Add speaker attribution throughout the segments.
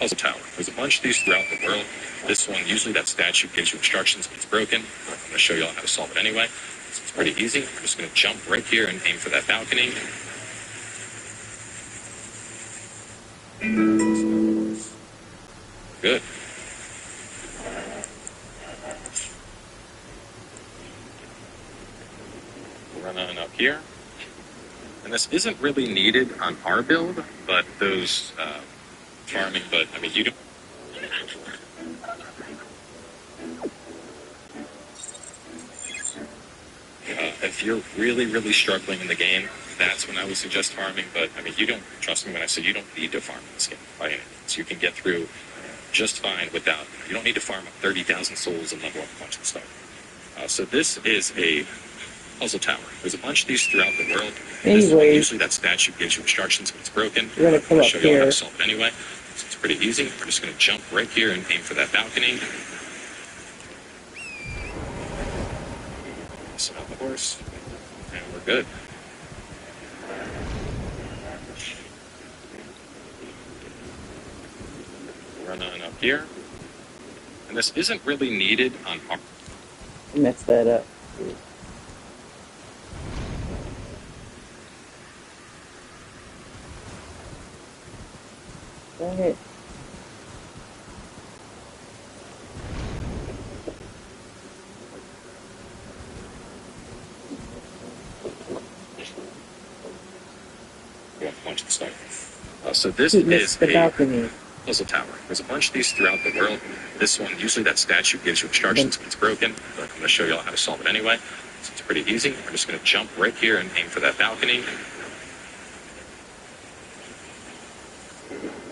Speaker 1: puzzle tower. There's a bunch of these throughout the world. This one, usually that statue gives you instructions, but it's broken. I'm going to show you all how to solve it anyway. So it's pretty easy. We're just going to jump right here and aim for that balcony. Good. Run on up here. And this isn't really needed on our build, but those farming, but I mean, you don't. If you're really, really struggling in the game, that's when I would suggest farming. But I mean, you don't, trust me when I say you don't need to farm in this game by any means. You can get through just fine without, you don't need to farm up 30,000 souls and level up a bunch of stuff. So this is a puzzle tower. There's a bunch of these throughout the world.
Speaker 2: Anyway,
Speaker 1: usually that statue gives you instructions, but it's broken.
Speaker 2: We're going to come up
Speaker 1: show you all how
Speaker 2: here.
Speaker 1: to solve it anyway. So it's pretty easy. We're just going to jump right here and aim for that balcony. Set up the horse, and we're good. Run on up here. And this isn't really needed on our...
Speaker 2: Mess that up. Dang it.
Speaker 1: We have a bunch of stuff. So this
Speaker 2: Dude,
Speaker 1: is
Speaker 2: the
Speaker 1: a
Speaker 2: balcony.
Speaker 1: puzzle tower. There's a bunch of these throughout the world. This one, usually that statue gives you instructions, but it's broken. But I'm going to show you all how to solve it anyway. So it's pretty easy. We're just going to jump right here and aim for that balcony.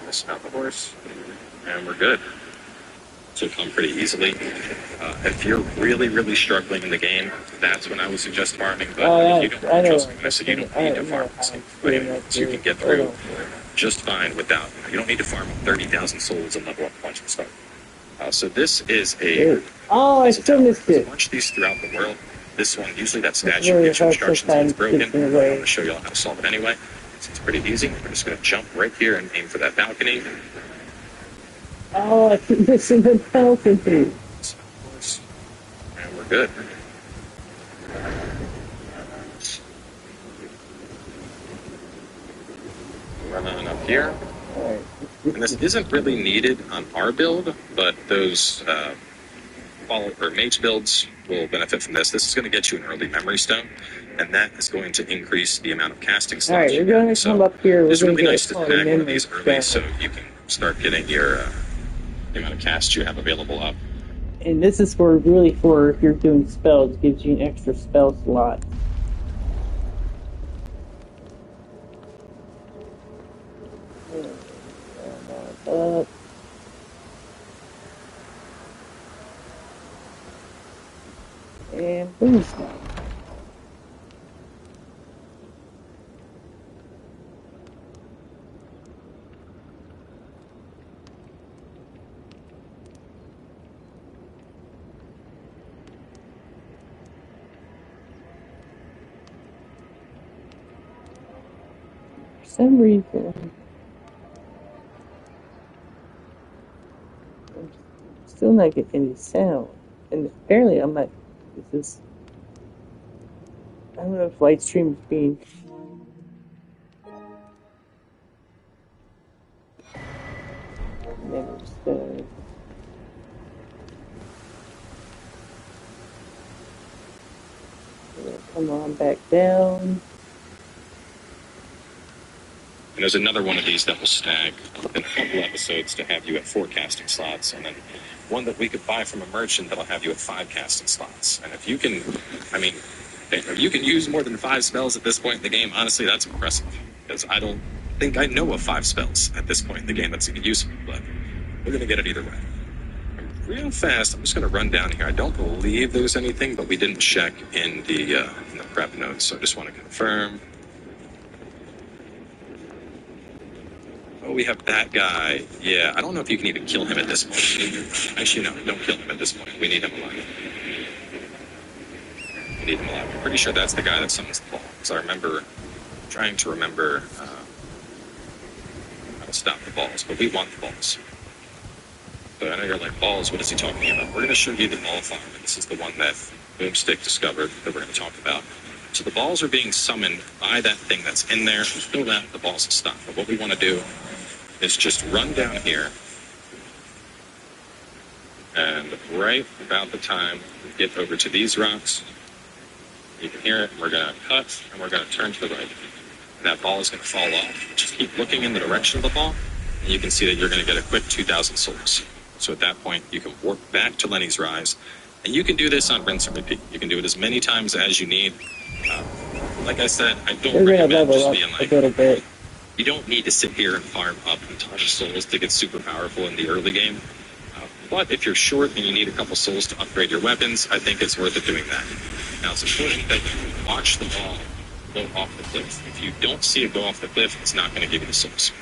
Speaker 1: Dismount the horse, and we're good. So come pretty easily. If you're really, really struggling in the game, that's when I would suggest farming. But you don't, trust me when I say you don't need to farm this game. But anyway, so you can get through just fine without, you don't need to farm 30,000 souls and level up a bunch of stuff. So this is a...
Speaker 2: Oh, I still missed
Speaker 1: There's
Speaker 2: it.
Speaker 1: a bunch of these throughout the world. This one, usually that statue gives you instructions, but it's broken. I'm going to show you all how to solve it anyway. So it's pretty easy. We're just going to jump right here and aim for that balcony.
Speaker 2: Oh, I keep missing the balcony.
Speaker 1: And we're good. Run on up here.
Speaker 2: Alright.
Speaker 1: And this isn't really needed on our build, but those mage builds will benefit from this. This is going to get you an early memory stone, and that is going to increase the amount of casting slots.
Speaker 2: Alright, we're going to come up here.
Speaker 1: It's
Speaker 2: We're
Speaker 1: really
Speaker 2: gonna
Speaker 1: nice to
Speaker 2: get
Speaker 1: snag one of
Speaker 2: memory
Speaker 1: these early
Speaker 2: stone.
Speaker 1: so you can start getting your the amount of casts you have available up.
Speaker 2: And this is for really for if you're doing spells, it gives you an extra spell slot. Up. And boost. For some reason, I'm still not getting any sound. And apparently I'm like, this is, I don't know if Lightstream is being, never said. Come on back down.
Speaker 1: And there's another one of these that will snag in a couple episodes to have you at 4 casting slots, and then one that we could buy from a merchant that'll have you at 5 casting slots. And if you can, I mean, if you can use more than 5 spells at this point in the game, honestly, that's impressive. Because I don't think I know of 5 spells at this point in the game that's even useful, but we're going to get it either way. Real fast, I'm just going to run down here. I don't believe there's anything, but we didn't check in the prep notes, so I just want to confirm. Oh, we have that guy. Yeah, I don't know if you can even kill him at this point. Actually, no, don't kill him at this point. We need him alive. We need him alive. I'm pretty sure that's the guy that summons the ball. Because I remember trying to remember how to stop the balls, but we want the balls. So I know you're like, balls, what is he talking about? We're going to show you the ball farm, and this is the one that Boomstick discovered that we're going to talk about. So the balls are being summoned by that thing that's in there. Until that, the balls stop. But what we want to do is just run down here, and right about the time we get over to these rocks, you can hear it, we're going to cut, and we're going to turn to the right. And that ball is going to fall off. Just keep looking in the direction of the ball, and you can see that you're going to get a quick 2,000 souls. So at that point, you can warp back to Lenny's Rise, and you can do this on rinse and repeat. You can do it as many times as you need. Like I said, I don't
Speaker 2: We're gonna
Speaker 1: recommend
Speaker 2: level
Speaker 1: just
Speaker 2: up
Speaker 1: being
Speaker 2: a
Speaker 1: like,
Speaker 2: little bit.
Speaker 1: you don't need to sit here and farm up a ton of souls to get super powerful in the early game. But if you're short and you need a couple souls to upgrade your weapons, I think it's worth it doing that. Now, it's important that you watch the ball go off the cliff. If you don't see it go off the cliff, it's not going to give you the souls.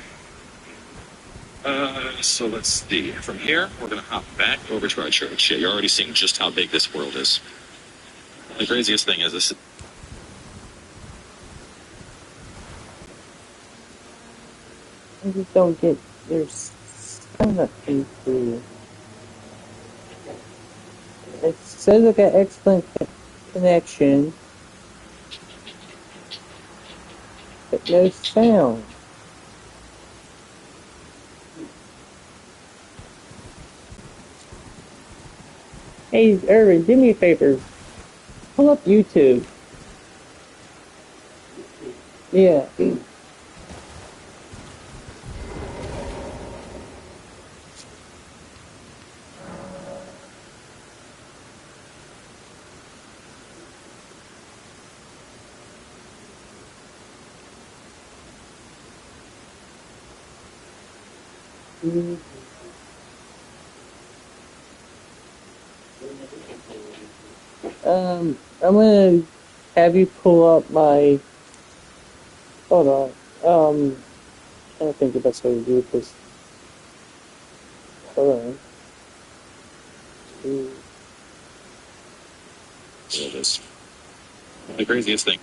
Speaker 1: So let's see. From here, we're going to hop back over to our church. Yeah, you're already seeing just how big this world is. The craziest thing is this.
Speaker 2: I just don't get there's stomach through. It says I got excellent connection, but no sound. Hey, Irvin, do me a favor. Pull up YouTube. Yeah. I'm gonna have you pull up my. Hold on. I don't think the best way to do this. Hold on.
Speaker 1: Here it is. The craziest thing.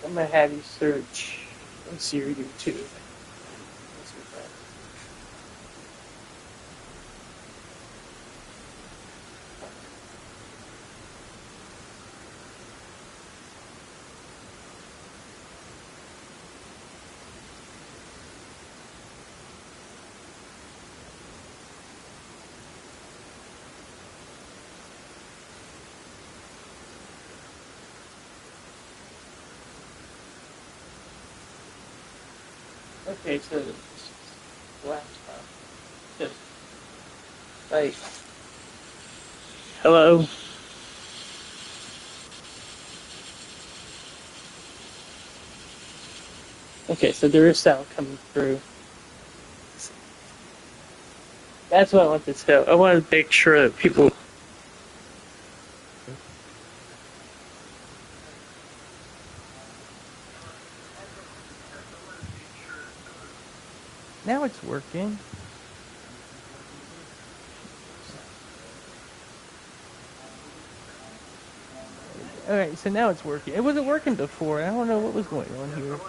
Speaker 2: I'm gonna have you search. Let's see your YouTube. Okay, so laptop. Just like hello. Okay, so there is sound coming through. That's what I want to tell. I want to make sure that people. Now it's working. Alright, so now it's working. It wasn't working before. I don't know what was going on here.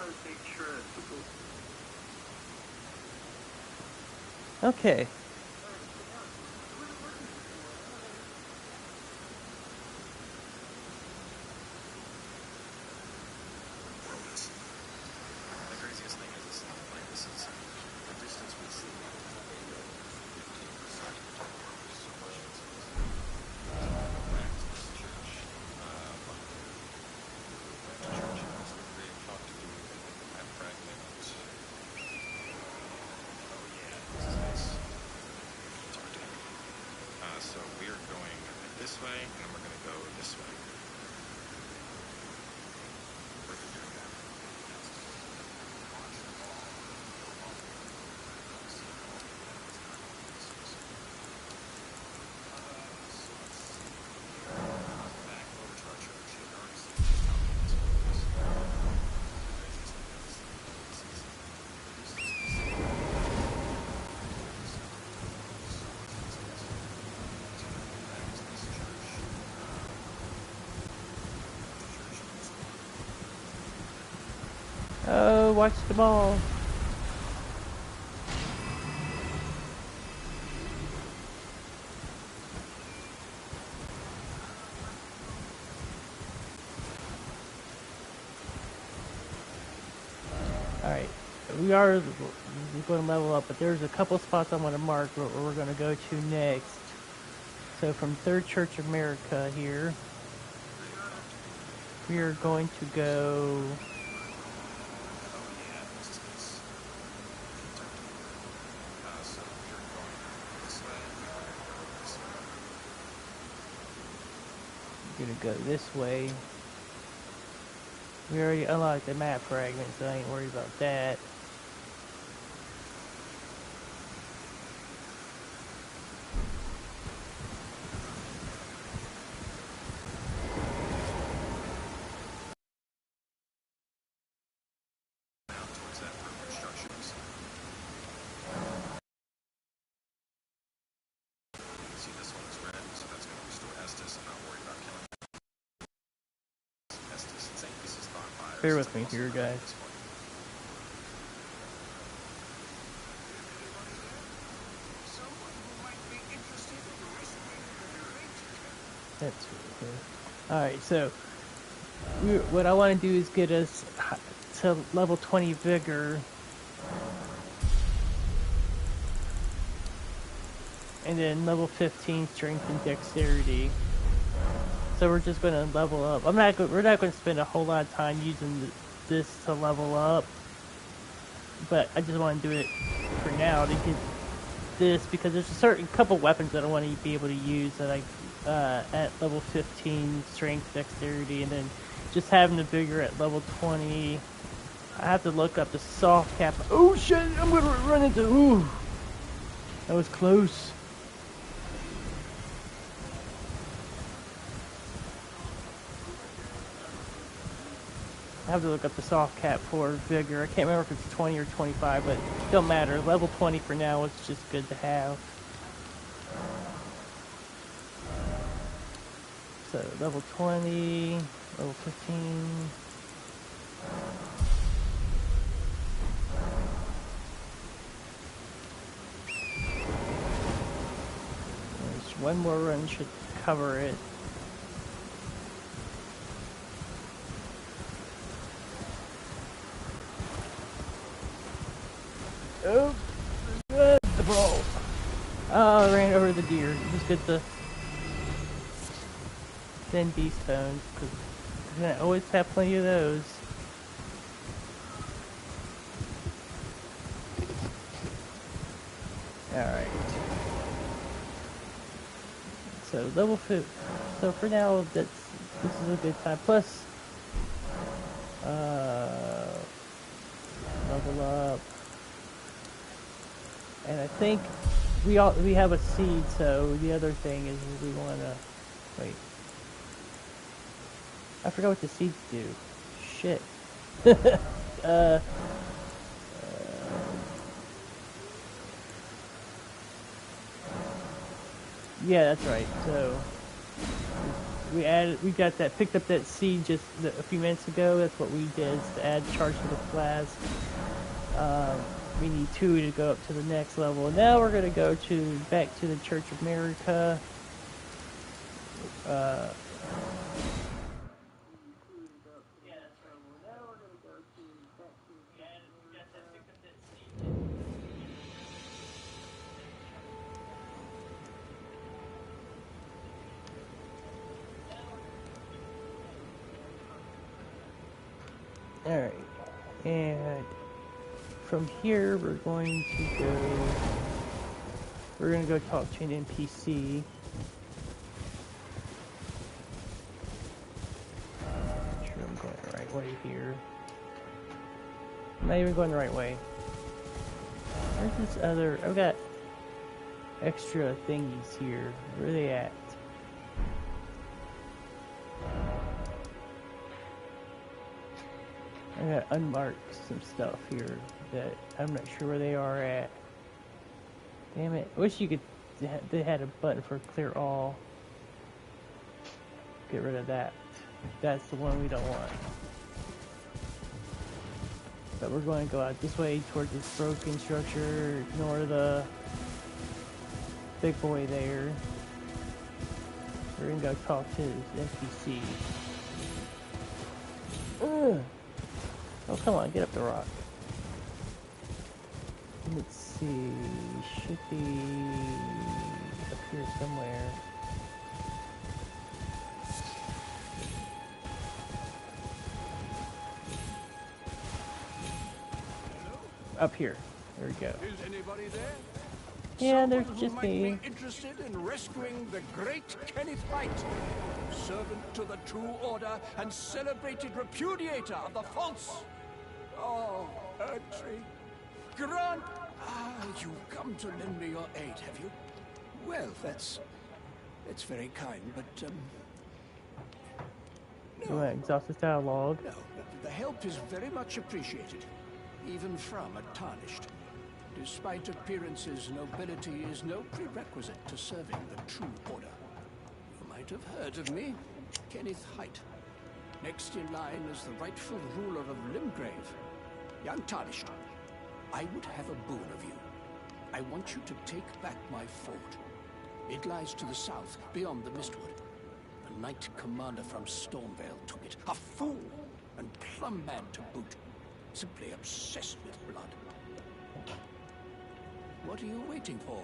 Speaker 2: Okay.
Speaker 1: The craziest thing is this is like this is the distance we see. So much of it's back to this church. Church house where they talk to you at fragment. Oh yeah, this is nice. Talk to him. So we are going this way, and then we're going to go this way. We're doing that. Back over to our church. You've already seen just how big this world is. Craziest thing is this is the distance we see. So much of it's back to this church.
Speaker 3: Oh, watch the ball. Alright, we are going to level up, but there's a couple spots I want to mark where we're going to go to next. So from Third Church of America here, we are going to go... We're going to go this way. We already unlocked the map fragment, so I ain't worried about that. Bear with me here, guys. That's okay. Alright, so what I want to do is get us to level 20 vigor. And then level 15 strength and dexterity. So we're just going to level up. We're not going to spend a whole lot of time using this to level up. But I just want to do it for now to get this, because there's a certain couple weapons that I want to be able to use that at level 15 strength, dexterity, and then just having the vigor at level 20. I have to look up the soft cap. Oh shit! I'm gonna run into. Ooh, that was close. I have to look up the soft cap for vigor. I can't remember if it's 20 or 25, but it don't matter. Level 20 for now is just good to have. So level 20, level 15. There's one more run should cover it. Oh, good, the ball. Oh, I ran over the deer. Just get the thin beast bones, because I always have plenty of those. Alright. So level 5. So for now, this is a good time. Plus, level up. And I think we have a seed, so the other thing is we wanna wait. I forgot what the seeds do. Shit. Yeah, that's right. So we picked up that seed just a few minutes ago. That's what we did, is to add charge to the flask. We need 2 to go up to the next level. And now we're gonna go back to the Church of America. Alright, and from here we're going to go talk to an NPC. Make sure I'm going the right way here. I'm not even going the right way. Where's this other... I've got extra thingies here. Where are they at? I got unmarked some stuff here that I'm not sure where they are at. Damn it. I wish you could... They had a button for clear all. Get rid of that. That's the one we don't want. But we're going to go out this way towards this broken structure, ignore the big boy there. We're going to go talk to his NPC. Ugh. Oh, come on, get up the rock. Let's see, should be up here somewhere. Up here. There we go.
Speaker 4: Is anybody there?
Speaker 3: Yeah, there's
Speaker 4: Someone
Speaker 3: just
Speaker 4: who might
Speaker 3: me.
Speaker 4: be interested in rescuing the great Kenneth Height, servant to the true order and celebrated repudiator of the false. Oh, Erdtree, Grant, you've come to lend me your aid, have you? Well, that's very kind, but
Speaker 3: You want to exhaust this dialogue?
Speaker 4: no, the help is very much appreciated, even from a tarnished. Despite appearances, nobility is no prerequisite to serving the true order. You might have heard of me, Kenneth Height. Next in line is the rightful ruler of Limgrave, young Tarnished. I would have a boon of you. I want you to take back my fort. It lies to the south, beyond the Mistwood. The Knight Commander from Stormvale took it. A fool, and plumb mad to boot. Simply obsessed with blood. What are you waiting for?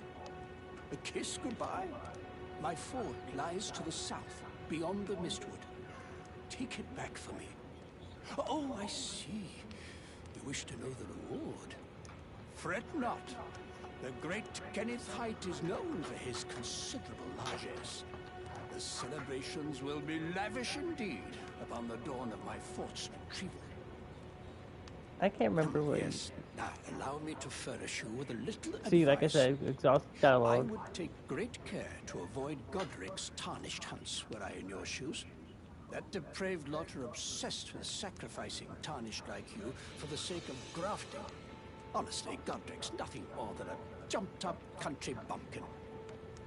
Speaker 4: A kiss goodbye? My fort lies to the south, beyond the Mistwood. Take it back for me. Oh, I see. You wish to know the reward. Fret not. The great Kenneth Height is known for his considerable largesse. The celebrations will be lavish indeed upon the dawn of my fort's retrieval.
Speaker 3: I can't remember what.
Speaker 4: Yes. Now, allow me to furnish you with a little
Speaker 3: See, like I
Speaker 4: advice.
Speaker 3: said, exhaust
Speaker 4: I
Speaker 3: dialogue.
Speaker 4: would take great care to avoid Godric's tarnished hunts were I in your shoes. That depraved lot are obsessed with sacrificing tarnished like you for the sake of grafting. Honestly, Godric's nothing more than a jumped-up country bumpkin.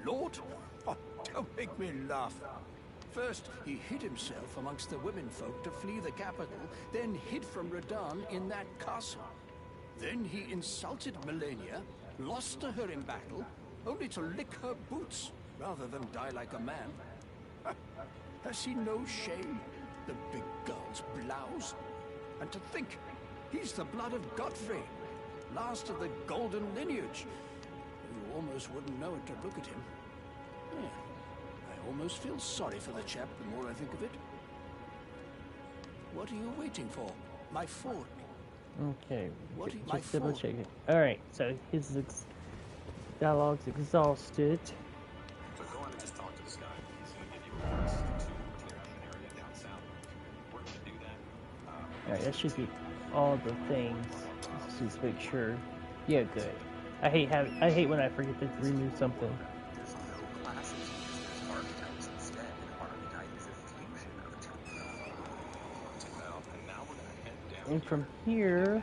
Speaker 4: Lord? Oh, don't make me laugh. First, he hid himself amongst the womenfolk to flee the capital, then hid from Radahn in that castle. Then he insulted Melania, lost to her in battle, only to lick her boots rather than die like a man. Has he no shame, the big girl's blouse? And to think, he's the blood of Godfrey, last of the golden lineage. You almost wouldn't know it to look at him. Yeah. I almost feel sorry for the chap the more I think of it. What are you waiting for? My fort.
Speaker 3: Okay,
Speaker 4: What
Speaker 3: just
Speaker 4: my
Speaker 3: double
Speaker 4: fault?
Speaker 3: check it. Alright, so his dialogue's exhausted.
Speaker 1: So go on and just talk to this guy. He's going to give you a quest to clear out an area down south. We're going to do that.
Speaker 3: Alright, that should be all the things. Let's just make sure. Yeah, good. I hate when I forget to remove something.
Speaker 1: There's no classes. There's archetypes instead. An archetype is a fusion of two. And now we're going to head down.
Speaker 3: And from here,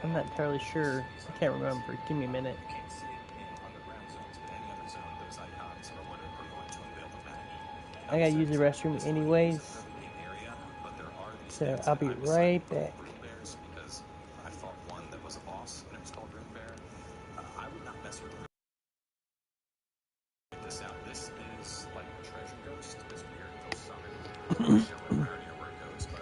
Speaker 3: I'm not entirely sure. I can't remember. Give me a minute.
Speaker 1: You can't see it in underground zones, but any other zone, those icons are what are going to unveil the map.
Speaker 3: I gotta use the restroom anyways, so I'll be right back.
Speaker 1: Bears because I fought one that was a boss and it was called Rune Bear. I would not mess with Check this out. This is like Treasure Ghost, this weird ghost summon. Show it where near where it goes, but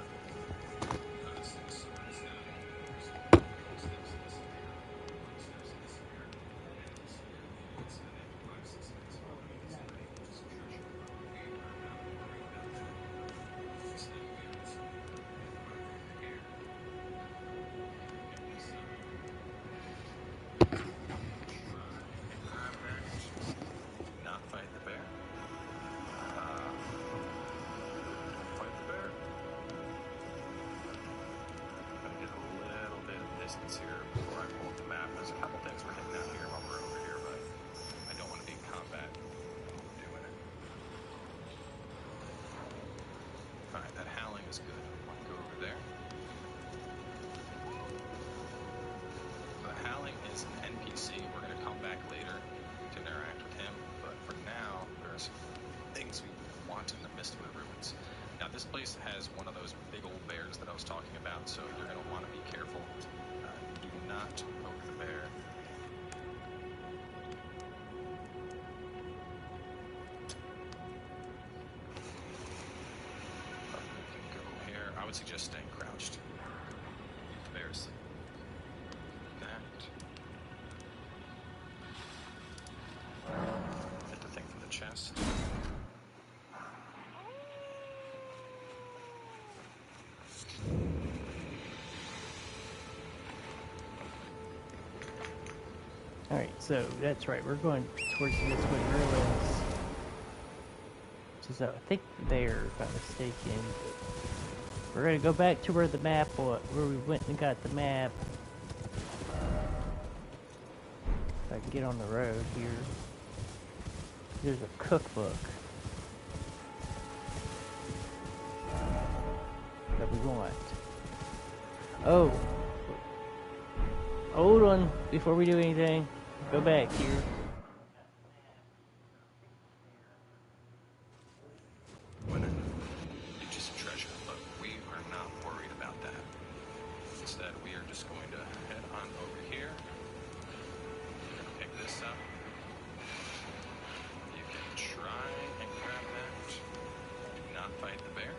Speaker 1: not fight the bear. Don't fight the bear. I'm gonna get a little bit of distance here before I pull up the map. There's a couple things we're hitting out here while we're over here, but I don't want to be in combat doing it. Alright, that howling is good. I'll go over there. The howling is an NPC. We're going to come back later to interact with him, but for now, there's things we want in the Mistwood ruins. Now, this place has is one of those big old bears that I was talking about, so you're going to want to be careful. Do not poke the bear. You can go here. I would suggest staying crouched. The bear's that. Hit the thing from the chest.
Speaker 3: Alright, so that's right, we're going towards the Mistwood Ruins. Which is, I think, there, if I'm mistaken. We're gonna go back to where the map was, where we went and got the map. If I can get on the road here. There's a cookbook that we want. Oh! Hold on, before we do anything, go back here.
Speaker 1: Just a treasure, but we are not worried about that. Instead, we are just going to head on over here. We're going to pick this up. You can try and grab that. Do not fight the bear.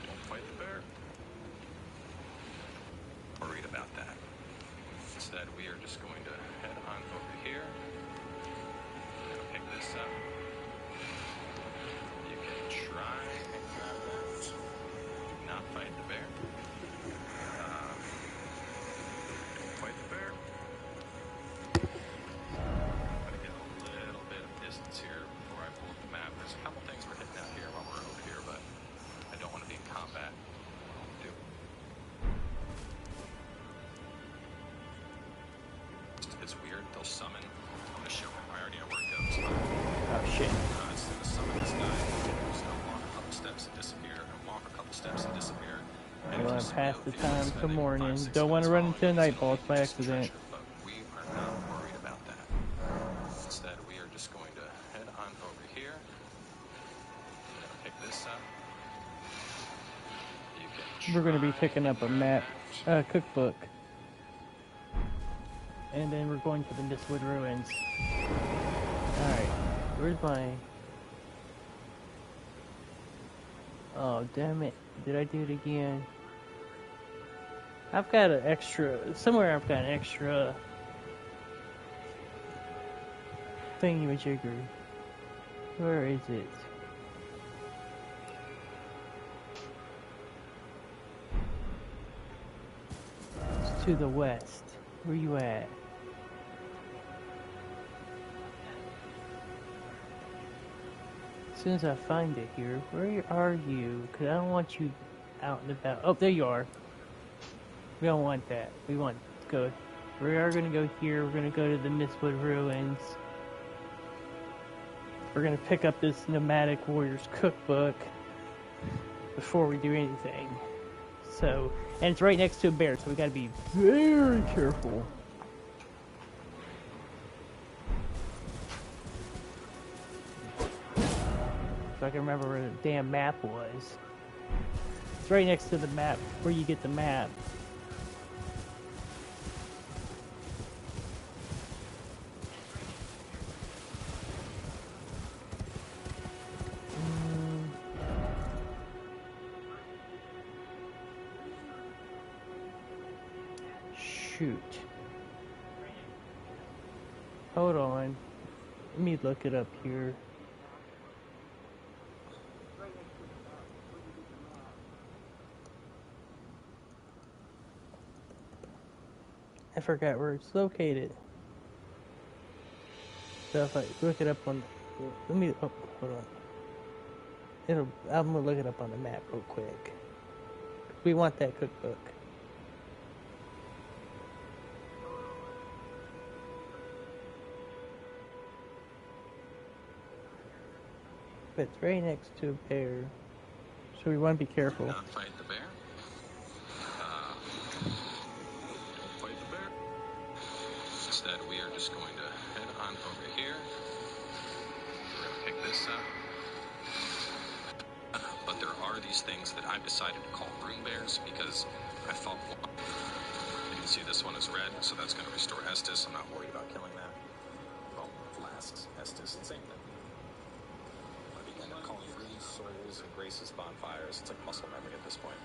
Speaker 1: Don't fight the bear. Worried about that. Instead, we are just going to head on over here. We're going to pick this up. You can try and grab that. Do not fight the bear. Don't fight the bear. I'm going to get a little bit of distance here before I pull up the map. There's a couple things we're hitting out here while we're over here, but I don't want to be in combat. It's weird. They'll summon. I'm going to show him. I already know where it goes, but
Speaker 3: Oh shit.
Speaker 1: it's going to summon this guy. He's going to walk a couple steps and disappear, and walk a couple steps and disappear.
Speaker 3: I want to pass the time to morning. Don't want to run into a night boss by accident.
Speaker 1: But we are not worried about that. Instead, we are just going to head on over here. We're going to pick this up.
Speaker 3: We're going to be picking up a map, cookbook. And then we're going to the Mistwood Ruins. Alright, where's my... Oh, damn it. Did I do it again? I've got an extra... Somewhere I've got an extra... thingy-majigger. Where is it? It's to the west. Where you at? As soon as I find it here, where are you? Because I don't want you out and about. Oh, there you are. We don't want that. We want to go. We are going to go here. We're going to go to the Mistwood Ruins. We're going to pick up this Nomadic Warriors cookbook before we do anything. So, and it's right next to a bear, so we got to be very careful. So I can remember where the damn map was. It's right next to the map, where you get the map. Shoot. Hold on. Let me look it up here. I forgot where it's located. So if I look it up on, let me, oh, hold on. I'm gonna look it up on the map real quick. We want that cookbook. But it's right next to a bear, so we want to be careful.
Speaker 1: Not fight the bear. Don't fight the bear. Instead, we are just going to head on over here. We're going to pick this up. but there are these things that I've decided to call rune bears because I fought one. You can see this one is red, so that's going to restore Estus. I'm not worried about killing that. Well, flasks, Estus, same thing. I begin calling runes souls and graces bonfires. It's like muscle memory at this point.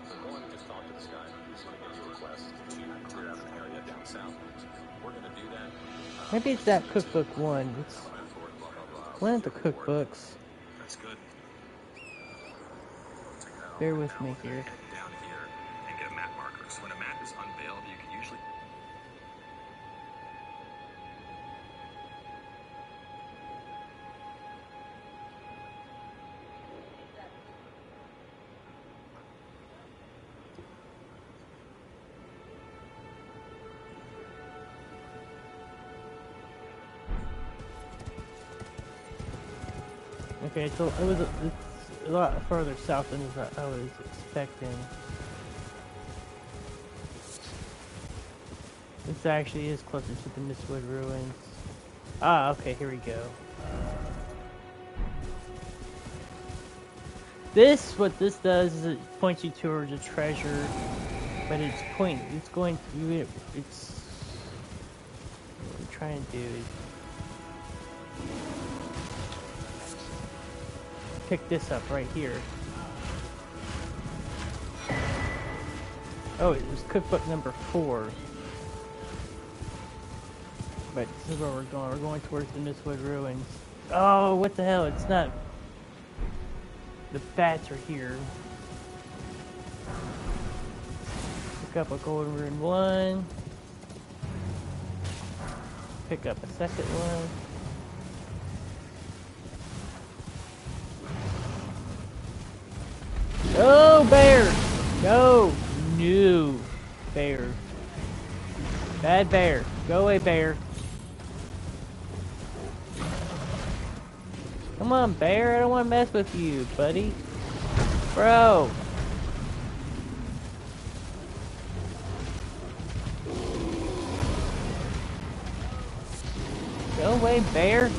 Speaker 1: So go on and just talk to this guy. He's going to give you a request to clear out an area down south. We're going to do that.
Speaker 3: Maybe it's not cookbook 1. It's one of the cookbooks.
Speaker 1: That's good.
Speaker 3: Bear with me here.
Speaker 1: Down here and get a map marker. So when a map is unveiled, you can usually...
Speaker 3: Okay, so it's a lot further south than I was expecting. This actually is closer to the Mistwood Ruins. Ah, okay, here we go. What this does is it points you towards a treasure, but it's going to, it's, what I'm trying to do is pick this up right here. Oh, it was cookbook number 4. But this is where we're going. We're going towards the Mistwood Ruins. Oh, what the hell? It's not... The bats are here. Pick up a golden rune 1. Pick up a second one. No, bear! No! No! Bear. Bad bear. Go away, bear. Come on, bear. I don't want to mess with you, buddy. Bro. Go away, bear.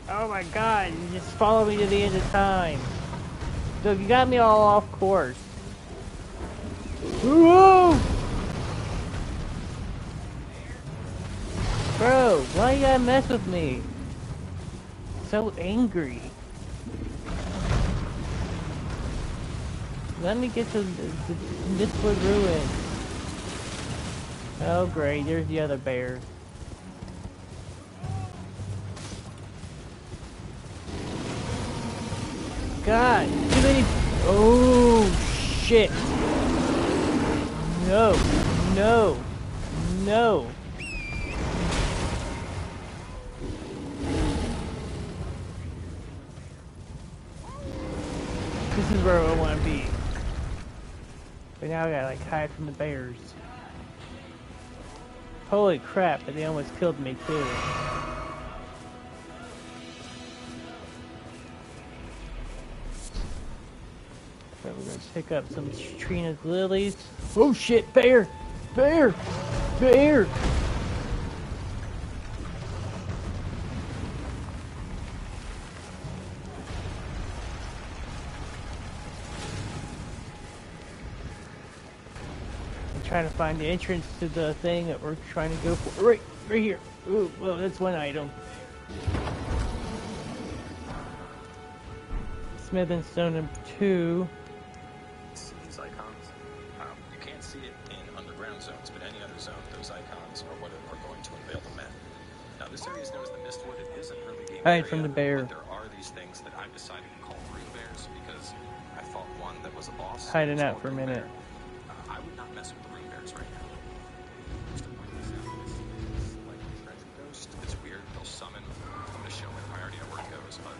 Speaker 3: Oh my god, you just follow me to the end of time. So you got me all off course. Whoa! Bro, why you gotta mess with me? So angry. Let me get to the Mistwood Ruins. Oh great, there's the other bear. God, too many... Oh, shit. No, no, no. This is where I want to be. But now I gotta like hide from the bears. Holy crap, but they almost killed me too. So we're gonna pick up some Trina's lilies. Oh shit, bear! Bear! Bear! I'm trying to find the entrance to the thing that we're trying to go for. Right here. Ooh, well, that's one item. Smith and Stone number 2.
Speaker 1: These icons, you can't see it in underground zones, but any other zone, those icons are what are going to unveil the map. Now, this area is known as the Mistwood. It isn't really game
Speaker 3: Hide
Speaker 1: area,
Speaker 3: from the bear.
Speaker 1: but there are these things that I've decided to call rune bears because I fought one that was a boss.
Speaker 3: Hiding out for a minute.
Speaker 1: I would not mess with the rune bears right now. Just to point this out, this is like a treasure ghost. It's weird. They'll summon. I'm going to show it. I already know where it goes, but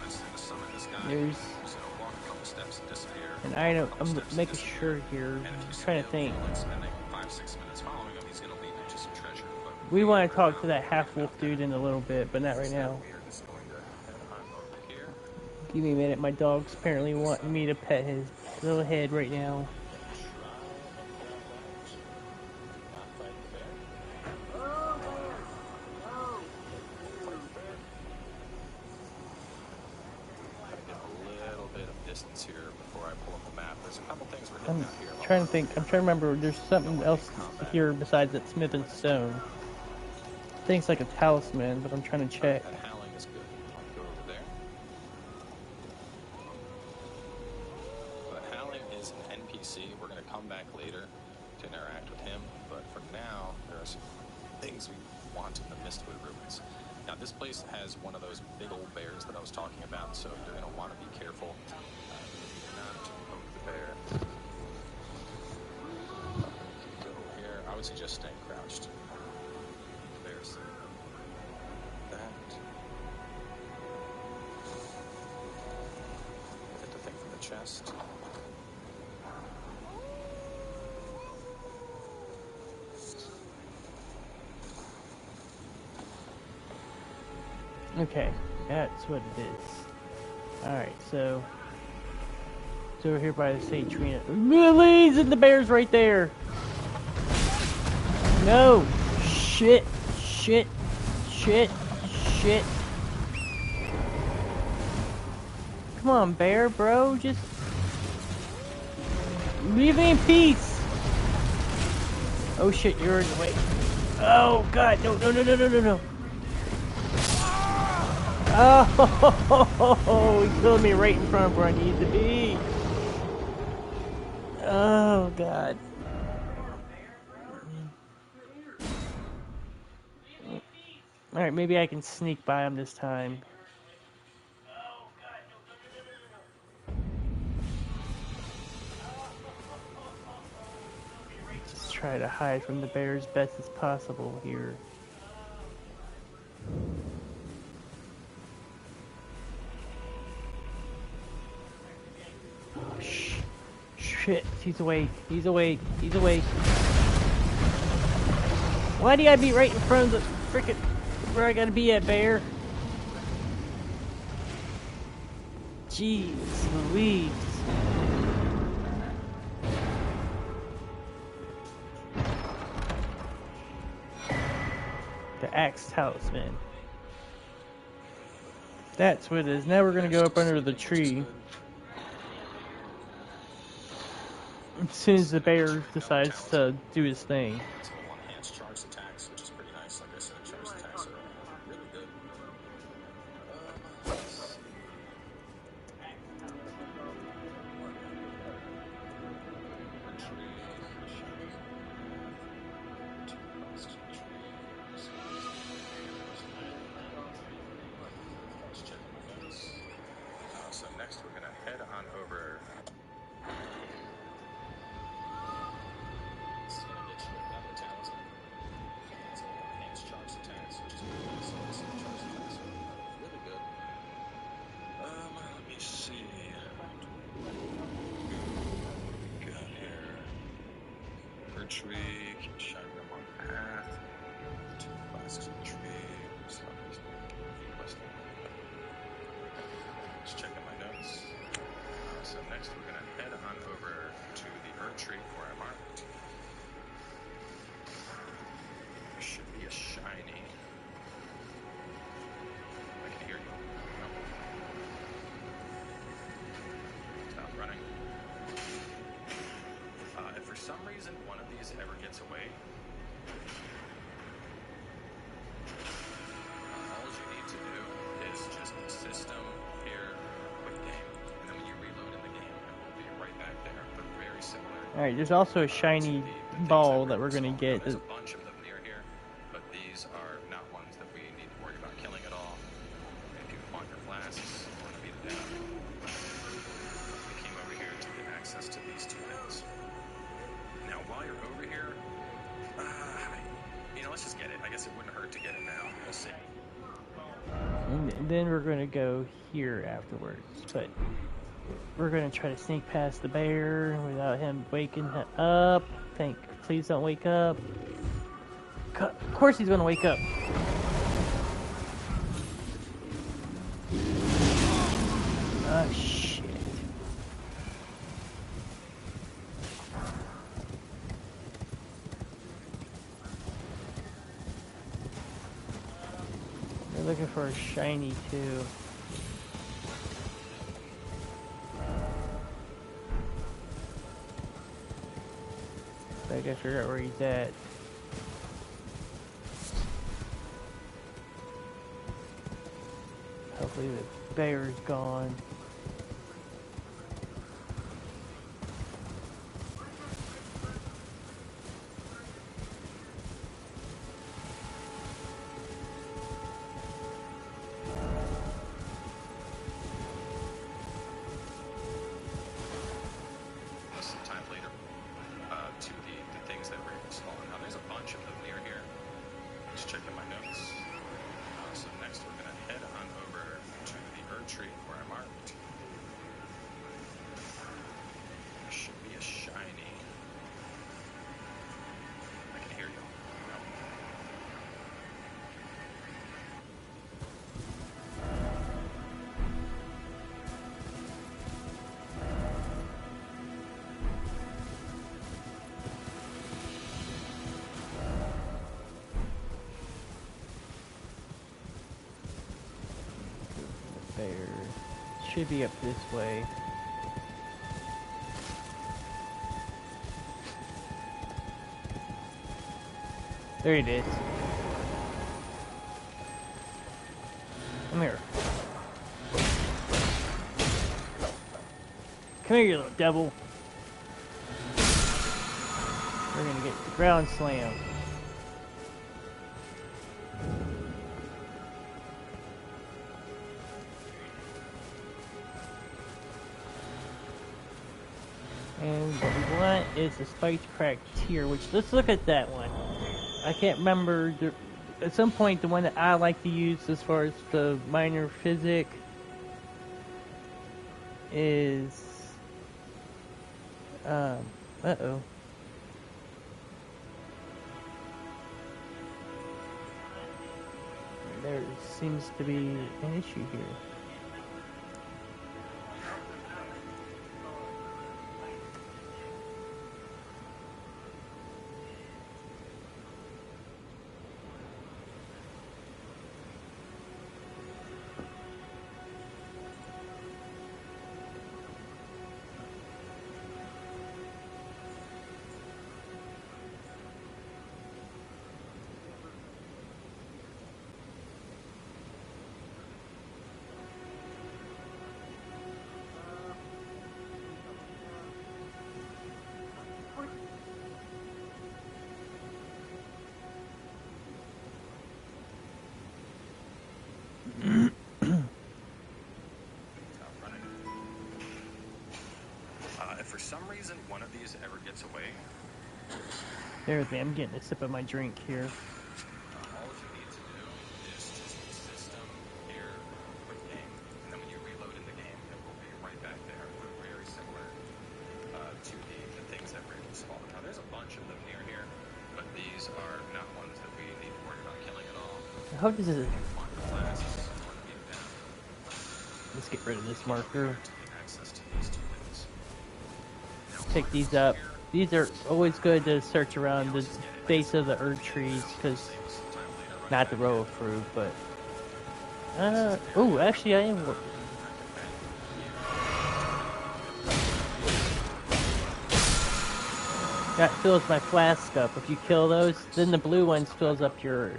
Speaker 1: it's going to summon this guy.
Speaker 3: There's
Speaker 1: So walk a couple steps and disappear.
Speaker 3: an item. I'm making sure here. I'm trying to think.
Speaker 1: Spending 5-6 minutes following him, he's going to lead you to some treasure. But
Speaker 3: We want to talk to that half-wolf dude in a little bit, but not right now.
Speaker 1: weird is going to head hunt
Speaker 3: Give me a minute. My dog's apparently wanting me to pet his little head right now.
Speaker 1: Distance here before I pull up the map. There's a couple things we're
Speaker 3: I'm
Speaker 1: hitting out here.
Speaker 3: trying to think. I'm trying to remember. There's something else here besides that smith and stone. Things like a talisman, but I'm trying to check.
Speaker 1: That howling is good. I'll go over there. But howling is an NPC. We're going to come back later to interact with him. But for now, there are some things we want in the Mistwood Ruins. Now, this place has one of those big old bears that I was talking about, so you're going to want to be careful. Not poke the bear. Go here. I would suggest staying crouched. There's that. Get the thing from the chest.
Speaker 3: Okay, that's what it is. Alright, so it's over here by the St. Trina. Lilies and the bear's right there! No! Shit! Shit! Shit! Shit! Come on, bear, bro, just leave me in peace! Oh shit, you're in the way. Oh god, no, no, no, no, no, no, no. Oh, he killed me right in front of where I need to be. Oh, God. Alright, maybe I can sneak by him this time. Just try to hide from the bear as best as possible here. Shit, he's awake, he's awake, he's awake. Why do you gotta be right in front of the frickin' where I gotta be at, bear? Jeez Louise. The axe talisman. That's what it is. Now we're gonna go up under the tree. As soon as the bear decides to do his thing.
Speaker 1: So one hand's charged attacks, which is pretty nice. Like I said, charged attacks are really good. Let's see. So next we're gonna head on over. This is gonna get you another talisman. So enhanced charge attacks, which is pretty nice. So this is charge attacks are really good. Let me see. Got here. Tree, keep shining them on the path. Two classes of the tree. Just checking my notes. So next we're gonna head on over to the Earth Tree where I marked. There should be a shiny. I can hear you. No. Stop running. If for some reason one of these ever gets away, all you need to do is just system here, quick game, and then when you reload in the game, it will be right back there. They're very similar.
Speaker 3: Alright, there's also a shiny ball that we're gonna get.
Speaker 1: There's a bunch of them near here, but these are not ones that we need to worry about killing at all. If you want your flasks, want to beat it down, we came over here to get access to these two things. Now, while you're over here, let's just get it. I guess it wouldn't hurt to get it now. We'll see.
Speaker 3: And then we're gonna go here afterwards, but we're gonna try to sneak past the bear without him waking up. Please don't wake up. Of course he's gonna wake up. Ah, shit. They're looking for a shiny, too. I gotta figure out where he's at. Hopefully the bear's gone.
Speaker 1: Sometime later, to the things that were installed. Now there's a bunch of them near here. Just checking my notes. So next we're gonna head on over to the Erdtree where I marked. There should be a shiny. I can hear you. No.
Speaker 3: Bear should be up this way. There it is. Come here. Come here, you little devil. We're gonna get the ground slam. And what we want is the spiked crack tier, which let's look at that one. I can't remember. At some point, the one that I like to use as far as the minor physic is. Uh-oh. There seems to be an issue here.
Speaker 1: If for some reason one of these ever gets away,
Speaker 3: There with me. I'm getting a sip of my drink here.
Speaker 1: all you need to do is just system here with game, and then when you reload in the game, it will be right back there. We're very similar to the things that were installed. Now there's a bunch of them near here, but these are not ones that we need to worry about killing at all.
Speaker 3: How does it?
Speaker 1: Find the classes, or beat them,
Speaker 3: Let's get rid of this marker.
Speaker 1: to get access to these two things.
Speaker 3: Pick these up. These are always good to search around the base of the Erdtrees, because not the row of fruit, but oh, actually I am. That fills my flask up. If you kill those, then the blue ones fills up your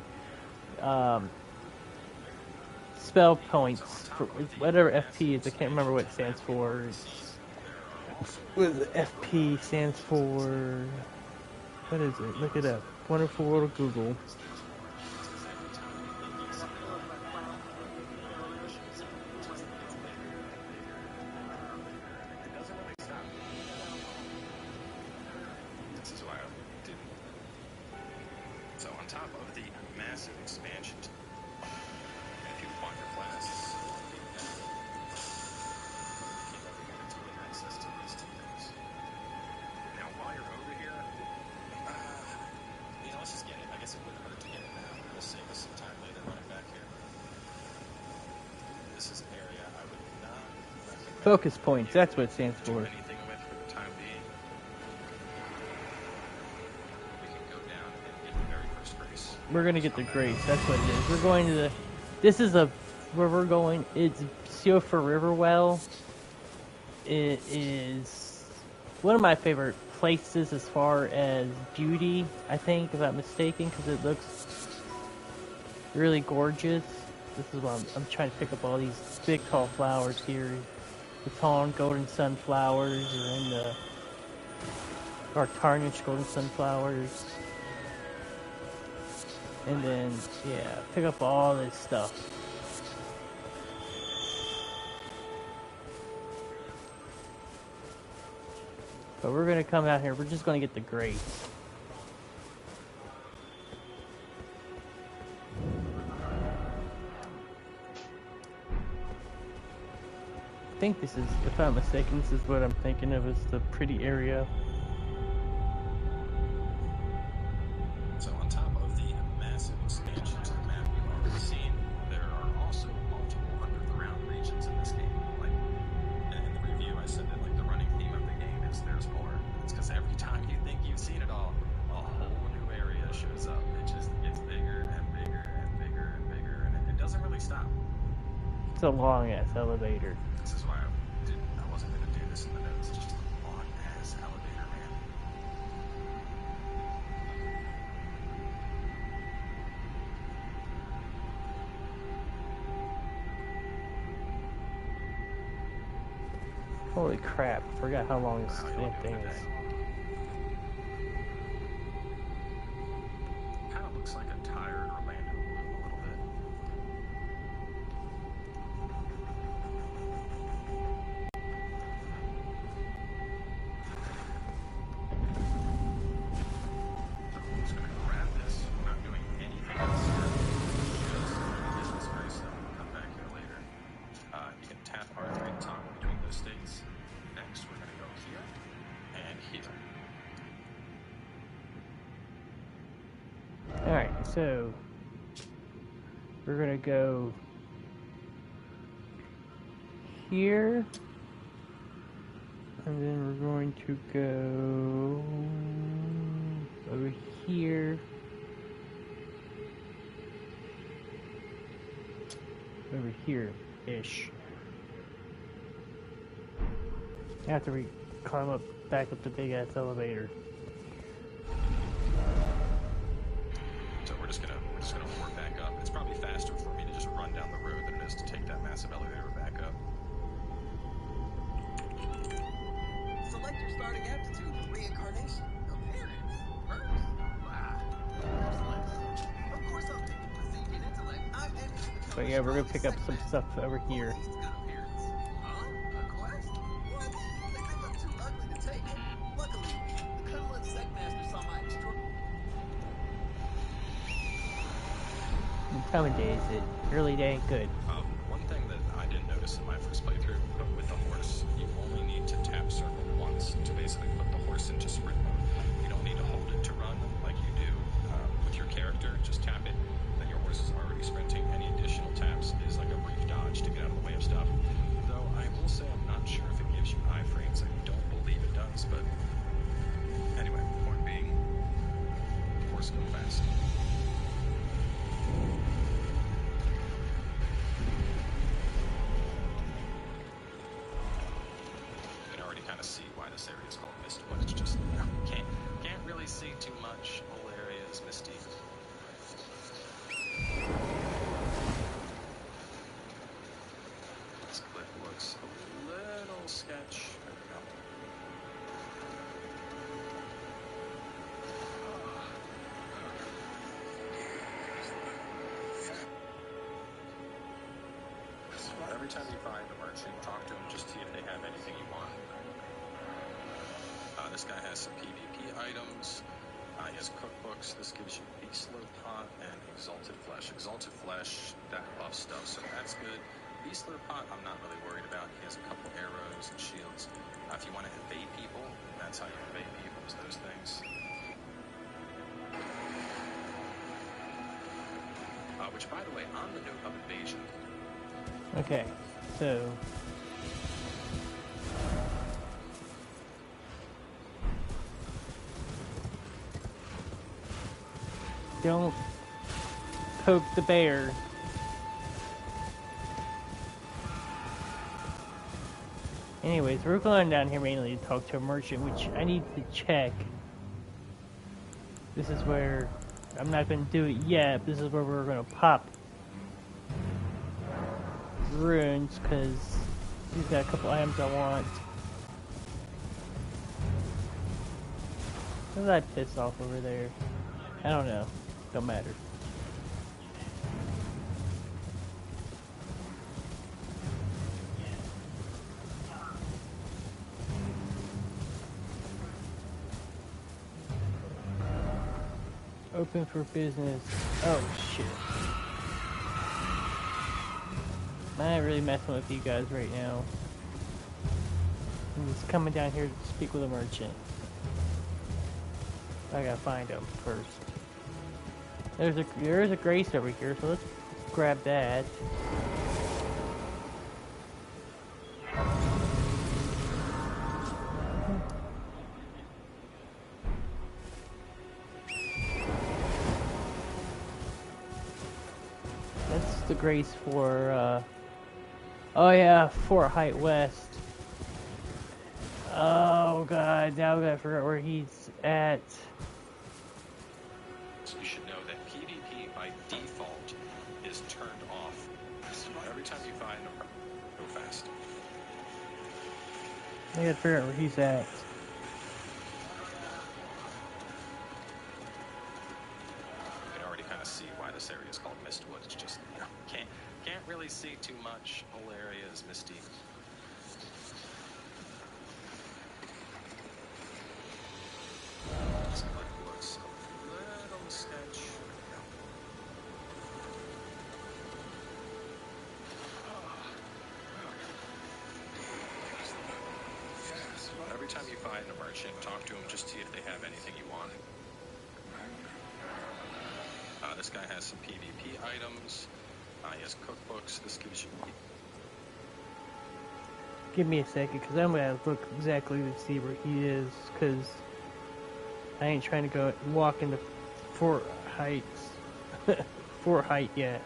Speaker 3: spell points for whatever FP is. I can't remember what it stands for. What the FP stands for? What is it? Look it up. Wonderful World of Google.
Speaker 1: This is why I didn't. So on top of the massive expansion, if you want your class, keep over here to get access to these two things. Now while you're over here, let's just get it. I guess it wouldn't hurt to
Speaker 3: Focus points, that's what it stands
Speaker 1: do
Speaker 3: for.
Speaker 1: anything with for the time being. We can go down and get the very first grace.
Speaker 3: We're gonna get the grace, that's what it is. We're going to the... This is where we're going. It's Siofor Riverwell. It is one of my favorite places as far as beauty, I think, if I'm mistaken, because it looks really gorgeous. This is why I'm trying to pick up all these big tall flowers here. The tall golden sunflowers or tarnished golden sunflowers. And then, yeah, pick up all this stuff. But we're gonna come out here, we're just gonna get the grace. I think this is, if I'm not mistaken, this is what I'm thinking of as the pretty area.
Speaker 1: So on top of the massive expansion to the map you've already seen, there are also multiple underground regions in this game. Like in the review, I said that like the running theme of the game is there's more. It's because every time you think you've seen it all, a whole new area shows up. It just gets bigger and bigger and bigger and bigger, and it doesn't really stop.
Speaker 3: It's a long ass elevator.
Speaker 1: This is why I wasn't going to do this in the notes. It's just a long ass elevator, man.
Speaker 3: Holy crap, I forgot how long this damn thing is.
Speaker 1: Kind of looks like a tired Orlando Bloom a little bit. I'm just going to grab this. We're not doing anything else here. Just going to get this grace done. We'll come back here later. You can tap R3 to toggle between those states. Next, we're going to go here and here.
Speaker 3: Alright, so we're gonna go here, and then we're going to go over here, over here-ish, after we climb up, back up the big ass elevator.
Speaker 1: So we're just gonna warp back up. It's probably faster for me to just run down the road than it is to take that massive elevator back up.
Speaker 5: Select your starting aptitude: reincarnation, appearance, birth. Wow. Excellent. Of course I'm picking physique and intellect. I'm aiming to become
Speaker 3: But yeah, we're gonna pick up some stuff over here.
Speaker 5: At least good appearance. Huh? A quest? What? They look too ugly to take. Luckily, the Kunlun Sectmaster saw my extraordinary.
Speaker 3: What time of day is it? Early day? Good.
Speaker 1: One thing that I didn't notice in my first playthrough, but with the horse, you only need to tap circle once to basically put the horse into sprint mode. You don't need to hold it to run like you do with your character. Just tap it, then your horse is already sprinting. Any additional taps is like a brief dodge to get out of the way of stuff. Though I will say I'm not sure if it gives you iframes. I don't believe it does, but anyway, point being, horse go fast. See why this area is called Mistwood. It's just can't really see too much. Whole area is misty. This cliff looks a little sketch. There we go. So every time you find a merchant, talk to them, just see if they have anything you want. This guy has some PvP items. He has cookbooks. This gives you Beastler Pot and Exalted Flesh. Exalted Flesh, that buffs stuff, so that's good. Beastler Pot, I'm not really worried about. He has a couple arrows and shields. If you want to evade people, that's how you evade people, is those things. Which, by the way, on the note of evasion...
Speaker 3: Okay, so Don't poke the bear. Anyways, we're going down here mainly to talk to a merchant, which I need to check. This is where I'm not going to do it yet. This is where we're going to pop runes because he's got a couple items I want. Who did I piss off over there? I don't know. Don't matter. Open for business. Oh shit. I'm not really messing with you guys right now. I'm just coming down here to speak with a merchant. I gotta find him first. There is a grace over here, so let's grab that. That's the grace for oh yeah, Fort Height West. Oh god, now I gotta figure out where he's at.
Speaker 1: So you should know that PvP by default is turned off. So every time you find a go fast.
Speaker 3: I gotta figure out where he's at.
Speaker 1: You can already kind of see why this area is called Mistwood. It's just can't really see too much. Whole area is misty. This looks a little sketch. Every time you find a merchant, talk to him, just see if they have anything you want. This guy has some PvP items. He has cookbooks. This gives you...
Speaker 3: Give me a second, because I'm gonna look exactly to see where he is, because I ain't trying to go walk into Fort Heights. Fort Height yet.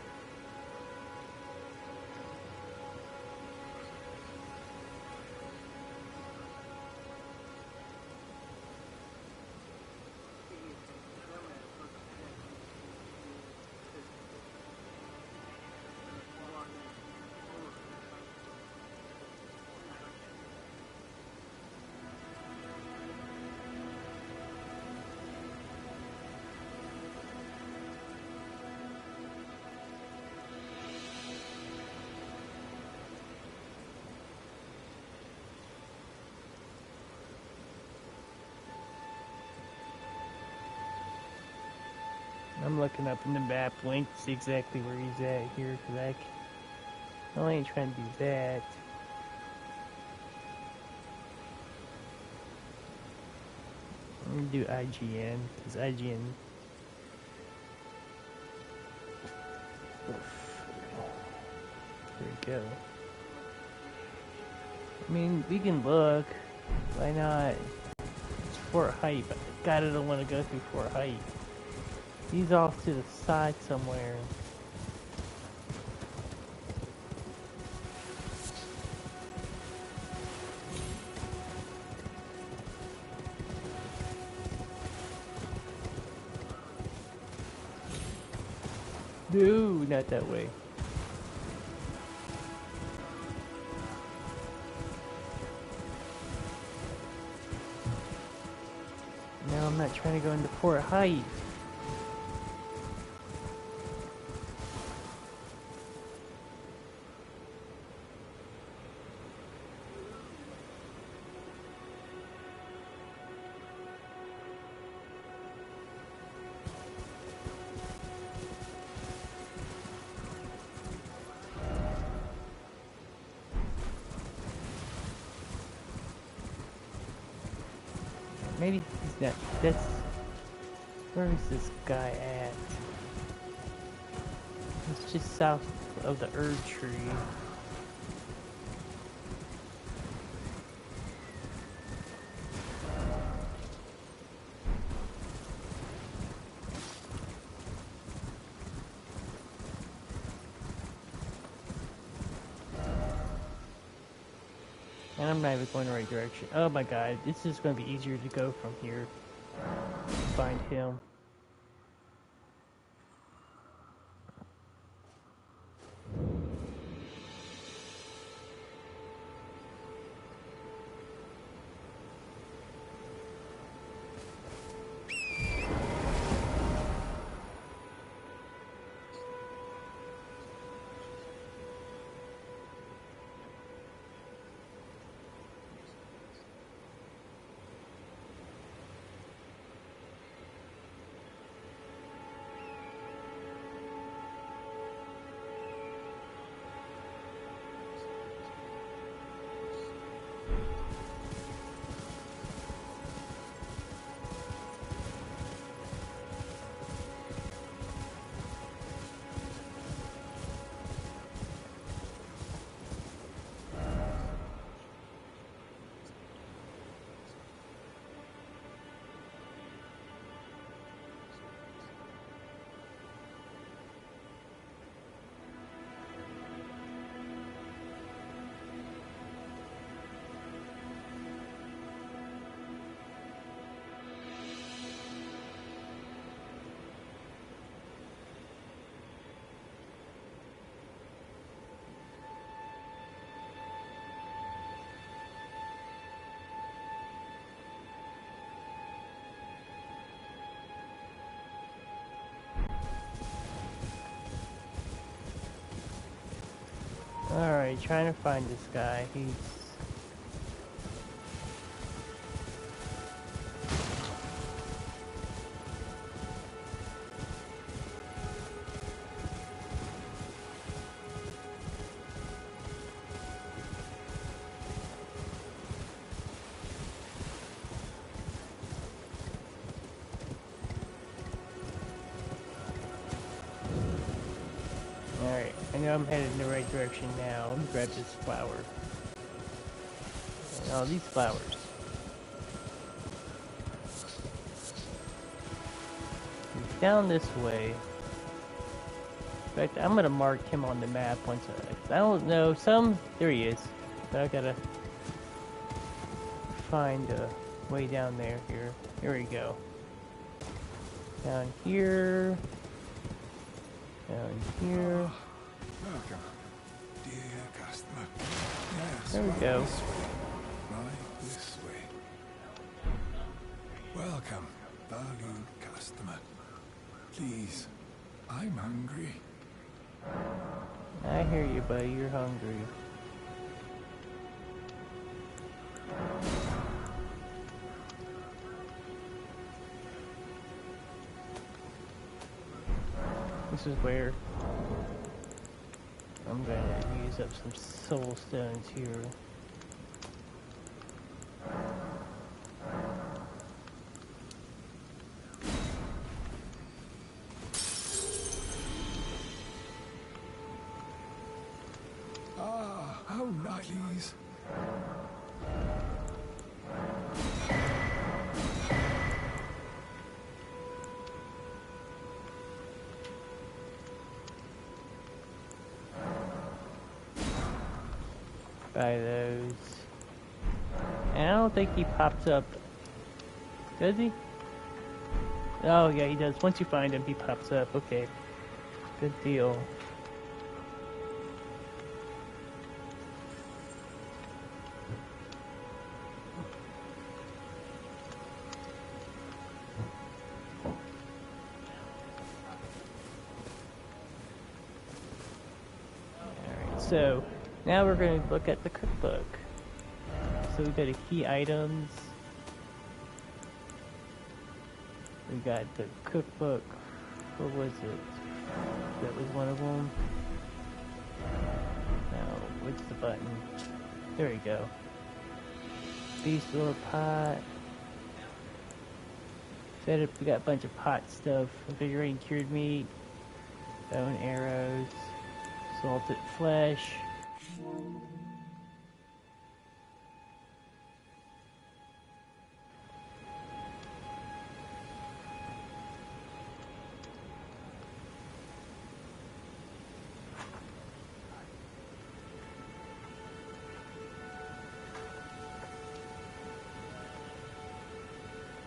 Speaker 3: I'm looking up in the map link to see exactly where he's at here, because I ain't trying to do that. I'm gonna do IGN, because IGN... There we go. I mean, we can look. Why not? It's Fort Height, but God, I don't want to go through Fort Height. He's off to the side somewhere. No, not that way. No, I'm not trying to go into Fort Height. Maybe he's not. That's... Where is this guy at? It's just south of the Erd Tree. And I'm not even going the right direction. Oh my god, this is going to be easier to go from here. Find him. Alright, trying to find this guy. He's... Alright, I know I'm headed in the right direction now. Let me grab this flower. And all these flowers. He's down this way. In fact, I'm gonna mark him on the map once I don't know, there he is. But I gotta find a way down there here. Here we go. Down here. Down here.
Speaker 6: Welcome, dear customer. Yes,
Speaker 3: There we
Speaker 6: right
Speaker 3: go.
Speaker 6: This way. Right this way. Welcome, valued customer. Please, I'm hungry.
Speaker 3: I hear you, buddy. You're hungry. This is where I'm gonna use up some soul stones here.
Speaker 6: Ah, how nice.
Speaker 3: Buy those. And I don't think he pops up. Does he? Oh yeah, he does. Once you find him, he pops up. Okay. Good deal. Alright, so now we're going to look at the cookbook. So we got a key items. We got the cookbook. What was it? That was one of them. Now, what's the button? There we go. Beast or pot. Set up, we got a bunch of pot stuff. Invigorating cured meat. Bow and arrows. Salted flesh.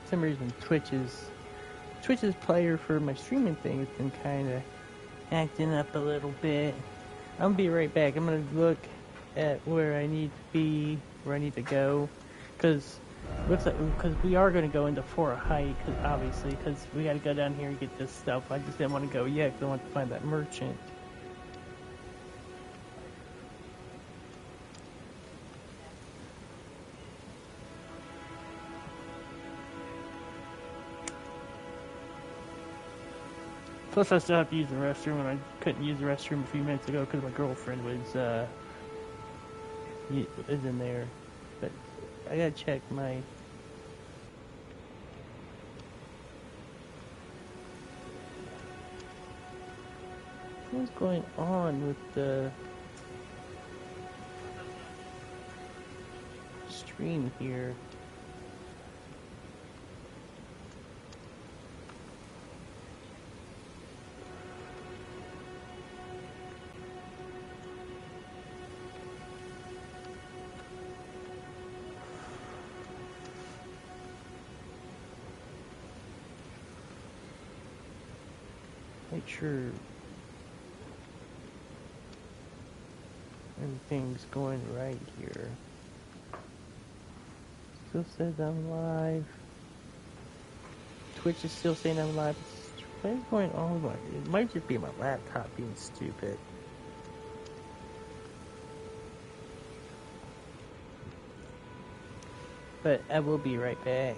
Speaker 3: some reason Twitch's player for my streaming thing has been kind of acting up a little bit. I'm gonna be right back. I'm gonna look at where I need to be, where I need to go, because looks like we are gonna go into Fort Height, obviously, because we got to go down here and get this stuff. I just didn't want to go yet because I want to find that merchant. Plus, I still have to use the restroom, and I couldn't use the restroom a few minutes ago because my girlfriend was in there. But I gotta check my. What's going on with the stream here? Make sure everything's going right here. Still says I'm live. Twitch is still saying I'm live. What is going on? It might just be my laptop being stupid. But I will be right back.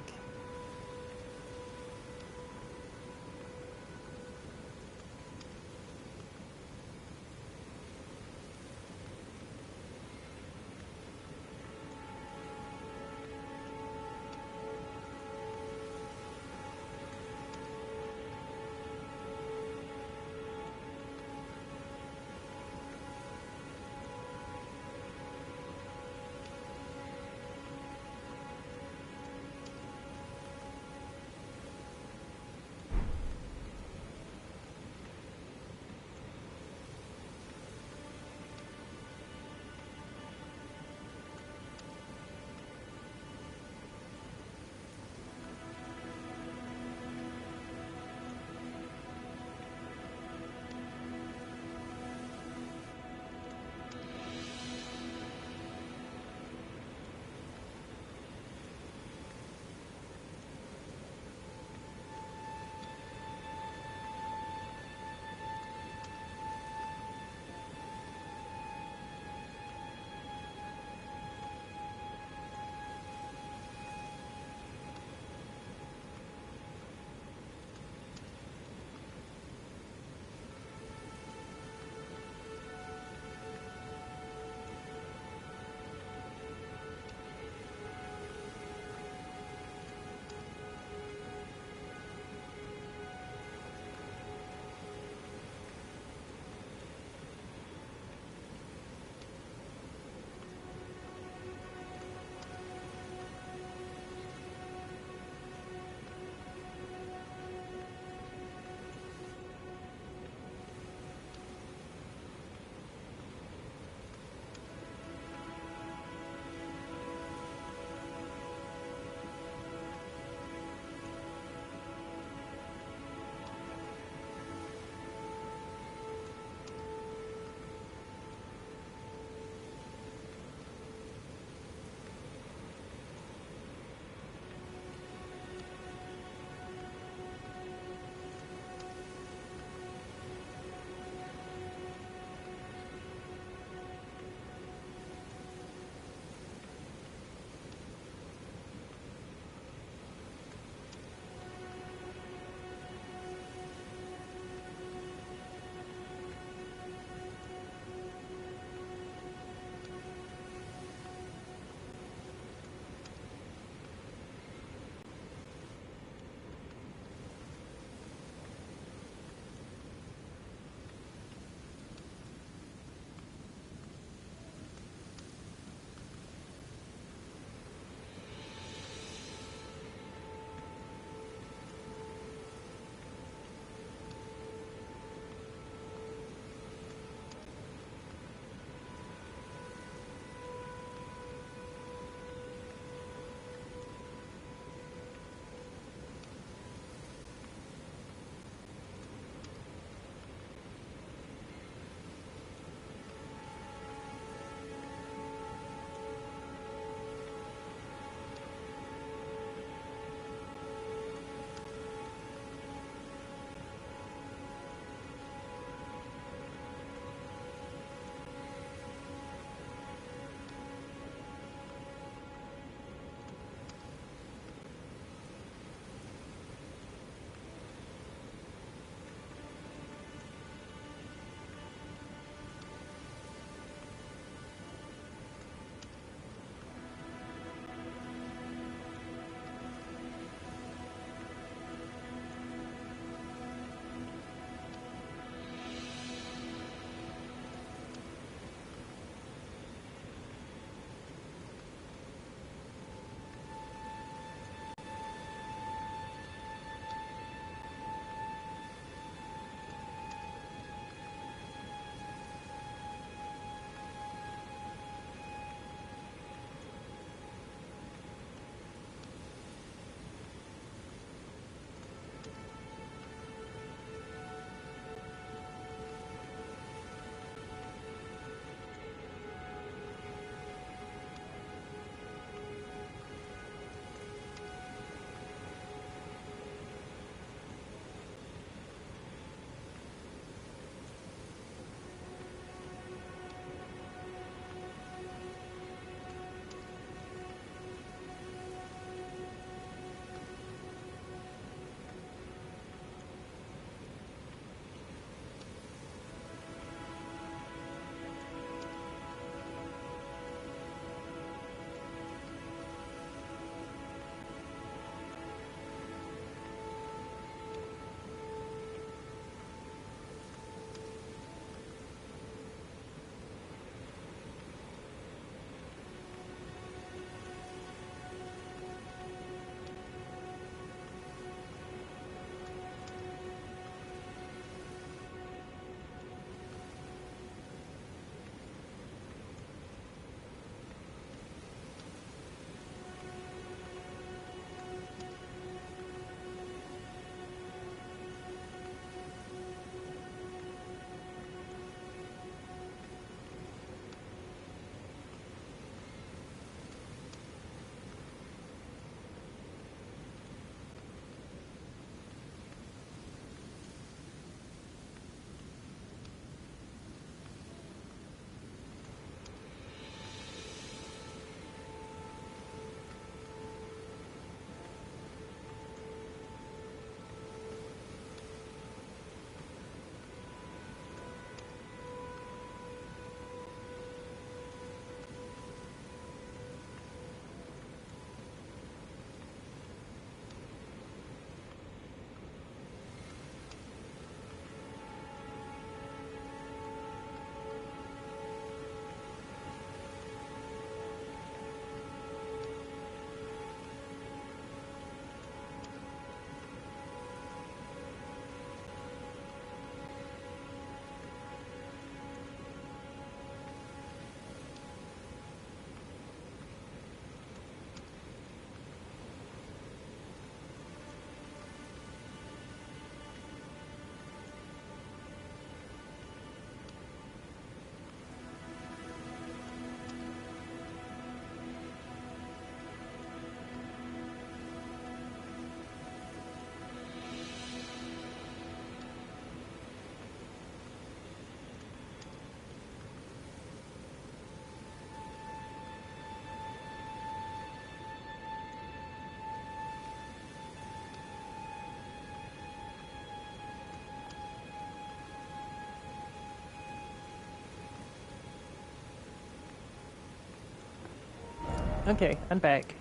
Speaker 3: Okay, I'm back.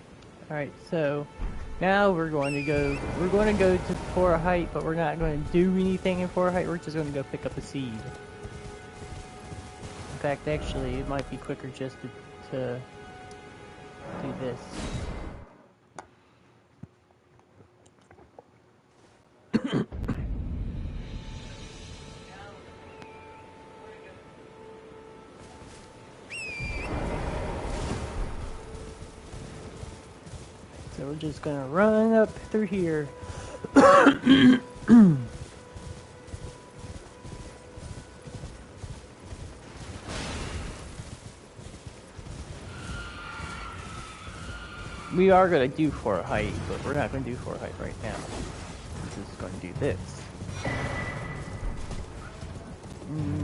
Speaker 3: Alright, so now we're going to go to Fort Height, but we're not going to do anything in Fort Height. We're just going to go pick up a seed. In fact, actually, it might be quicker just to do this. So we're just gonna run up through here. We are gonna do Fort Height, but we're not gonna do Fort Height right now. We're just gonna do this.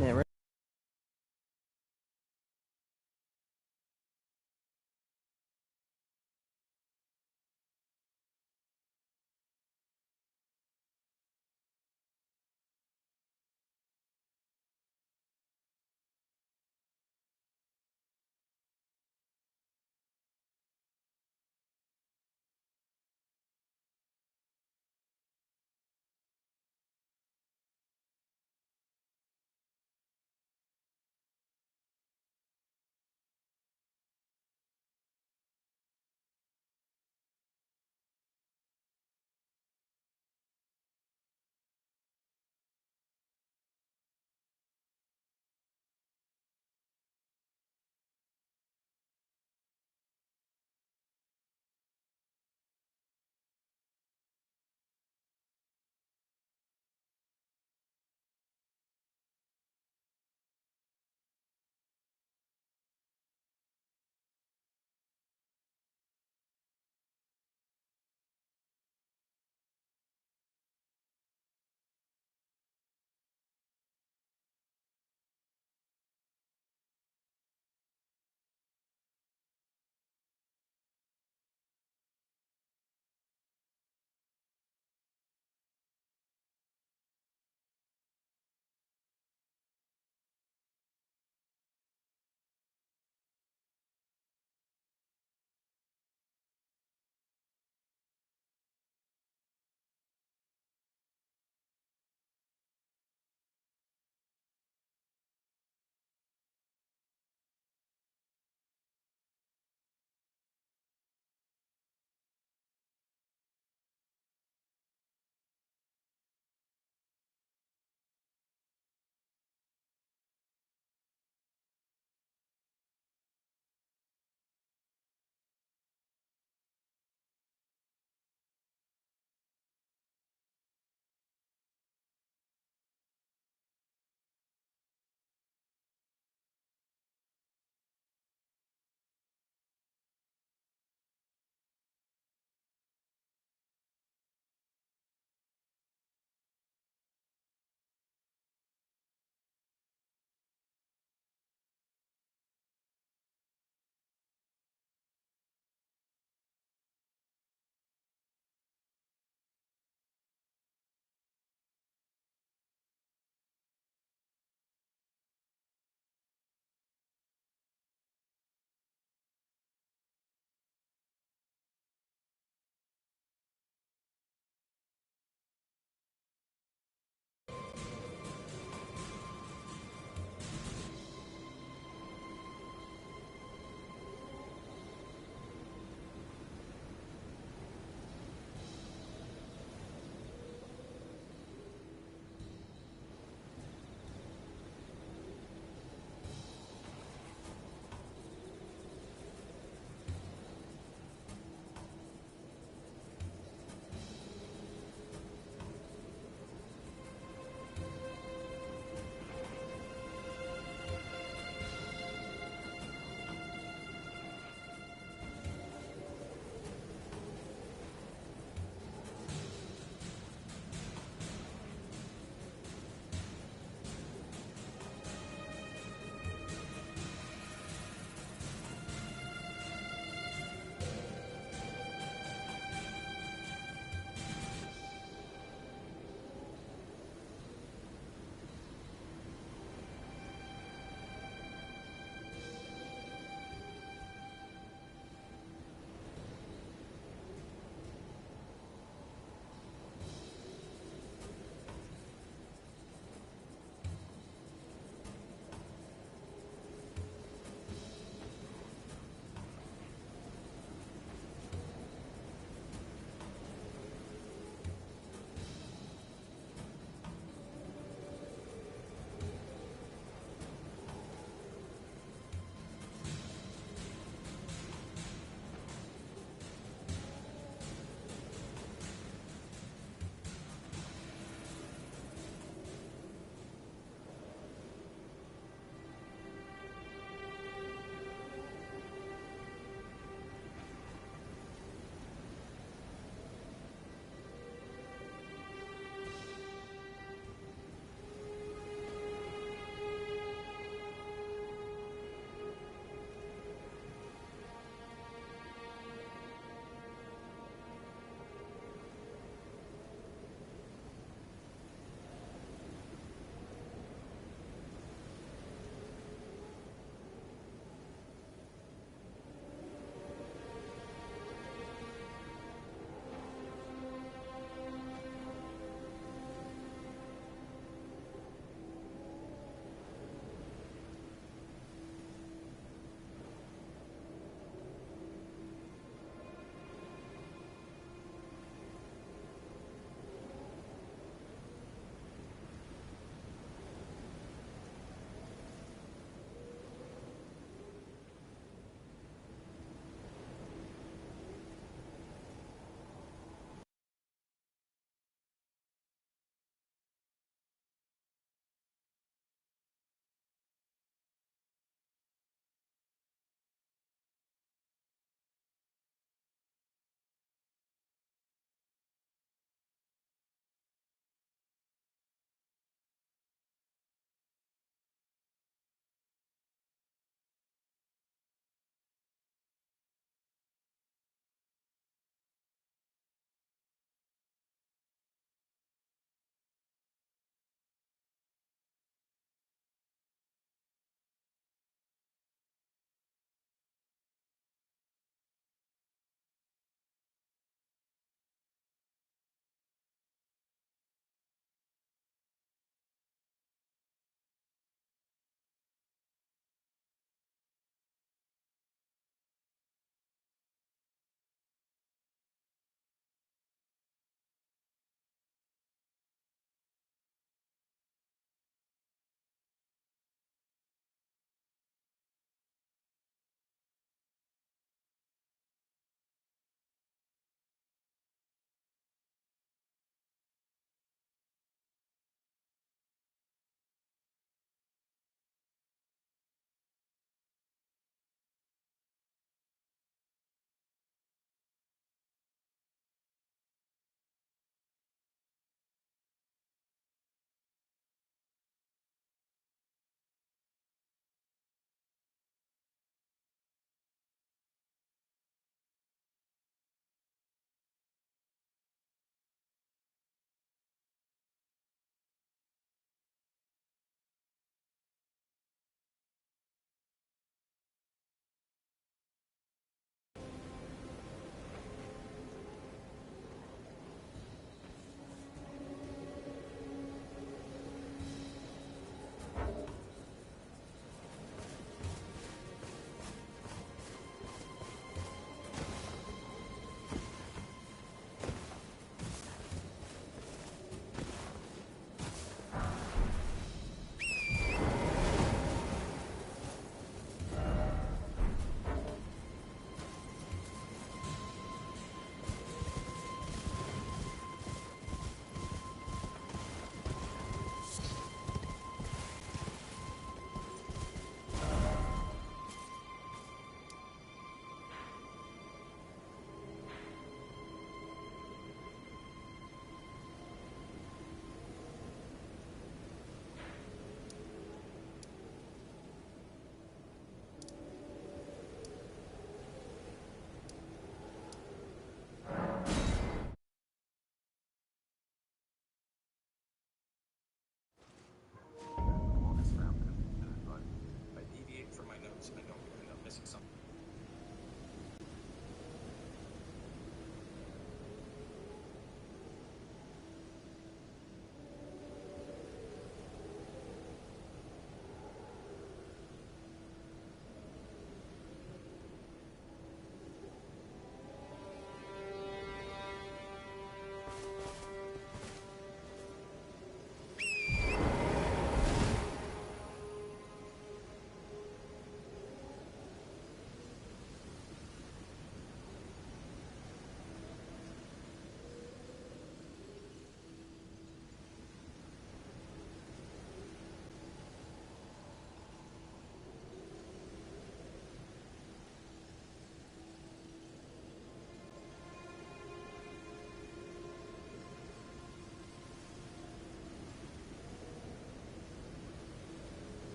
Speaker 3: Never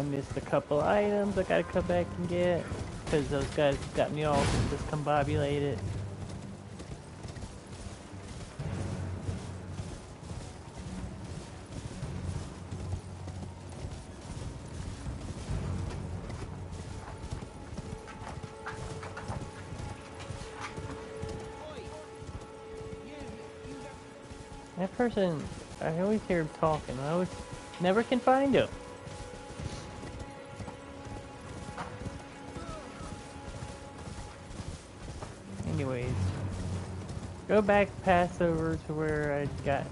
Speaker 3: missed a couple items I gotta come back and get. Because those guys got me all discombobulated. That person, I always hear him talking. I always never can find him. Anyways, go back past over to where I'd gotten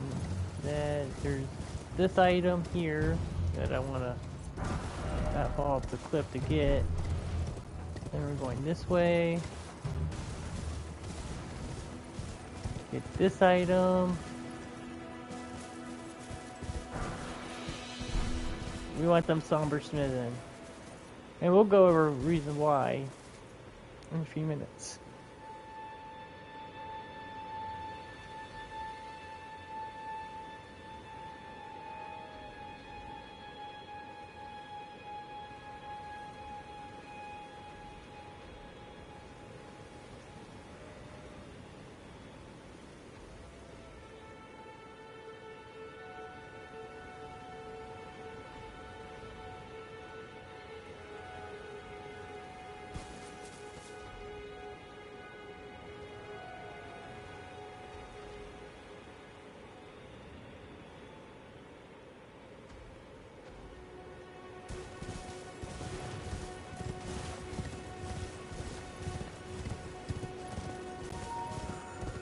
Speaker 3: that. There's this item here that I want to not fall off the cliff to get. Then we're going this way. Get this item. We want them somber smithing. And we'll go over reason why in a few minutes.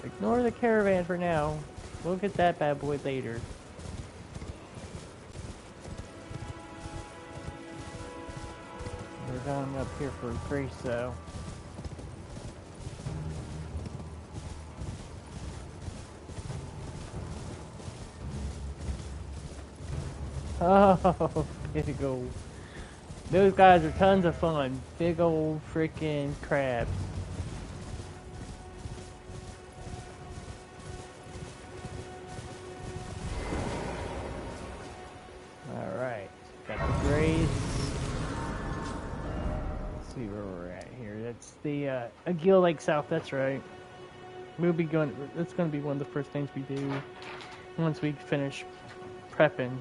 Speaker 3: Ignore the caravan for now. We'll get that bad boy later. We're going up here for Grace though. Oh, big old. Those guys are tons of fun. Big old freaking crabs. Alright, got the Grace. Let's see where we're at here. That's the Agile Lake South, that's right. We'll be going, that's going to be one of the first things we do once we finish prepping.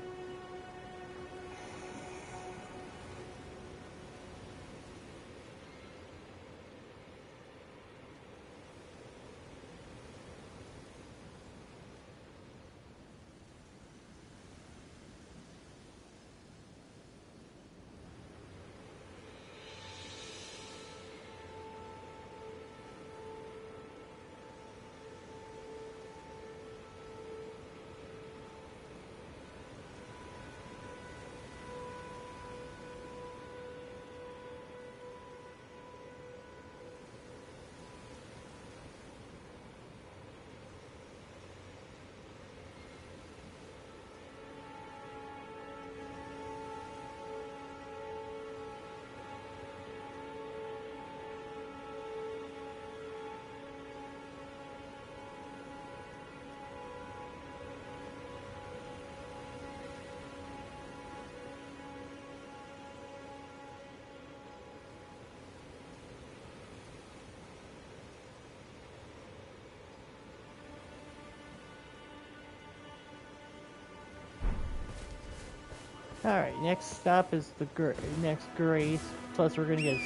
Speaker 3: Alright, next stop is the next Grace. Plus, we're gonna get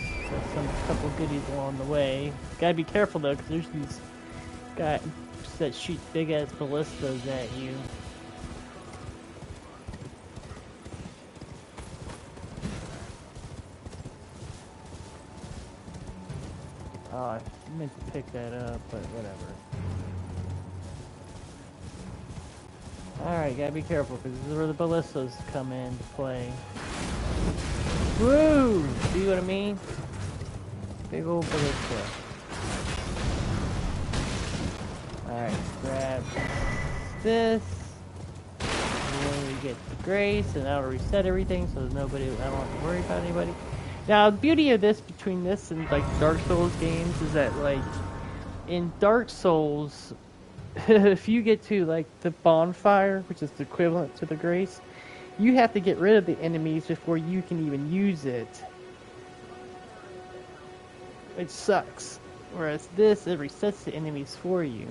Speaker 3: some couple goodies along the way. Gotta be careful though, because there's these guys that shoot big ass ballistas at you. Oh, I meant to pick that up, but whatever. Alright, gotta be careful, because this is where the ballistas come into play. Woo! See what I mean? Big old ballista. Alright, grab this. And then we get the Grace, and that'll reset everything, so nobody, I don't have to worry about anybody. Now, the beauty of this, between this and, like, Dark Souls games, is that, like, in Dark Souls, if you get to, like, the bonfire, which is the equivalent to the Grace, You have to get rid of the enemies before you can even use it. Which sucks. Whereas this, it resets the enemies for you.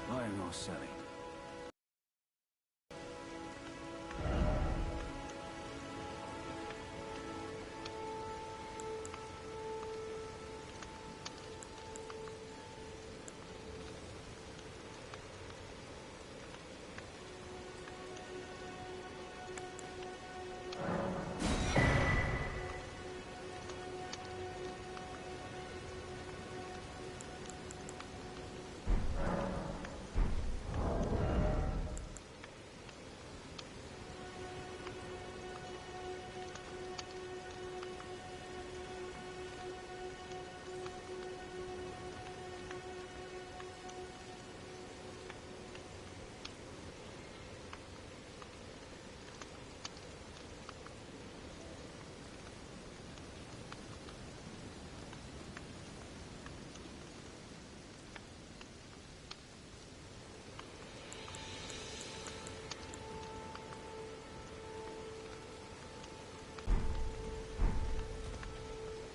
Speaker 4: Buying or selling?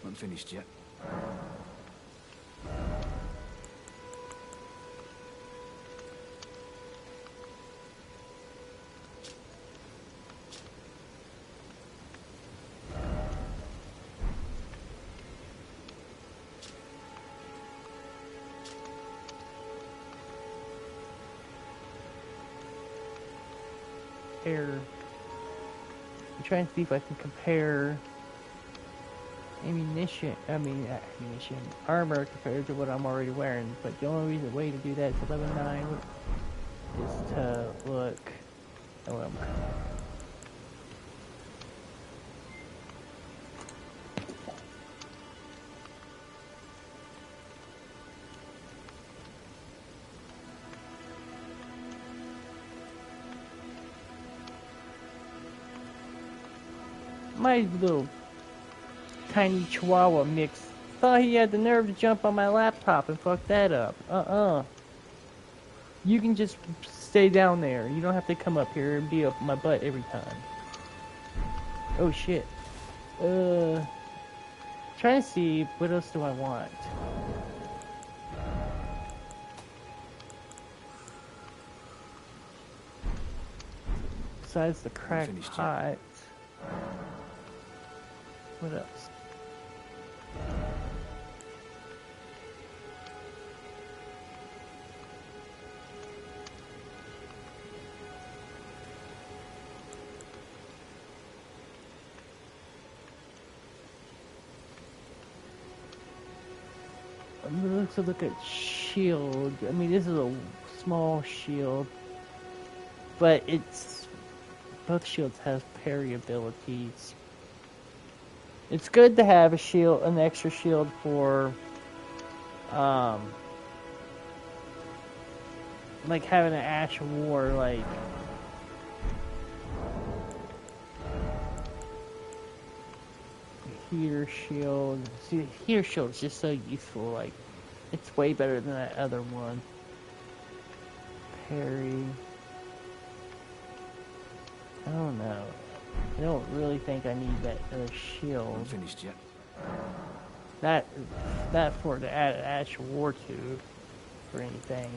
Speaker 4: Not finished yet.
Speaker 3: compare. I'm trying to see if I can compare ammunition, armor compared to what I'm already wearing. But the only way to do that is 11.9 is to look. Oh, my little tiny chihuahua mix thought he had the nerve to jump on my laptop and fuck that up. You can just stay down there. You don't have to come up here and be up my butt every time. Oh shit. Trying to see what else do I want. Besides the crack pot. What else? Let's look at shield. I mean, this is a small shield, but both shields have parry abilities. It's good to have a shield, an extra shield for, like having an Ash War, like, heater shield. See, heater shield is just so useful. Like, it's way better than that other one. Parry. I don't know. I don't really think I need that other shield.
Speaker 4: Not finished yet.
Speaker 3: Not for to add Ash War to or anything.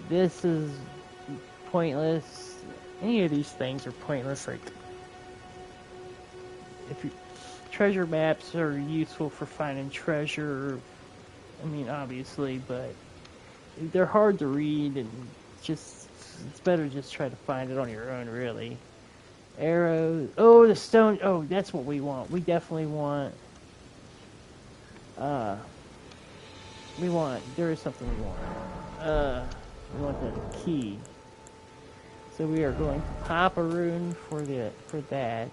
Speaker 3: This is pointless. Any of these things are pointless. Like, if you treasure maps are useful for finding treasure. I mean, obviously, but they're hard to read, and it's better just try to find it on your own, really. Arrows. Oh, the stone. Oh, that's what we want. We definitely want. There is something we want. We want the key. So we are going to pop a rune for that.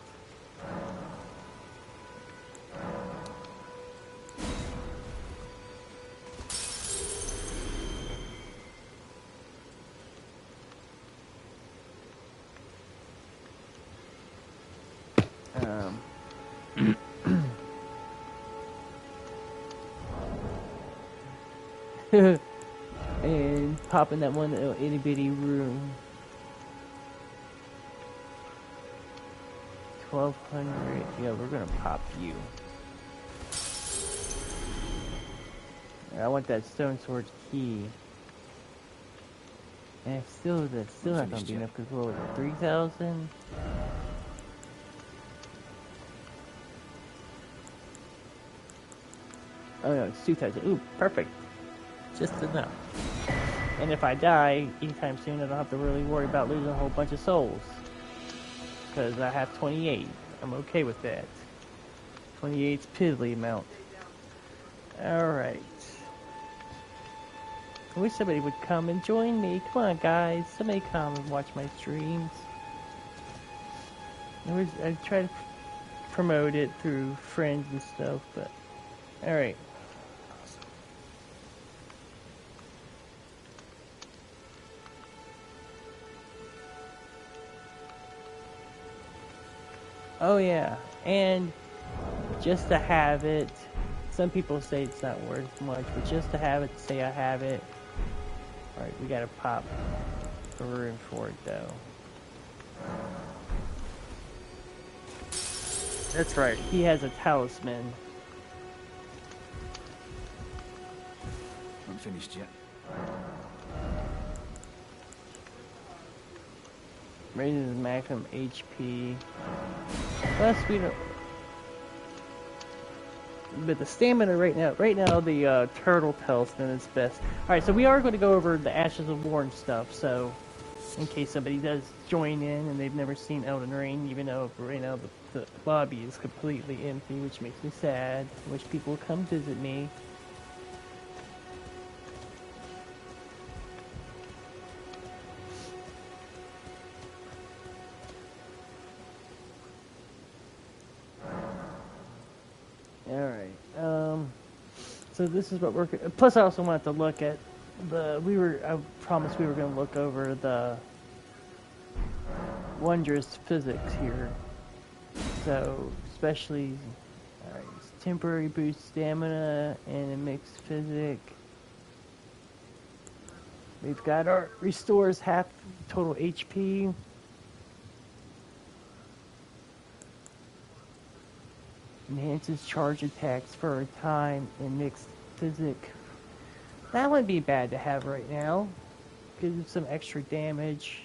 Speaker 3: And popping that one little itty bitty room. 1200. Yeah, we're gonna pop you. I want that stone sword key. And that's still not gonna be enough because what was it, 3,000? Oh no, it's 2,000. Ooh, perfect. Just enough. And if I die anytime soon, I don't have to really worry about losing a whole bunch of souls. Because I have 28. I'm okay with that. 28's piddly amount. Alright. I wish somebody would come and join me. Come on, guys. Somebody come and watch my streams. I try to promote it through friends and stuff, but... Alright. Oh yeah, and just to have it, some people say it's not worth much, but just to have it, say I have it. Alright, we gotta pop a rune for it though. That's right, he has a talisman.
Speaker 4: Not finished yet.
Speaker 3: Raises maximum HP. Plus we don't. But the stamina right now the turtle talisman is best. Alright, so we are going to go over the Ashes of War and stuff, so in case somebody does join in and they've never seen Elden Ring, even though right now the lobby is completely empty, which makes me sad. I wish people would come visit me. Alright, so this is what we're, plus I also wanted to look at I promised we were going to look over the wondrous physics here. So, especially, alright, temporary boost stamina and a mixed physic. We've got our restores half total HP. Enhances charge attacks for a time and mixed physic. That wouldn't be bad to have right now. Gives it some extra damage.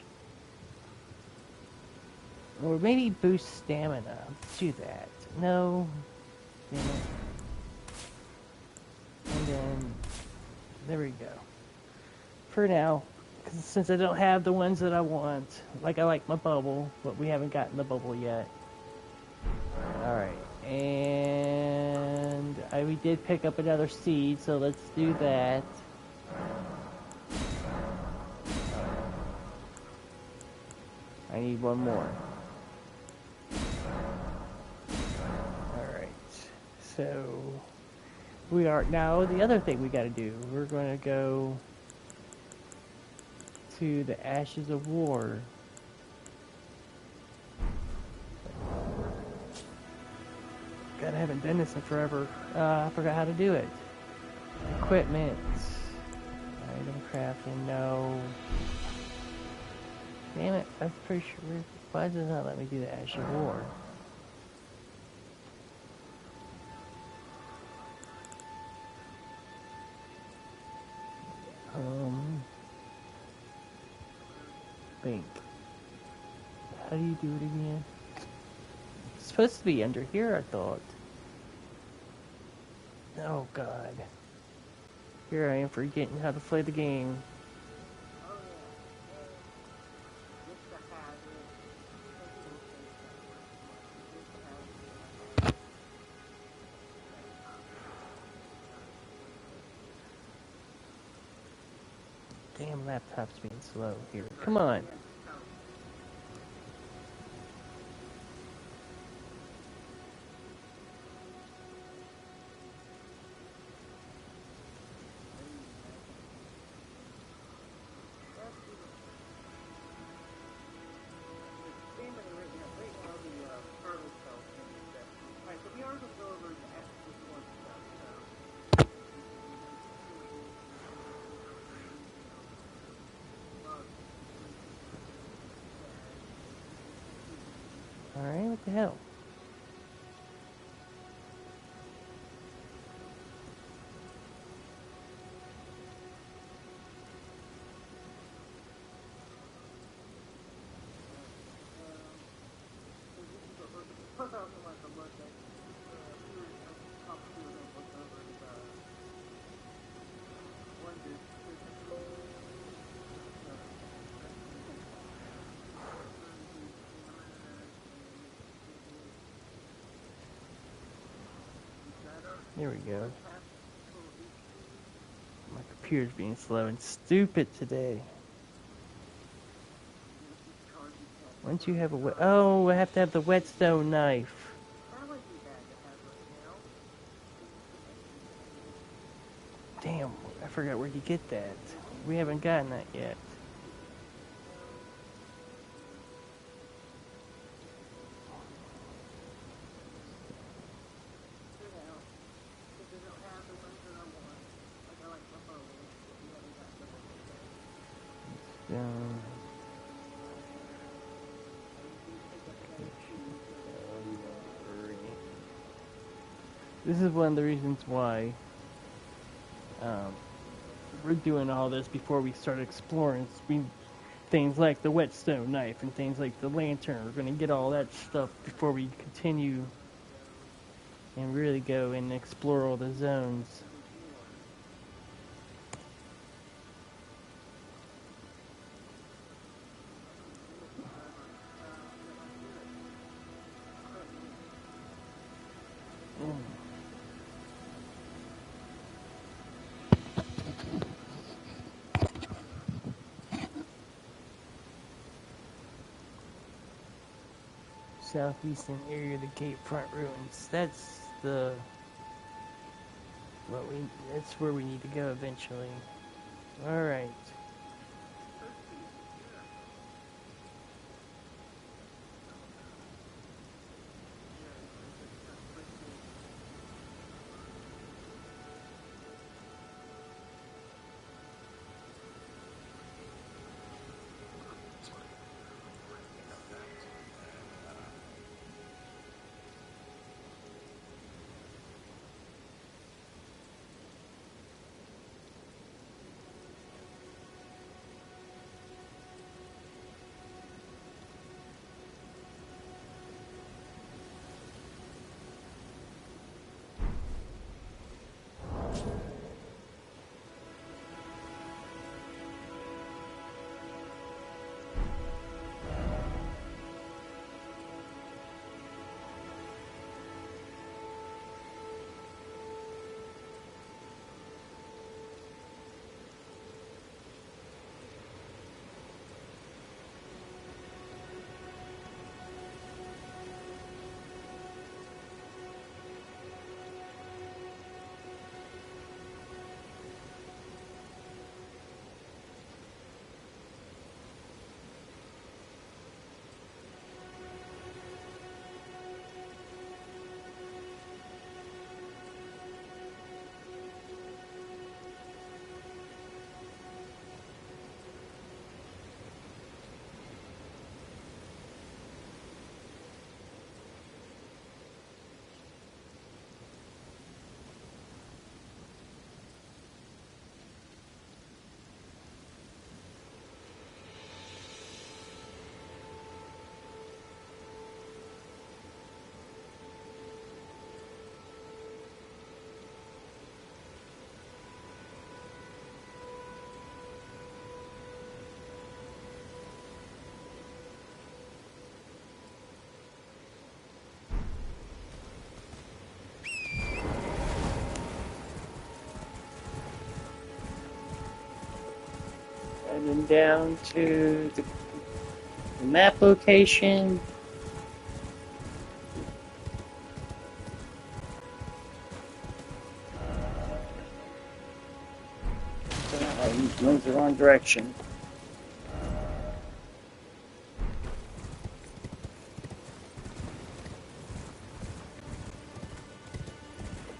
Speaker 3: Or maybe boost stamina. Let's do that. No. Damn it. And then, there we go. For now, since I don't have the ones that I want, like I like my bubble, but we haven't gotten the bubble yet. Alright, and we did pick up another seed, so let's do that. I need one more. Alright, so we are now the other thing we gotta do. We're gonna go to the Ashes of War. God, I haven't done this in forever. I forgot how to do it. Equipment. Item crafting, no. Damn it, I'm pretty sure. Why does it not let me do the Ash of War? Think. How do you do it again? It's supposed to be under here, I thought. Oh god. Here I am forgetting how to play the game. Damn, laptop's being slow here. Come on. Alright, what the hell? There we go. My computer's being slow and stupid today. Once you have a oh, I have to have the whetstone knife. Damn, I forgot where you get that. We haven't gotten that yet. This is one of the reasons why we're doing all this before we start exploring things like the whetstone knife and things like the lantern. We're going to get all that stuff before we continue and really go and explore all the zones. southeastern area of the Gate Front ruins. That's that's where we need to go eventually. Alright. And then down to the map location. I'm going the wrong direction.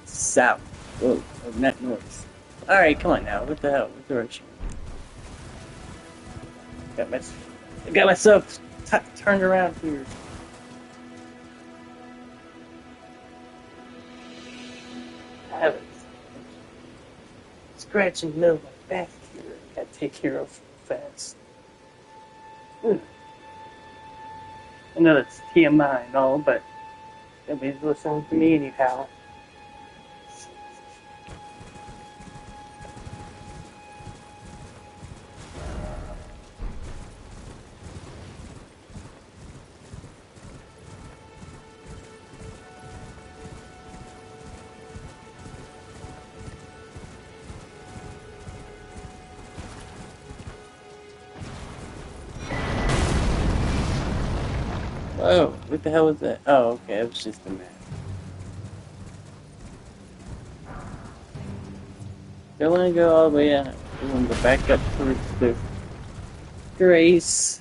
Speaker 3: South. Whoa, not north. Alright, come on now. What the hell? What direction? I got myself turned around here. I have a scratch in the middle of my back here. I gotta take care of fast. I know that's TMI and all, but nobody's listening to me anyhow. Oh, what the hell was that? Oh, okay, it was just a map. Don't want to go all the way out. I want to go back up towards the Grace.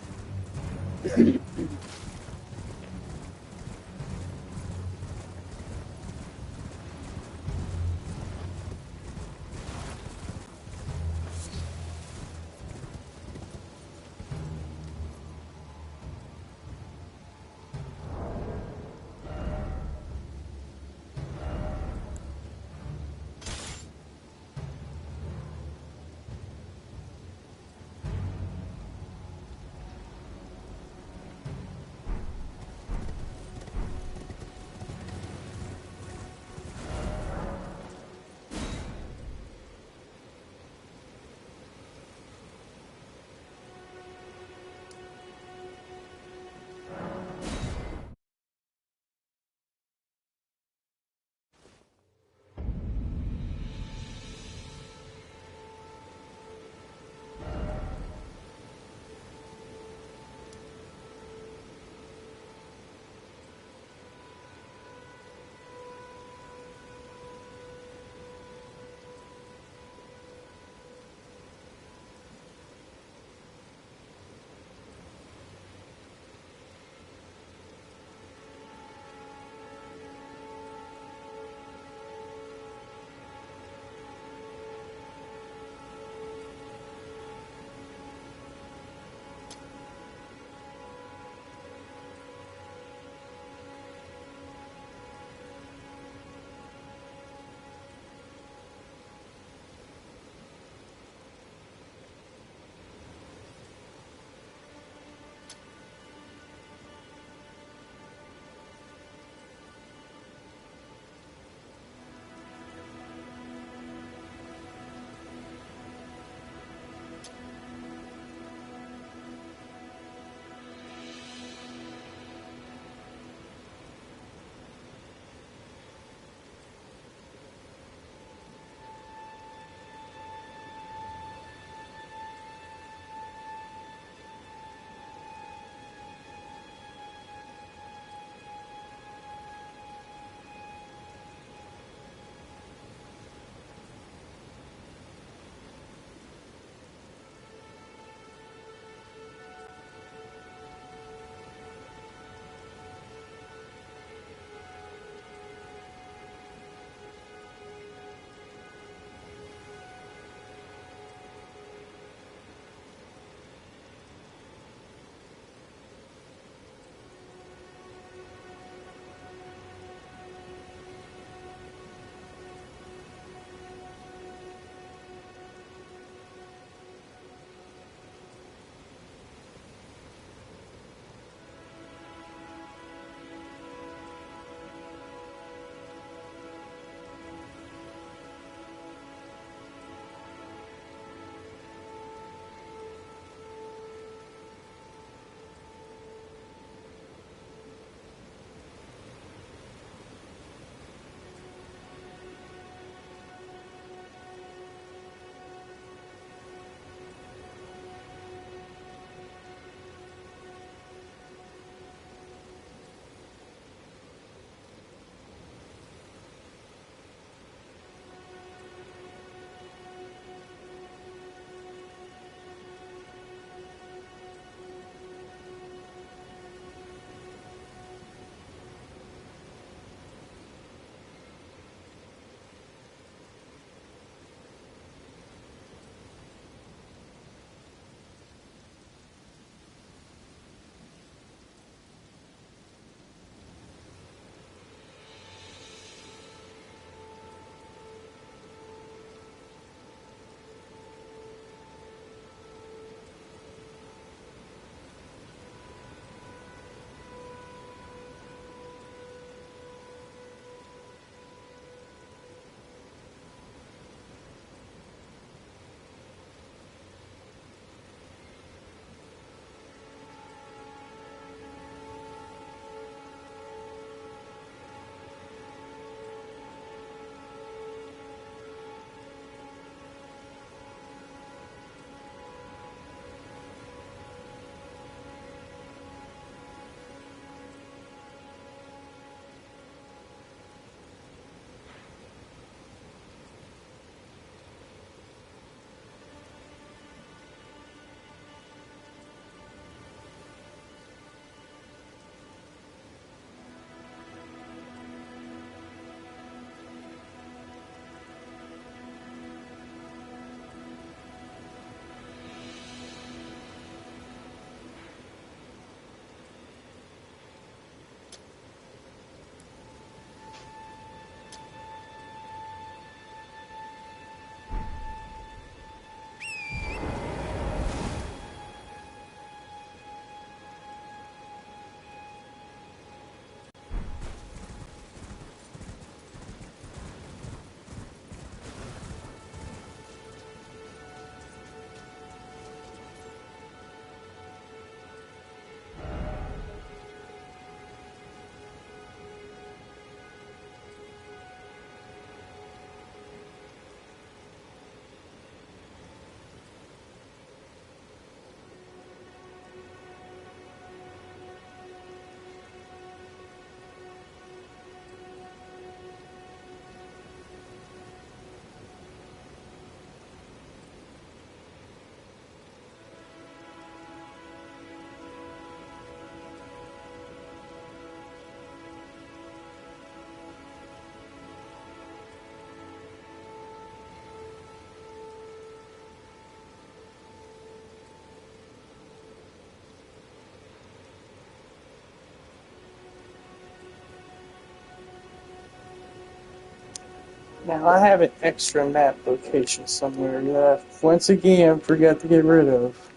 Speaker 2: Now I have an extra map location somewhere that I once again forgot to get rid of.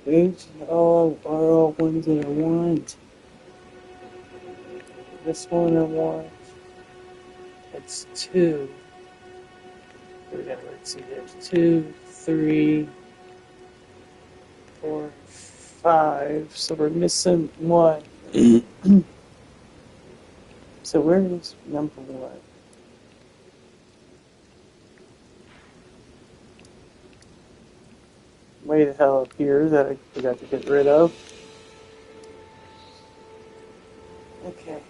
Speaker 2: These are all ones that I want. This one I want. It's 2. Let's see, there's 2, 3, 4, 5. So we're missing 1. So where is number 1? Way the hell up here that I forgot to get rid of. Okay.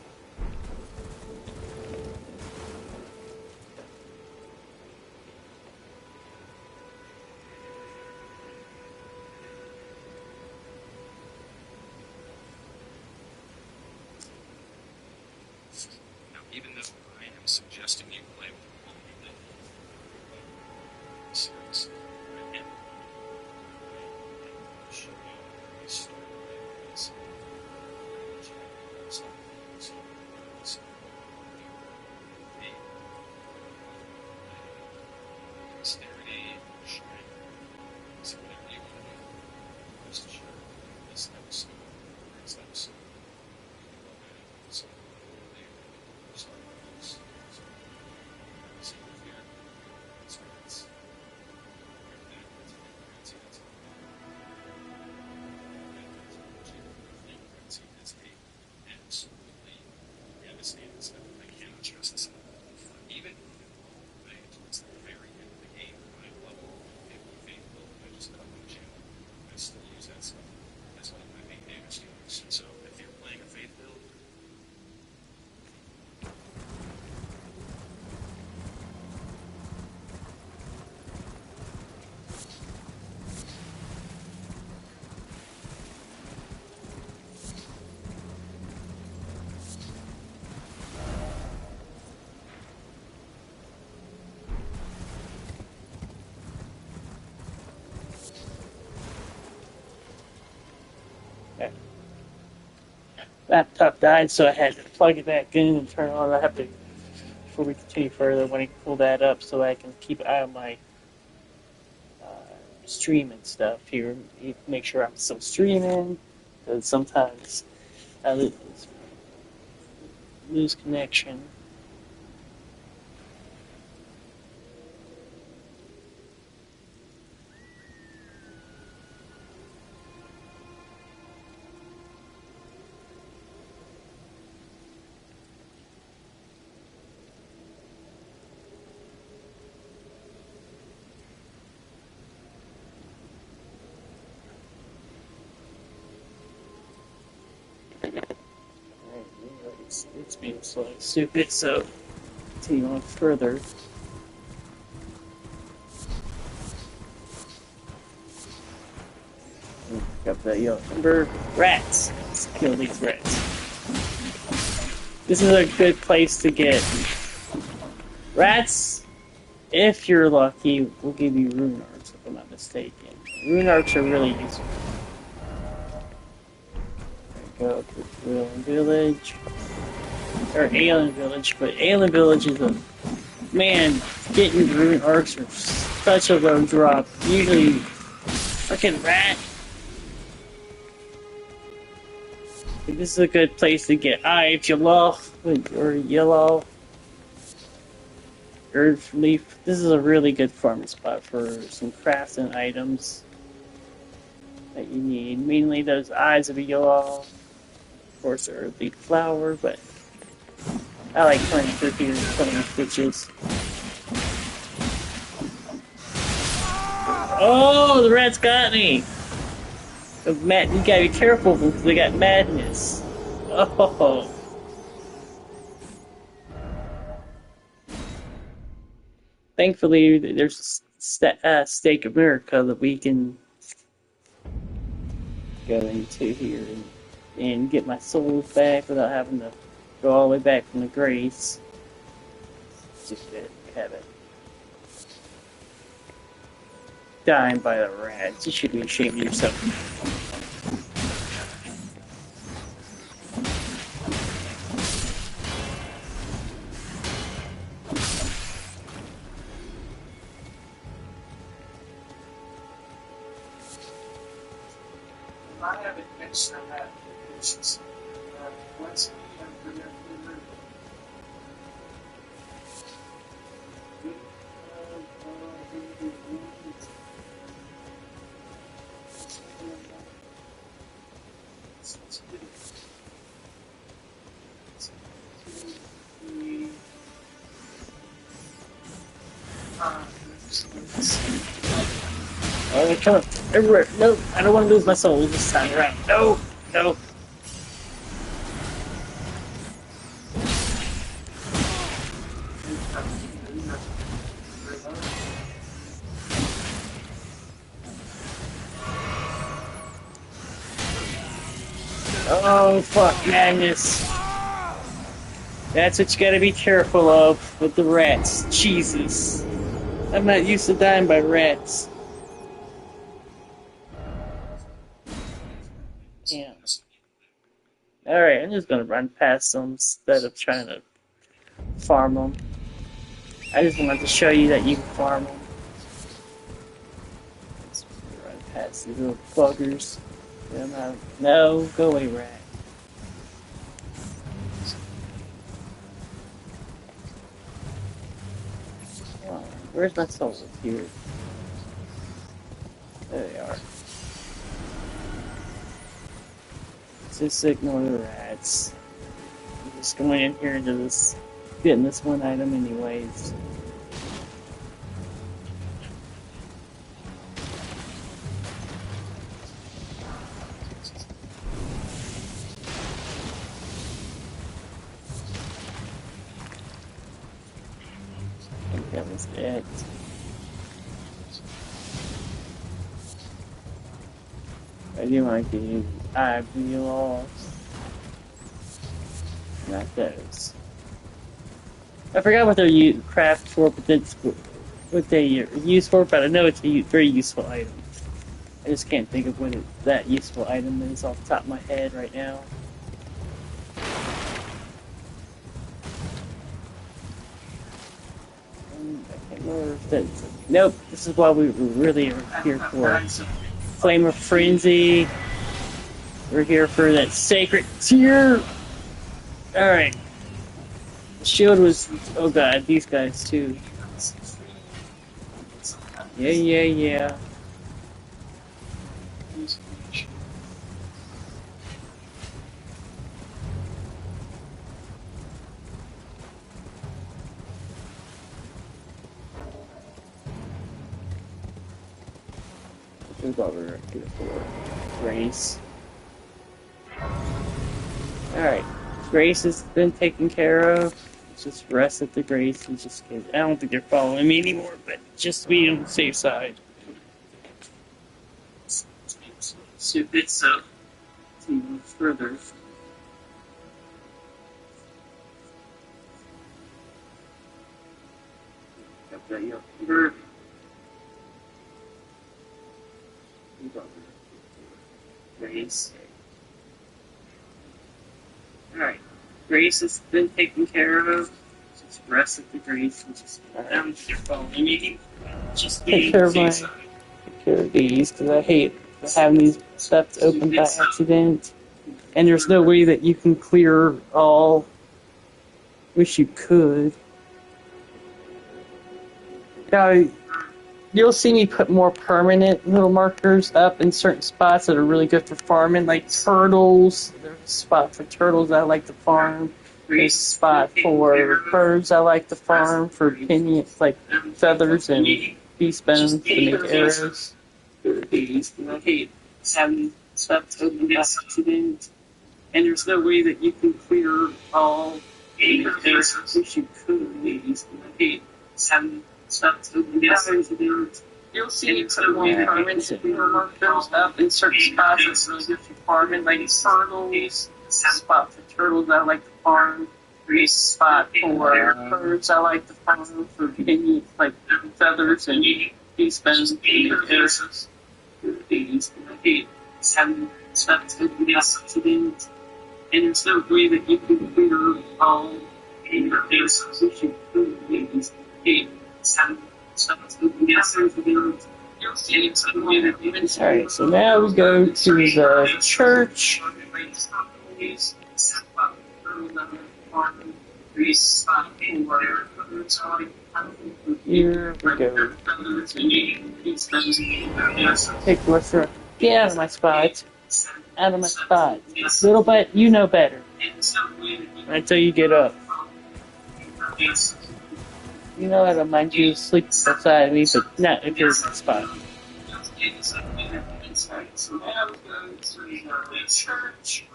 Speaker 1: Now, even though I am suggesting you play with the quality that series, I am show you a story that is dexterity, strength, so whatever you want to do, just share this episode, next episode. So, start with this. So, here, experience. Absolutely devastating stuff. I cannot stress this enough. Even towards the very end of the game, when I level 50 faithful, I just cut my channel. I still use that stuff as one of my main damage dealers. So if you're playing a faith build,
Speaker 2: Laptop died, so I had to plug it back in and turn it on. I have to, before we continue further, when I pull that up so I can keep an eye on my stream and stuff here. Make sure I'm still streaming, because sometimes I lose connection. It's being slow and stupid, so continue on further. Got the yellow number. Rats! Let's kill these rats. This is a good place to get rats. If you're lucky, we'll give you rune arcs, if I'm not mistaken. Rune arcs are really useful. There we go to Wheeling Village. Or Alien Village, but Alien Village is a... Man, getting rune arcs are such a low drop. Usually, freaking rat. This is a good place to get Ive, Yellow, or Yellow. Earth Leaf. This is a really good farming spot for some crafting items that you need. Mainly those eyes of a yellow. Of course, Earth Leaf flower, but I like playing through here and playing switches. Oh, the rats got me! You gotta be careful because they got madness. Oh. Thankfully, there's a Stake of America that we can go into here and get my souls back without having to go all the way back from the grace. Stupid habit. Dying by the rats. You should be ashamed of yourself. I haven't mentioned that. Once oh, they come everywhere. No, I don't want to lose my soul this time around. No, no. Oh, fuck, Magnus. That's what you gotta be careful of with the rats. Jesus. I'm not used to dying by rats. Yeah. Alright, I'm just gonna run past them instead of trying to farm them. I just wanted to show you that you can farm them. Just run past these little buggers. No, go away, rat. Come on, where's my souls here? There they are. Just ignore the rats. I'm just going in here to this, getting this one item anyways. I think that was it. I do want to get you eyeballs. Not those. I forgot what they're craft for, but that's what they use for, but I know it's a very useful item. I just can't think of what that useful item is off the top of my head right now. I can't remember if that's... Nope, this is what we really are here for. Flame of Frenzy. We're here for that sacred tear. Alright. Shield was... Oh god, these guys too. Yeah. This is what we're here for. Grace. Alright. Grace has been taken care of. Just rest at the Grace and just get... I don't think they're following me anymore, but just to be on the safe side. So if it's to move further. Got that yellow. Grace. Alright. Grace has been taken care of. Just rest at the Grace and just I don't think they're following me. Just take care of these because I hate having these stuff open by accident. And there's no way that you can clear all. Wish you could. Now, you'll see me put more permanent little markers up in certain spots that are really good for farming, like turtles. There's a spot for turtles I like to farm. There's a spot for birds I like to farm, for pinions, like feathers and beast bones to make arrows. These, I hate having stuff open by accident. And there's no way that you can clear all areas. Wish you could. These, I hate having stuff open by accident. You'll see me put more permanent markers up in certain spots that's really good for farming, like turtles. Spot for turtles I like to farm. There's a spot for birds I like to farm, for pinions, like feathers and beast bones to make arrows. These, I hate having stuff open by accident. And there's no way that you can clear all areas. Wish you could. These, I hate having stuff open by accident. Alright, so now we go to the church. Here we go. Hey, Gloucester, get out of my spot. Out of my spot. Little butt, you know better. Until you get up. You know I don't mind you sleep beside me, but not if you're in my spot. So now we go to the church.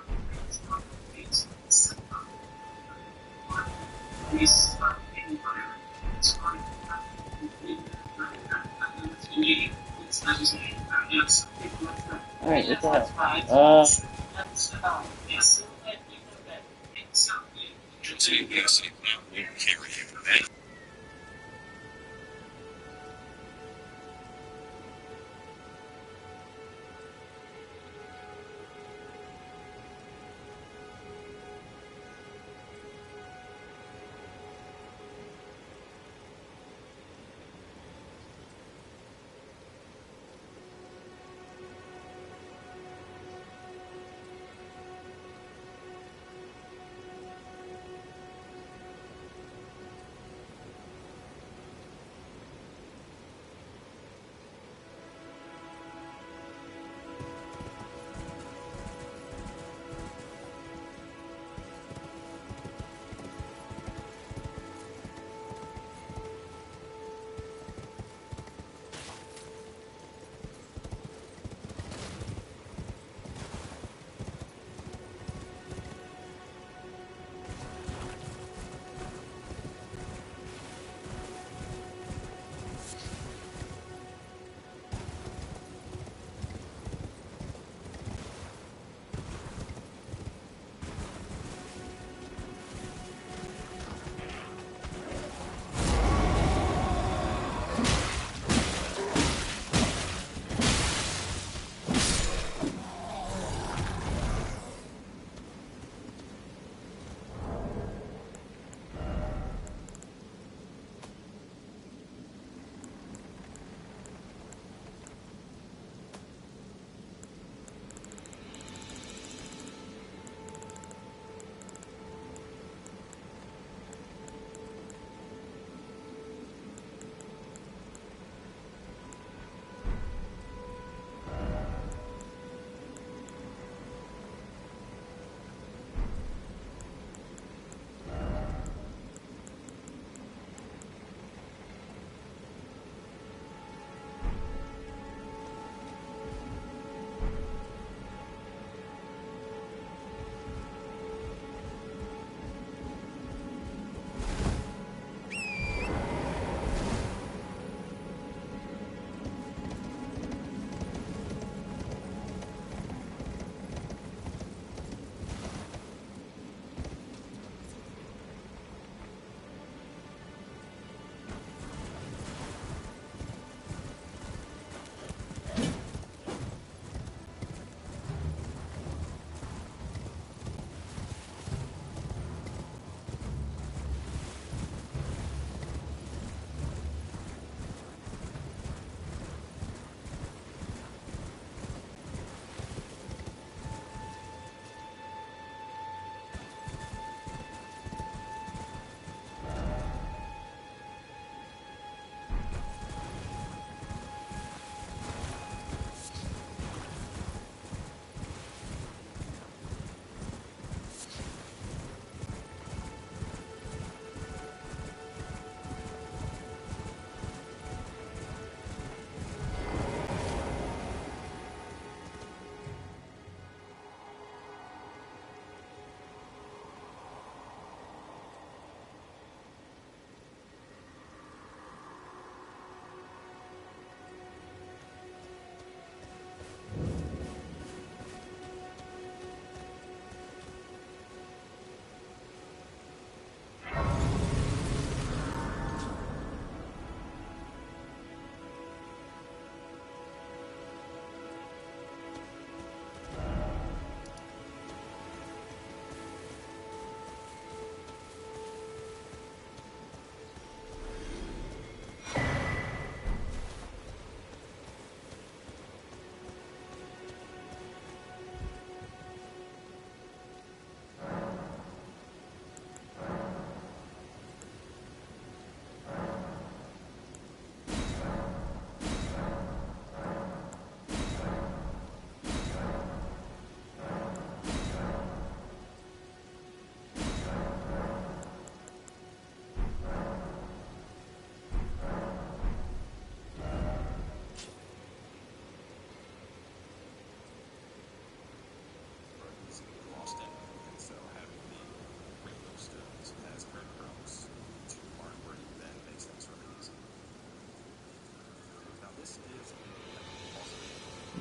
Speaker 2: Alright, what's that?
Speaker 1: Yes, we'll carry you.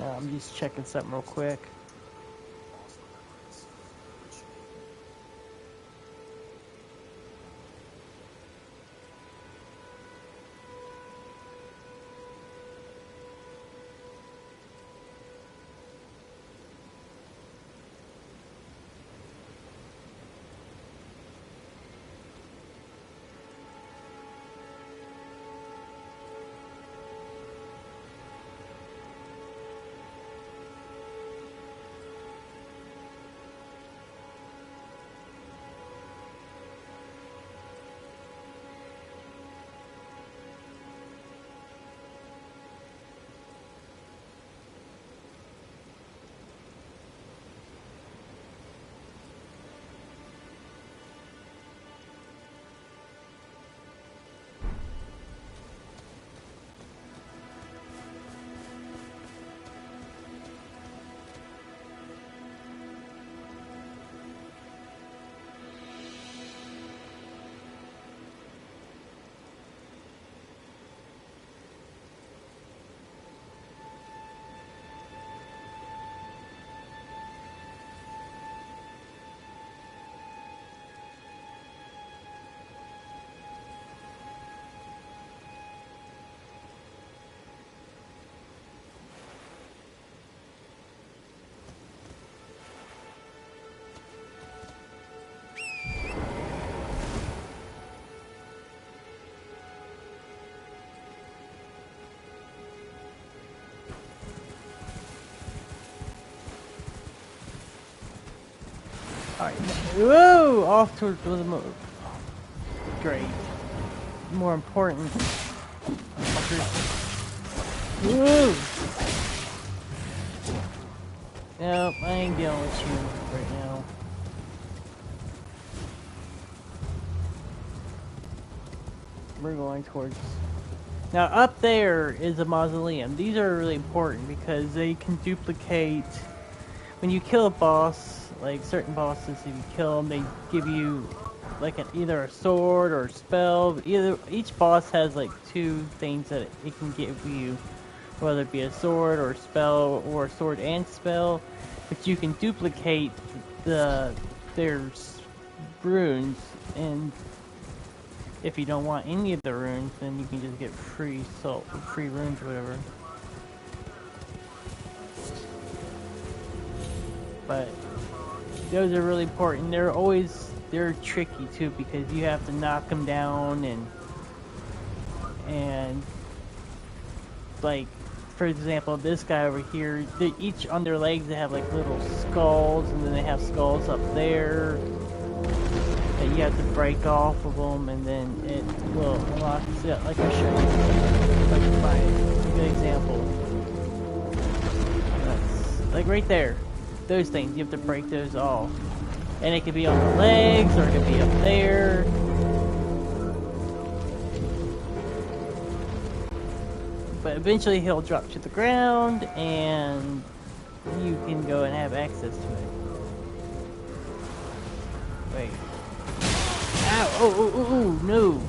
Speaker 3: No, I'm just checking something real quick. Alright, whoa! Off towards the great. More important. Whoa! Nope, I ain't dealing with you right now. We're going towards... Now, up there is a mausoleum. These are really important because they can duplicate... When you kill a boss, like certain bosses, if you kill them, they give you like either a sword or a spell. Each boss has like two things that it can give you, whether it be a sword or a spell, or a sword and spell. But you can duplicate their runes, and if you don't want any of the runes, then you can just get free runes or whatever. But those are really important. They're tricky too because you have to knock them down and like, for example, this guy over here, they each on their legs they have like little skulls, and then they have skulls up there that you have to break off of them, and then it will unlock it. Like I showed you, like a good example. That's, like right there. Those things, you have to break those off. And it could be on the legs, or it could be up there. But eventually he'll drop to the ground, and you can go and have access to it. Wait. Ow! Oh, no!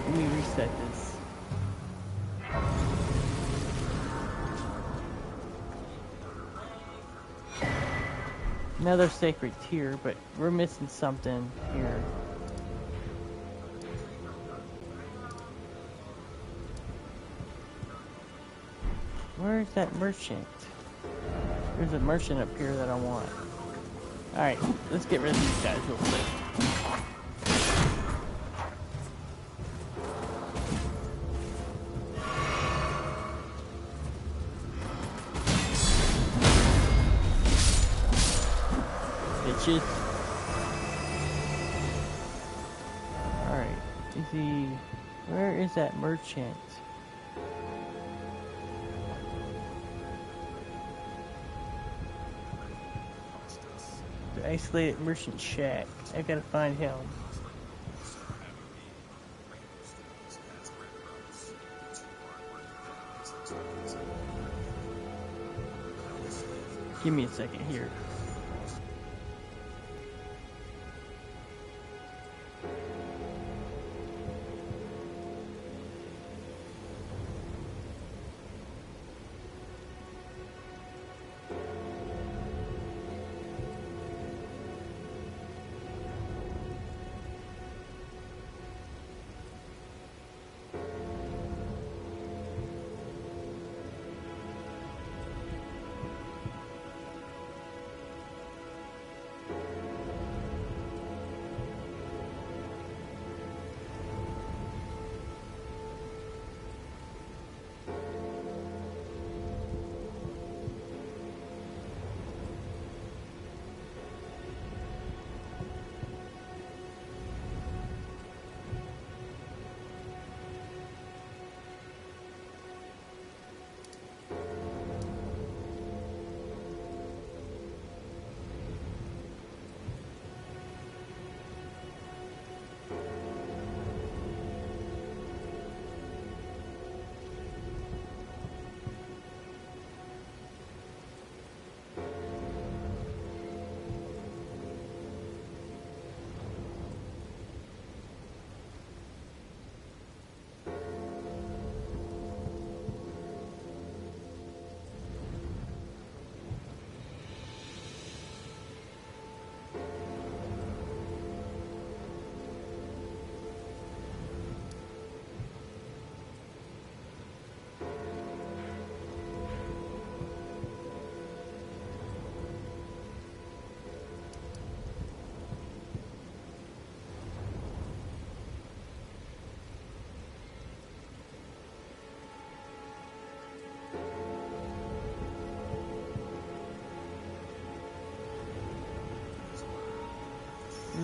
Speaker 3: Let me reset this. Another sacred tier, but we're missing something here. Where's that merchant? There's a merchant up here that I want. Alright, let's get rid of these guys real quick. Alright, where is that merchant? The isolated merchant shack. I gotta find him. Give me a second here.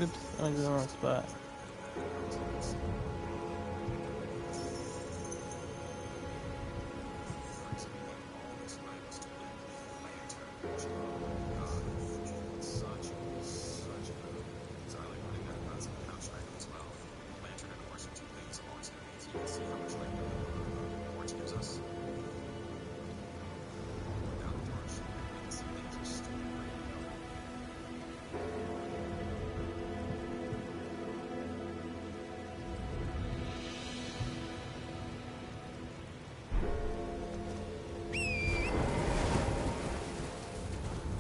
Speaker 3: Oops, I was in the wrong spot.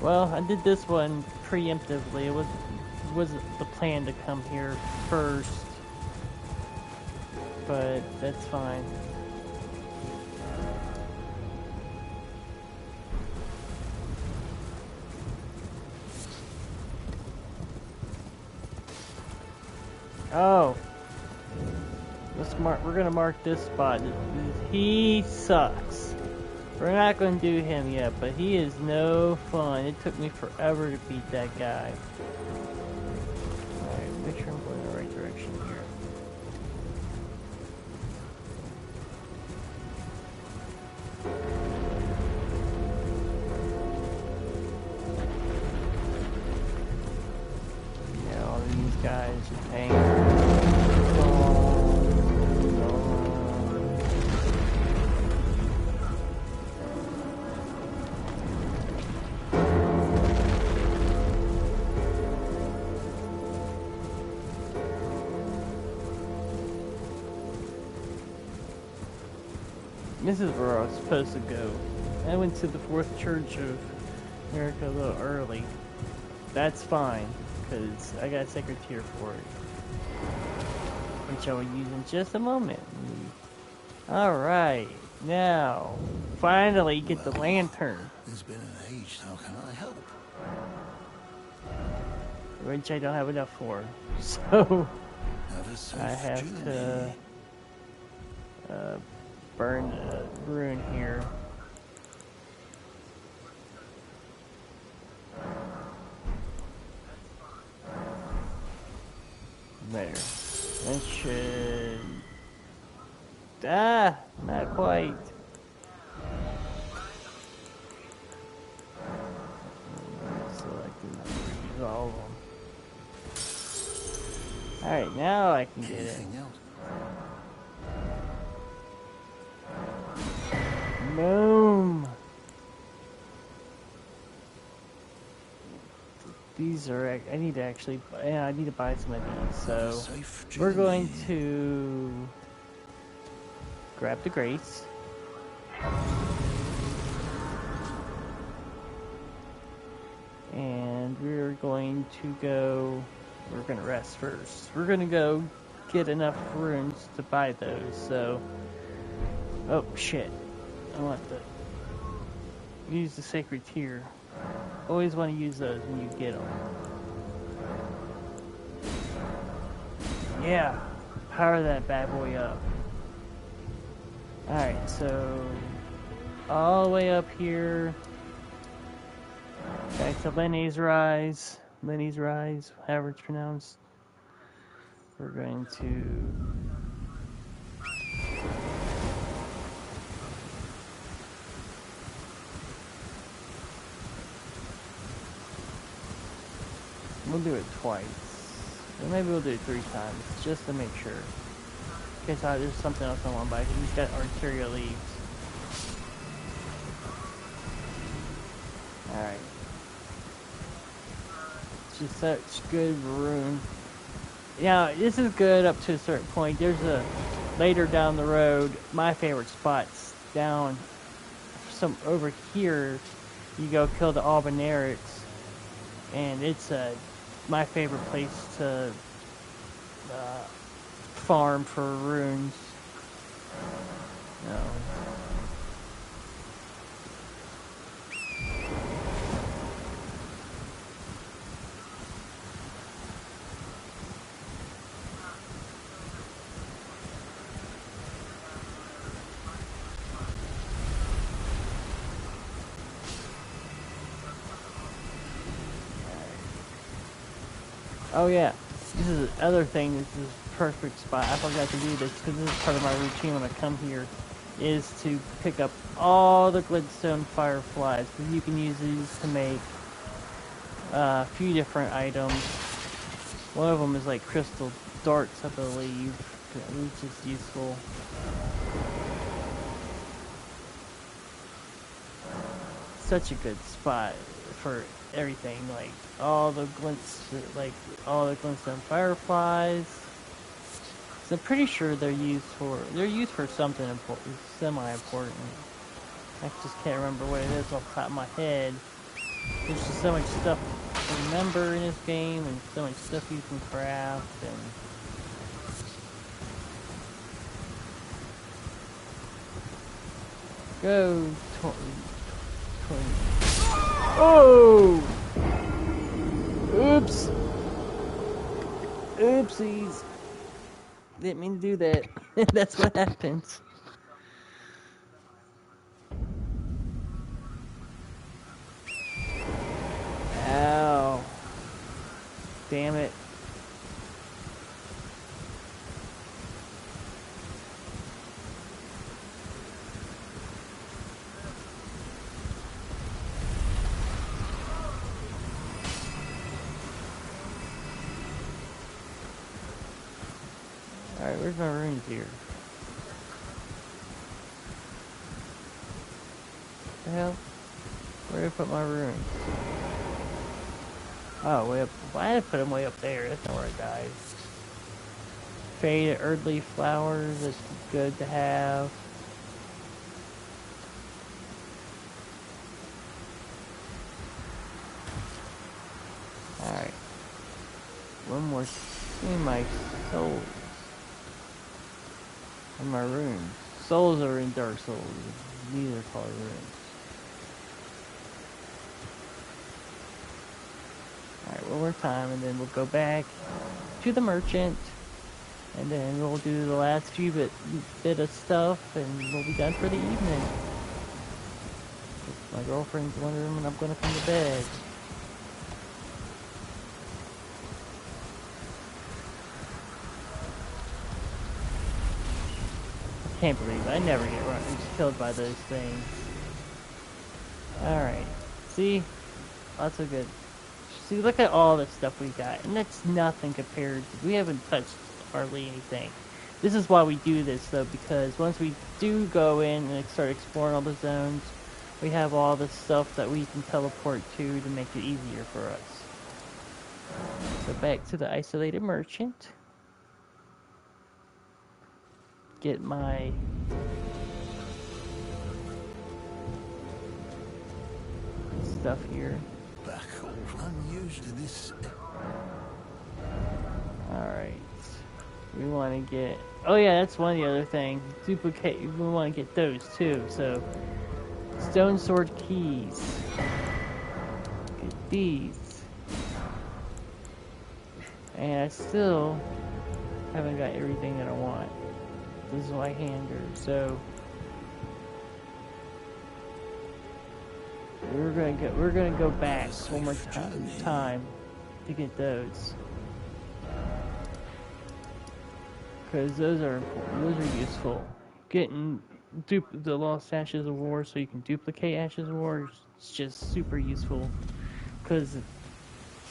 Speaker 3: Well, I did this one preemptively. It wasn't the plan to come here first, but that's fine. Oh, we're gonna mark this spot. He sucks. We're not gonna do him yet, but he is no fun. It took me forever to beat that guy. Alright, make sure I'm going in the right direction here. Yeah, all these guys are paying. This is where I was supposed to go. I went to the Fourth Church of America a little early. That's fine, because I got a sacred tier for it. Which I will use in just a moment. Alright, now, finally get the lantern.
Speaker 4: It's been an age. How can I help?
Speaker 3: Which I don't have enough for. So,
Speaker 4: Have a safe
Speaker 3: I have
Speaker 4: journey.
Speaker 3: to burn a rune here. There. That should... Ah! Not quite. Selected use all of them. Alright, now I can get it.
Speaker 4: Anything else?
Speaker 3: Boom! These are... I need to actually... Yeah, I need to buy some of these, so...
Speaker 4: Safe
Speaker 3: We're going
Speaker 4: journey.
Speaker 3: to... grab the grace. And we're going to go... We're going to rest first. We're going to go get enough runes to buy those, so... Oh, shit. I want to use the sacred tier. Always want to use those when you get them. Yeah, power that bad boy up. Alright, so all the way up here, back to Lenny's Rise, however it's pronounced. We're going to we'll do it twice. Or maybe we'll do it 3 times, just to make sure. Okay, so there's something else I want to buy, because he's got arterial leaves. Alright. Just such good rune. Yeah, this is good up to a certain point. There's a, later down the road, my favorite spot's down some over here. You go kill the Albanerics, and it's my favorite place to farm for runes. No. Oh yeah, This is the other thing. This is perfect spot. I forgot to do this because this is part of my routine when I come here, is to pick up all the glintstone fireflies because you can use these to make a few different items. One of them is like crystal darts, I believe, which is useful. Such a good spot for everything, like all the glintstone fireflies. So I'm pretty sure they're used for something important, semi-important. I just can't remember what it is off the top of my head. There's just so much stuff to remember in this game, and so much stuff you can craft, and go Oh! Oops! Oopsies! Didn't mean to do that. That's what happens. Ow. Damn it. Alright, where's my runes here? What the hell? Where did I put my runes? Oh, way up. Why did I put them way up there? That's not where I died. Faded earthly flowers, that's good to have. Alright. One more. Give me my souls. And my runes. Souls are in Dark Souls. These are called runes. Alright, one more time, and then we'll go back to the merchant. And then we'll do the last few bit of stuff, and we'll be done for the evening. My girlfriend's wondering when I'm gonna come to bed. I can't believe I never get killed by those things. Alright. See? Lots of good. See, look at all the stuff we got. And that's nothing compared to... We haven't touched hardly anything. This is why we do this, though, because once we do go in and start exploring all the zones, we have all the stuff that we can teleport to make it easier for us. So back to the isolated merchant. Get my... stuff here.
Speaker 4: Back all unused to this.
Speaker 3: Alright. We want to get... Oh yeah, that's one of the other things. Duplicate... We want to get those too, so... Stone sword keys. Get these. And I still haven't got everything that I want. This is my hander, so... We're gonna go back one more time to get those. Because those are important. Those are useful. Getting the lost ashes of war so you can duplicate ashes of war is just super useful. Because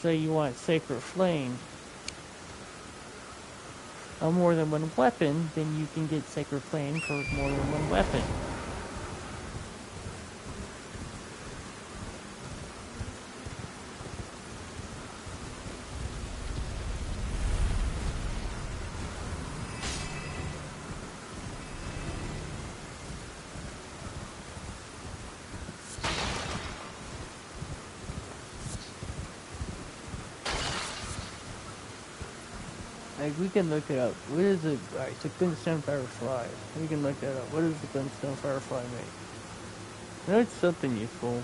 Speaker 3: say you want sacred flame on more than one weapon, then you can get sacred flame for more than one weapon. Like, we can look it up. What is it? Alright, it's a glintstone firefly. We can look that up. What does the glintstone firefly make? I know it's something useful.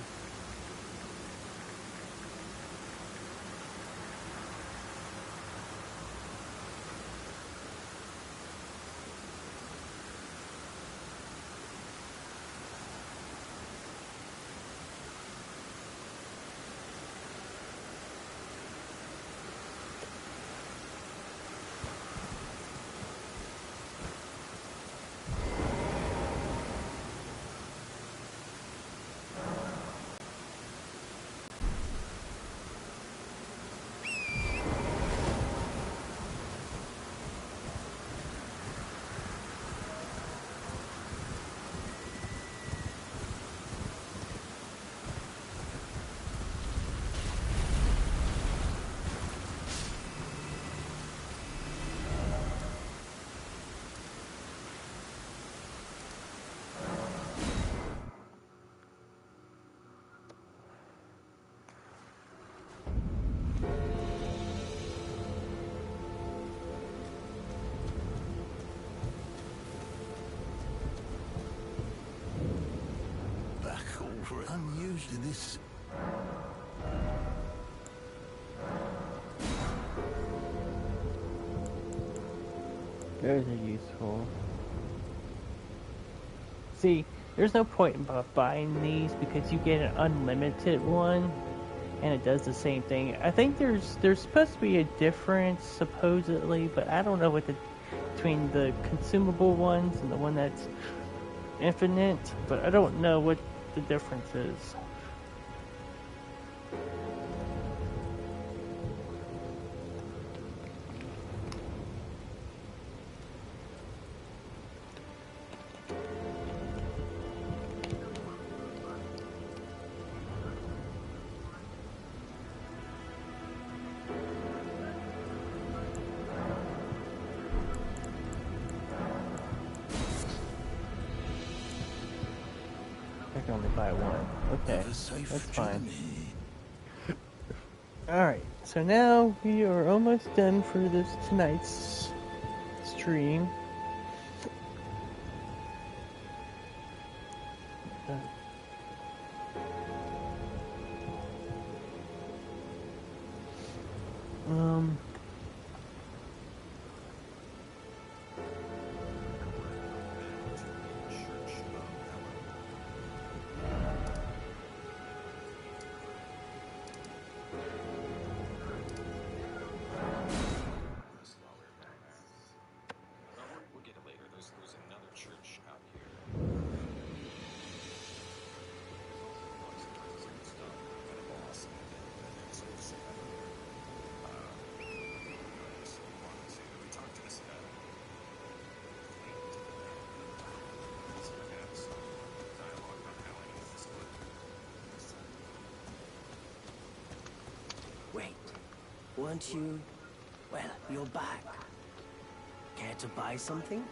Speaker 4: for unusually this.
Speaker 3: Those are useful. See, there's no point in buying these because you get an unlimited one, and it does the same thing. I think there's supposed to be a difference supposedly, but I don't know what between the consumable ones and the one that's infinite. But I don't know what the difference is. I can only buy one. Okay, that's fine. Alright, so now we are almost done for this tonight's stream. Um...
Speaker 1: We'll get it later. There's another church out here.
Speaker 7: Wait, weren't you... Well, you're back. Care to buy something?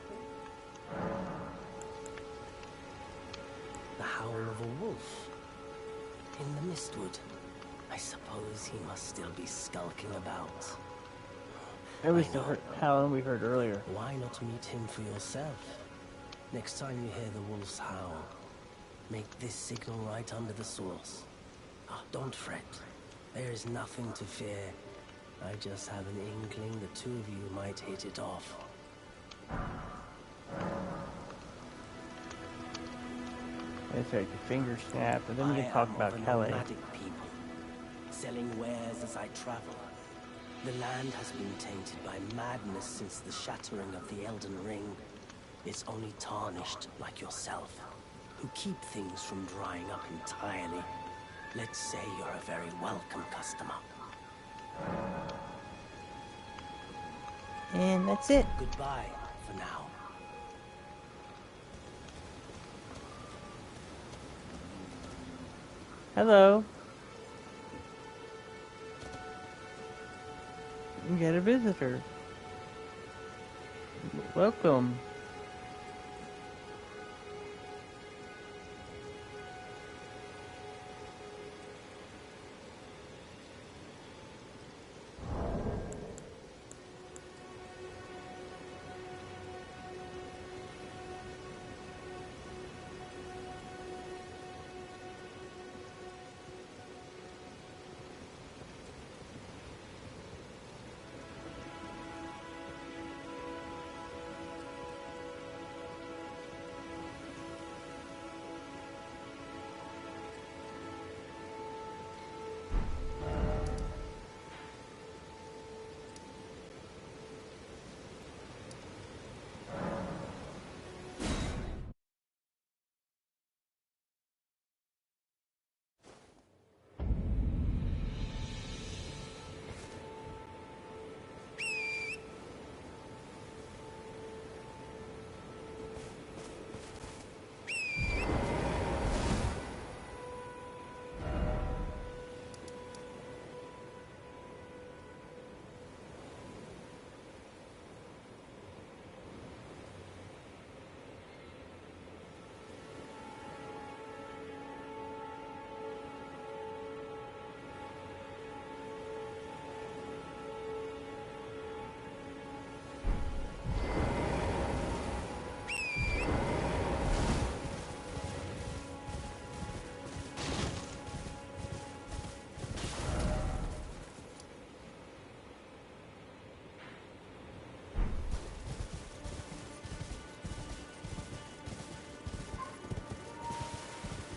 Speaker 7: The howl of a wolf. In the mistwood. I suppose he must still be skulking about.
Speaker 3: It was the howling we heard earlier.
Speaker 7: Why not meet him for yourself? Next time you hear the wolf's howl, make this signal right under the source. Don't fret. There is nothing to fear. I just have an inkling the two of you might hit it off.
Speaker 3: That's right, the finger snap, and then we can talk about Kelly.
Speaker 7: People, selling wares as I travel. The land has been tainted by madness since the shattering of the Elden Ring. It's only tarnished like yourself, who keep things from drying up entirely. Let's say you're a very welcome customer.
Speaker 3: And that's it.
Speaker 7: Goodbye for now.
Speaker 3: Hello. We got a visitor. Welcome.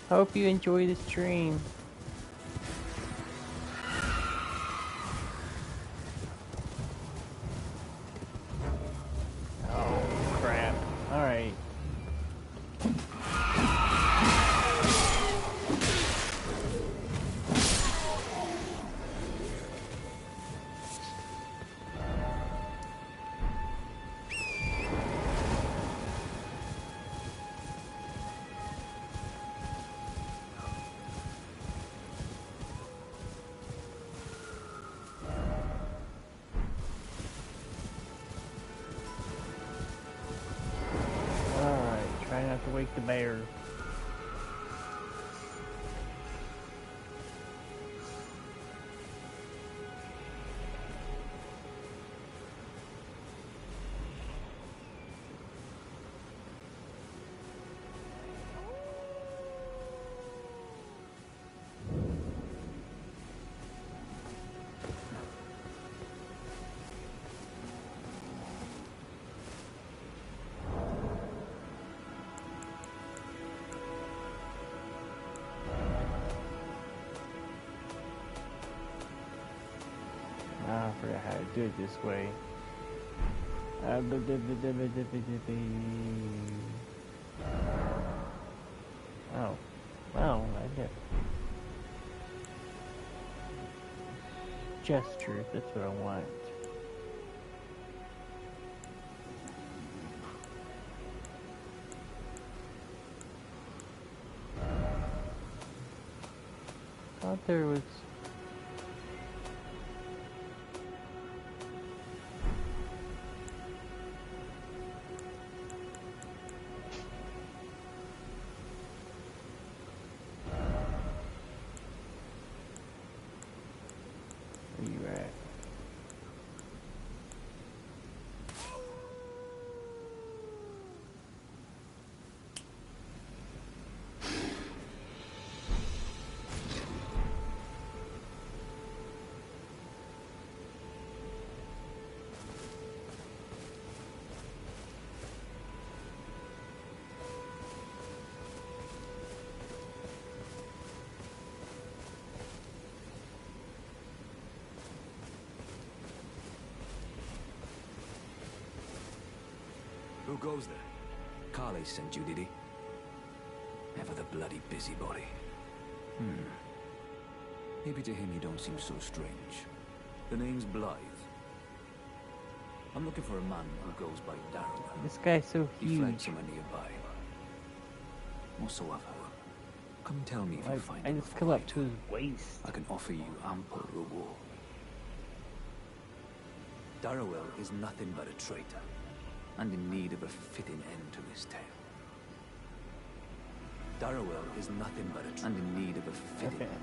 Speaker 3: Hope you enjoy the stream. Oh, crap. Alright. Alright, try not to wake the bear. Ah, I forgot how to do it this way. Oh, well, I get gestures. That's what I want. Thought there was. Where you at?
Speaker 8: Who goes there? Carly sent you, did he? Ever the bloody busybody. Maybe to him you don't seem so strange. The name's Blythe. I'm looking for a man who goes by Darrow.
Speaker 3: This guy's so
Speaker 8: He fled
Speaker 3: huge.
Speaker 8: somewhere nearby. Whatsoever. Come tell me if you find
Speaker 3: I
Speaker 8: him
Speaker 3: just
Speaker 8: before
Speaker 3: come
Speaker 8: I
Speaker 3: up to
Speaker 8: do.
Speaker 3: his waist.
Speaker 8: I can offer you ample reward. Darrowell is nothing but a traitor, and in need of a fitting end to his tale. Darrowell is nothing but a traitor, and in need of a fitting
Speaker 3: Okay.
Speaker 8: end.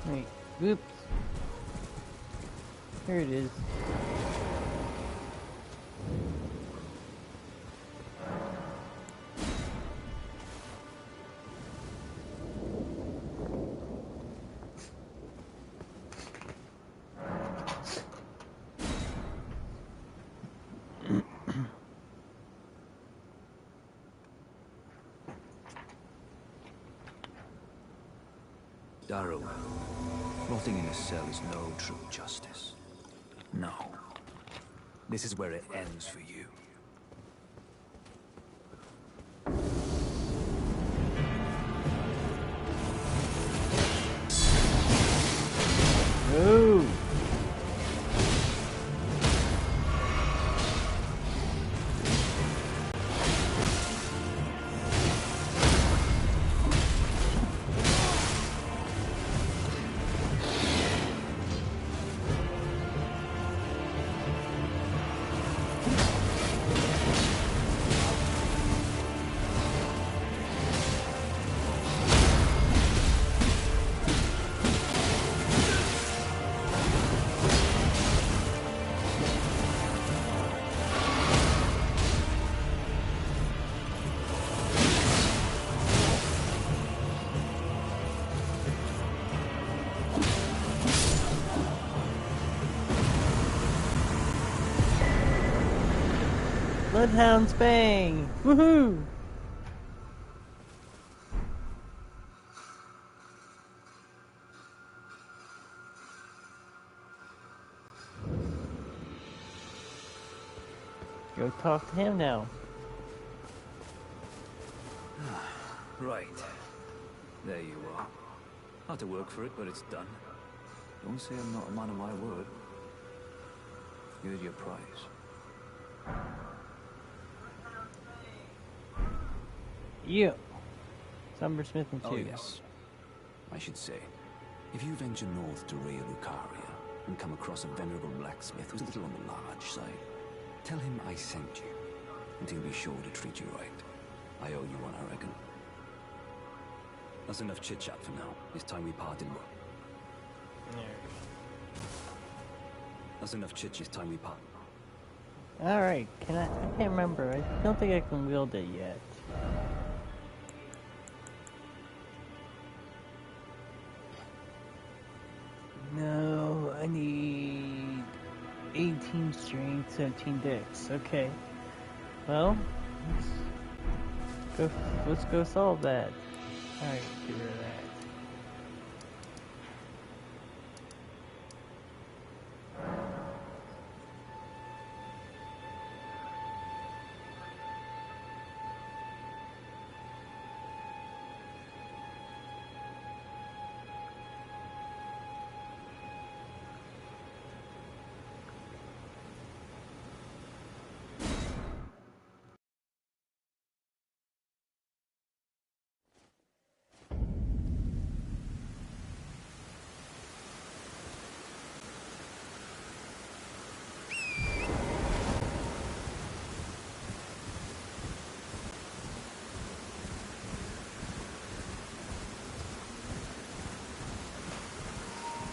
Speaker 3: Wait, oops. Here it is.
Speaker 8: arrow. Rotting in a cell is no true justice. No. This is where it ends for you.
Speaker 3: Ooh. Bloodhounds bang! Woohoo! Go talk to him now.
Speaker 8: Right. There you are. Had to work for it, but it's done. Don't say I'm not a man of my word. Here's your prize.
Speaker 3: Yeah. Summersmith and
Speaker 8: Oh,
Speaker 3: two.
Speaker 8: yes. I should say, if you venture north to Rhea Lucaria and come across a venerable blacksmith who's a little on the large side, tell him I sent you, and he'll be sure to treat you right. I owe you one, I reckon. That's enough chit-chat for now. It's time we parted. That's enough chit-chat. It's time we part.
Speaker 3: Alright, I can't remember. I don't think I can wield it yet. No, I need 18 strength, 17 dex. Okay. Well, let's go solve that. Alright, get rid of that.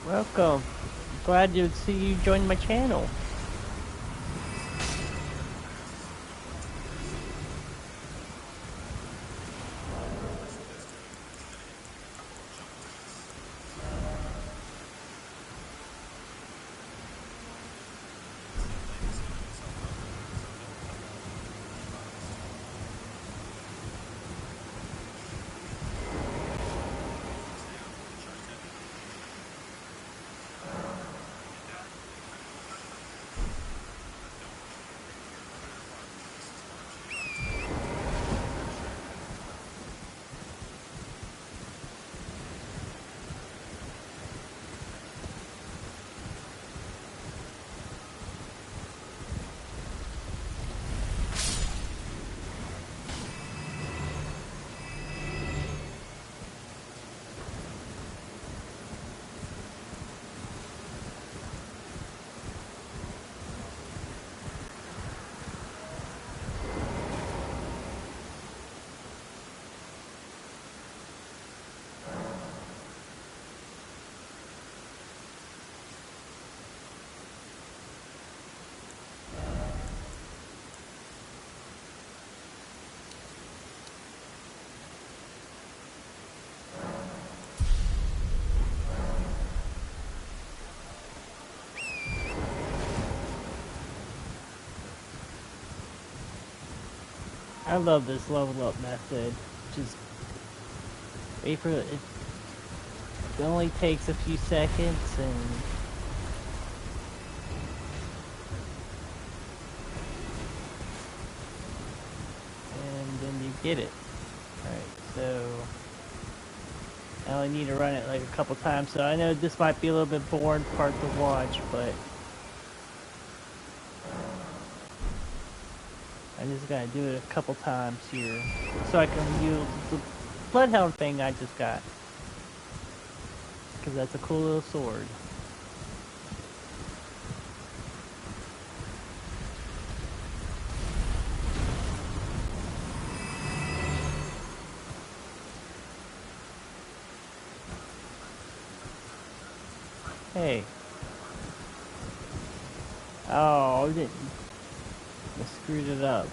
Speaker 3: Welcome. Glad to see you join my channel. I love this level up method. Just wait for it. It only takes a few seconds and then you get it. Alright, so I only need to run it like a couple times, so I know this might be a little bit boring part to watch, but I just gotta do it a couple times here so I can use the bloodhound thing I just got, because that's a cool little sword. Hey. Oh, I didn't. I screwed it up.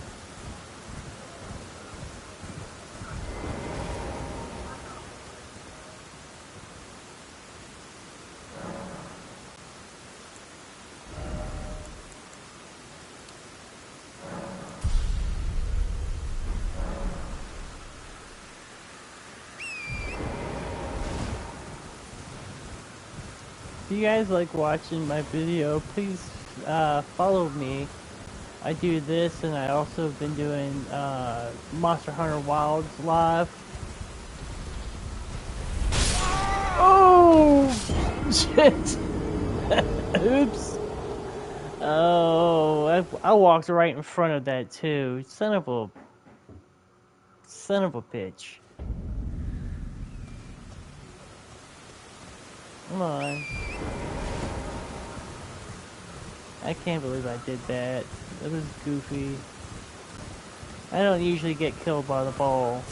Speaker 3: If you guys like watching my video, please follow me. I do this, and I also have been doing Monster Hunter Wilds live. Oh shit! Oops. Oh, I walked right in front of that too. Son of a bitch. Come on. I can't believe I did that. That was goofy. I don't usually get killed by the ball.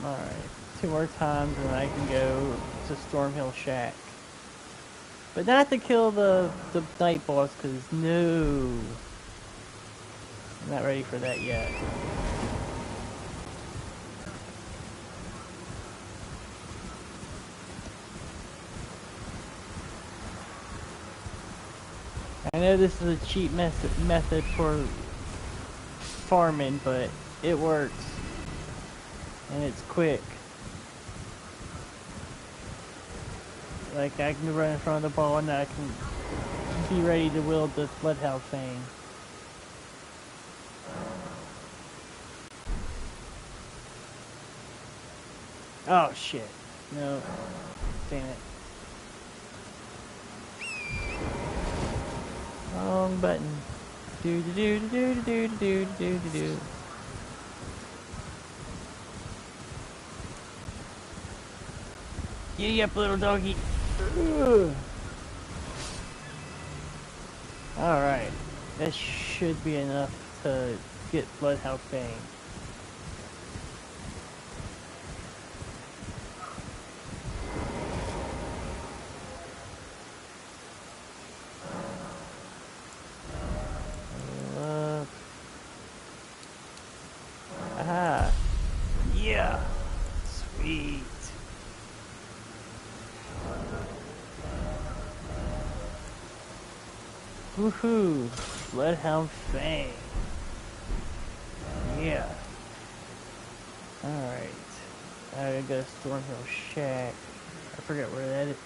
Speaker 3: Alright. 2 more times and I can go to Stormhill Shack. But not to kill the night boss, because no. I'm not ready for that yet. I know this is a cheap method for farming, but it works. And it's quick. Like, I can run in front of the ball and I can be ready to wield the Bloodhound thing. Oh shit. No. Damn it. Wrong button. Do do do do do do do do do do. Giddy up, little doggy. Alright. That should be enough to get Bloodhound Fang. Aha. Yeah. Sweet. Woohoo! Bloodhound Fang. Yeah. Alright. I gotta go to Stormhill Shack. I forget where that is.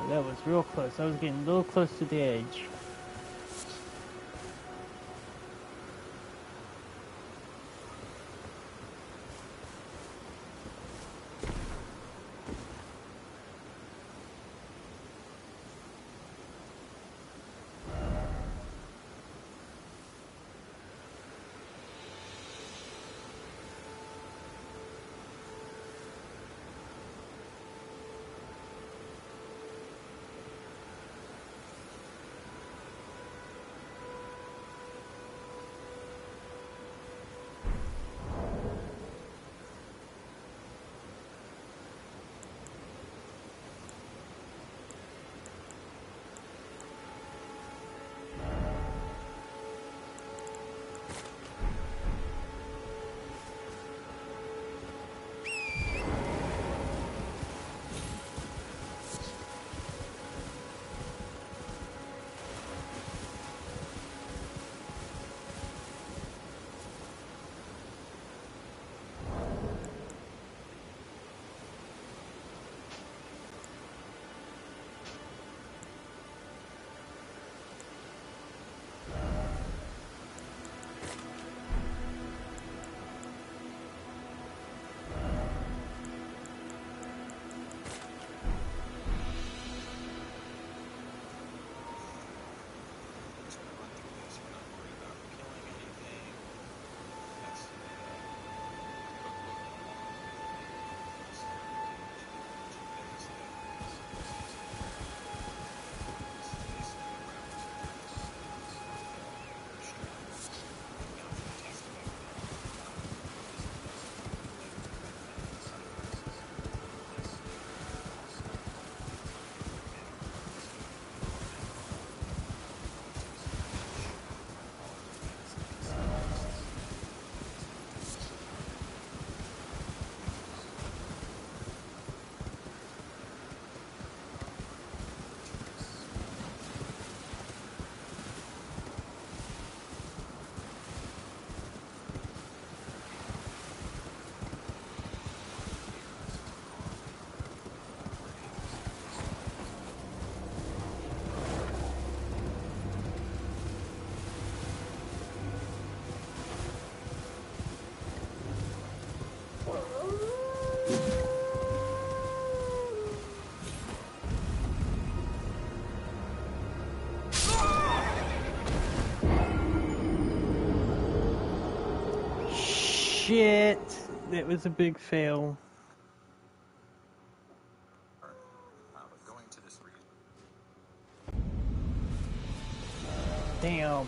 Speaker 3: that was real close. I was getting a little close to the edge. Shit! That was a big fail.
Speaker 1: Going to this region.
Speaker 3: Damn.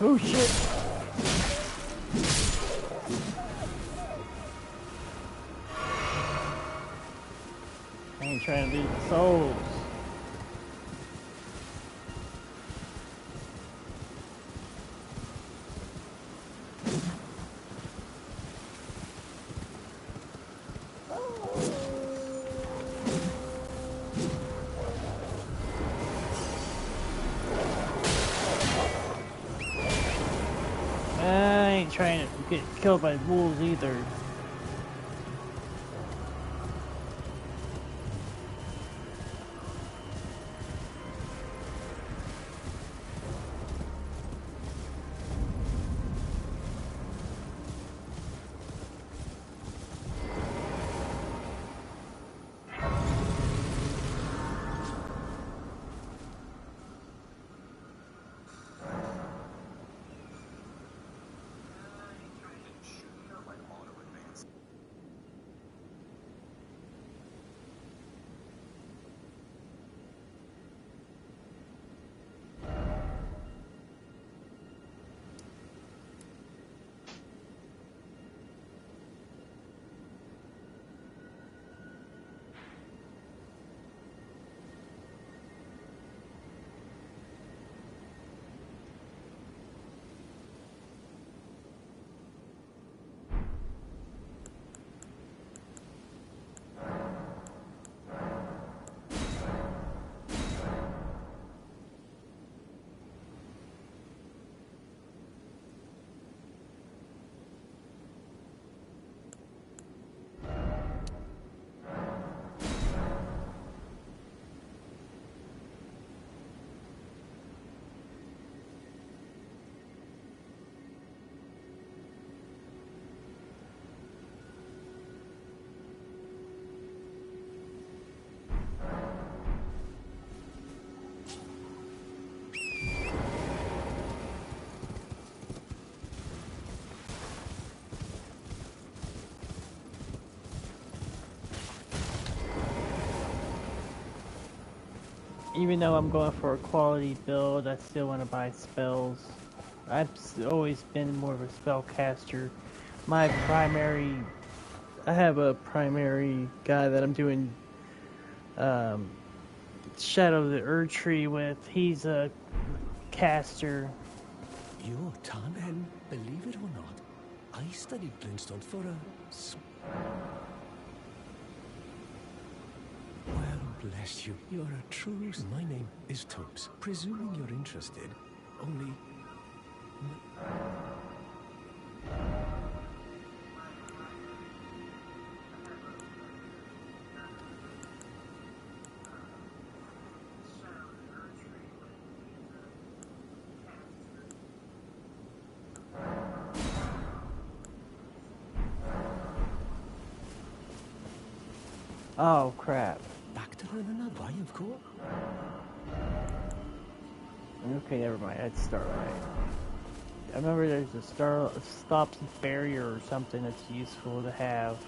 Speaker 3: Oh shit! trying to lose the souls. I ain't trying to get killed by wolves either. Even though I'm going for a quality build, I still want to buy spells. I've always been more of a spellcaster. My primary, I have a primary guy that I'm doing Shadow of the Erd Tree with. He's a caster.
Speaker 4: You're Tan, and believe it or not, I studied Glintstone for a... Well, bless you. You're a true... My name is Tubbs. Presuming you're interested, only...
Speaker 3: Oh crap.
Speaker 4: Back to learn why, of course.
Speaker 3: Okay, never mind. I'd start right. I remember there's a stops barrier or something that's useful to have.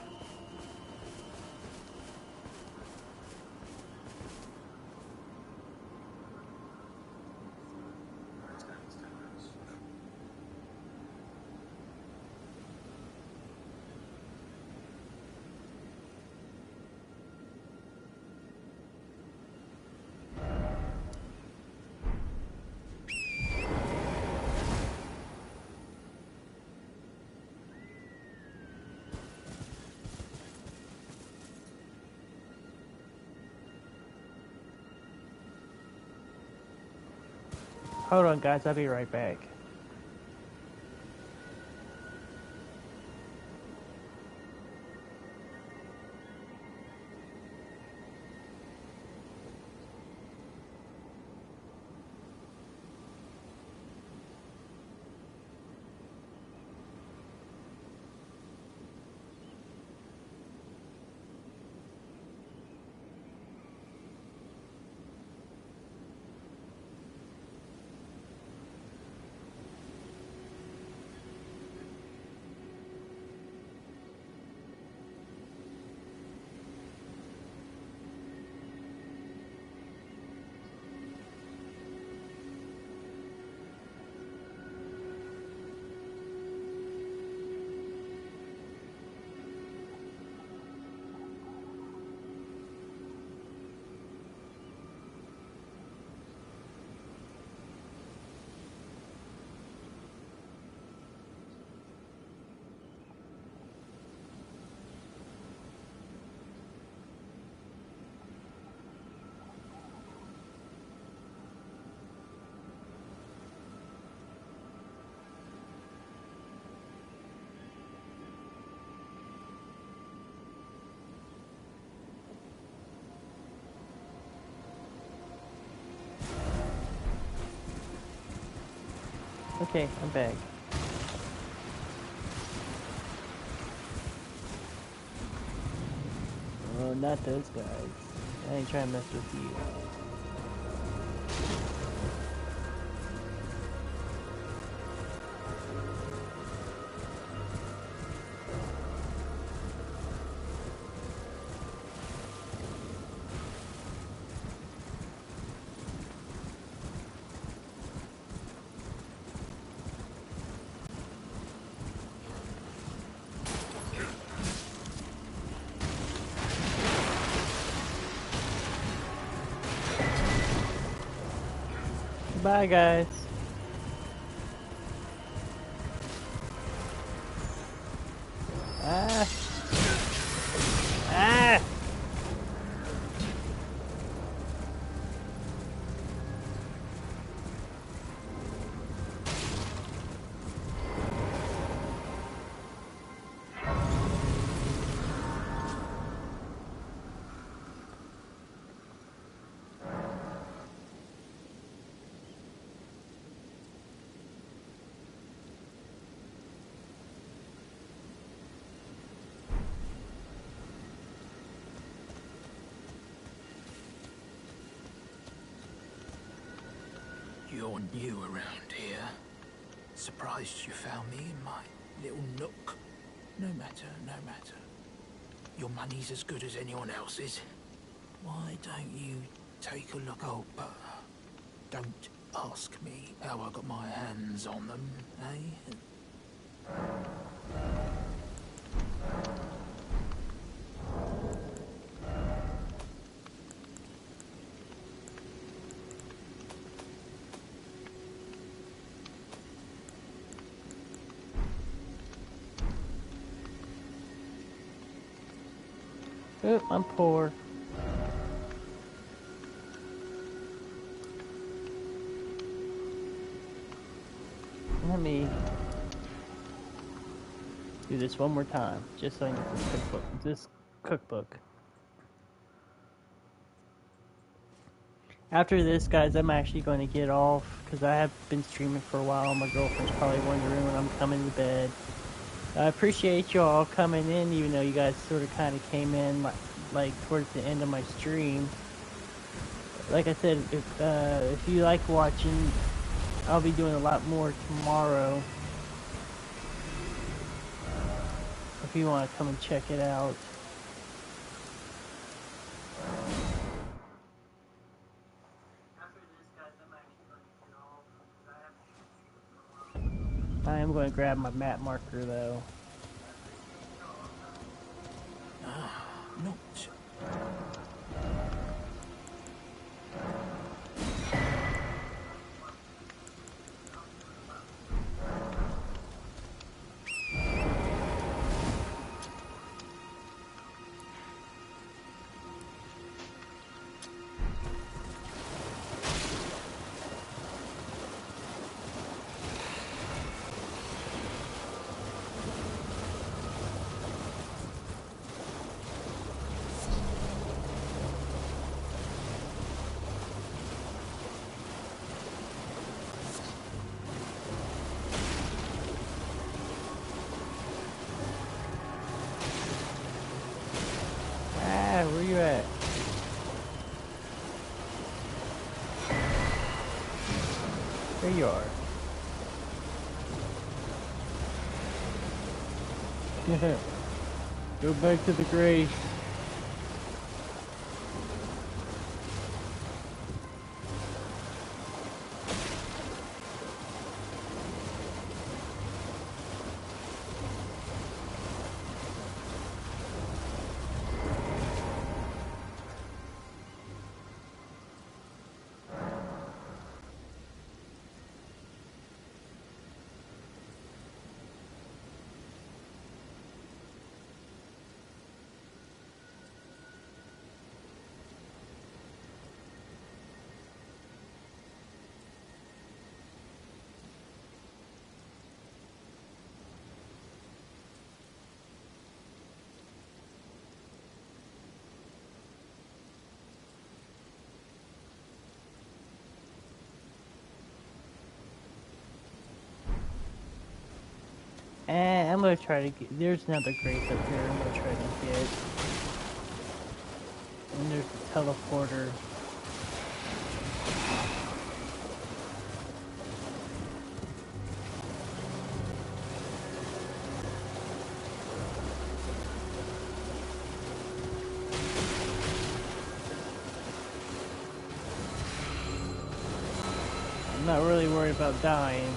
Speaker 3: Hold on, guys. I'll be right back. Okay, I'm back. Oh, not those guys. I ain't trying to mess with you. Bye, guys. Ah! Ah!
Speaker 9: You're new around here. Surprised you found me in my little nook. No matter, no matter. Your money's as good as anyone else's. Why don't you take a look? Oh, but don't ask me how I got my hands on them, eh?
Speaker 3: Oop, I'm poor. Let me do this one more time, just so I can get this cookbook. After this, guys, I'm actually going to get off because I have been streaming for a while. My girlfriend's probably wondering when I'm coming to bed. I appreciate you all coming in, even though you guys sort of kind of came in like towards the end of my stream. Like I said, if you like watching, I'll be doing a lot more tomorrow. If you want to come and check it out. I am going to grab my map marker though.
Speaker 9: Not
Speaker 3: Ah, where you at? There you are. Go back to the grace. And I'm gonna try to get. There's another grace up here. I'm gonna try to get. And there's the teleporter. I'm not really worried about dying.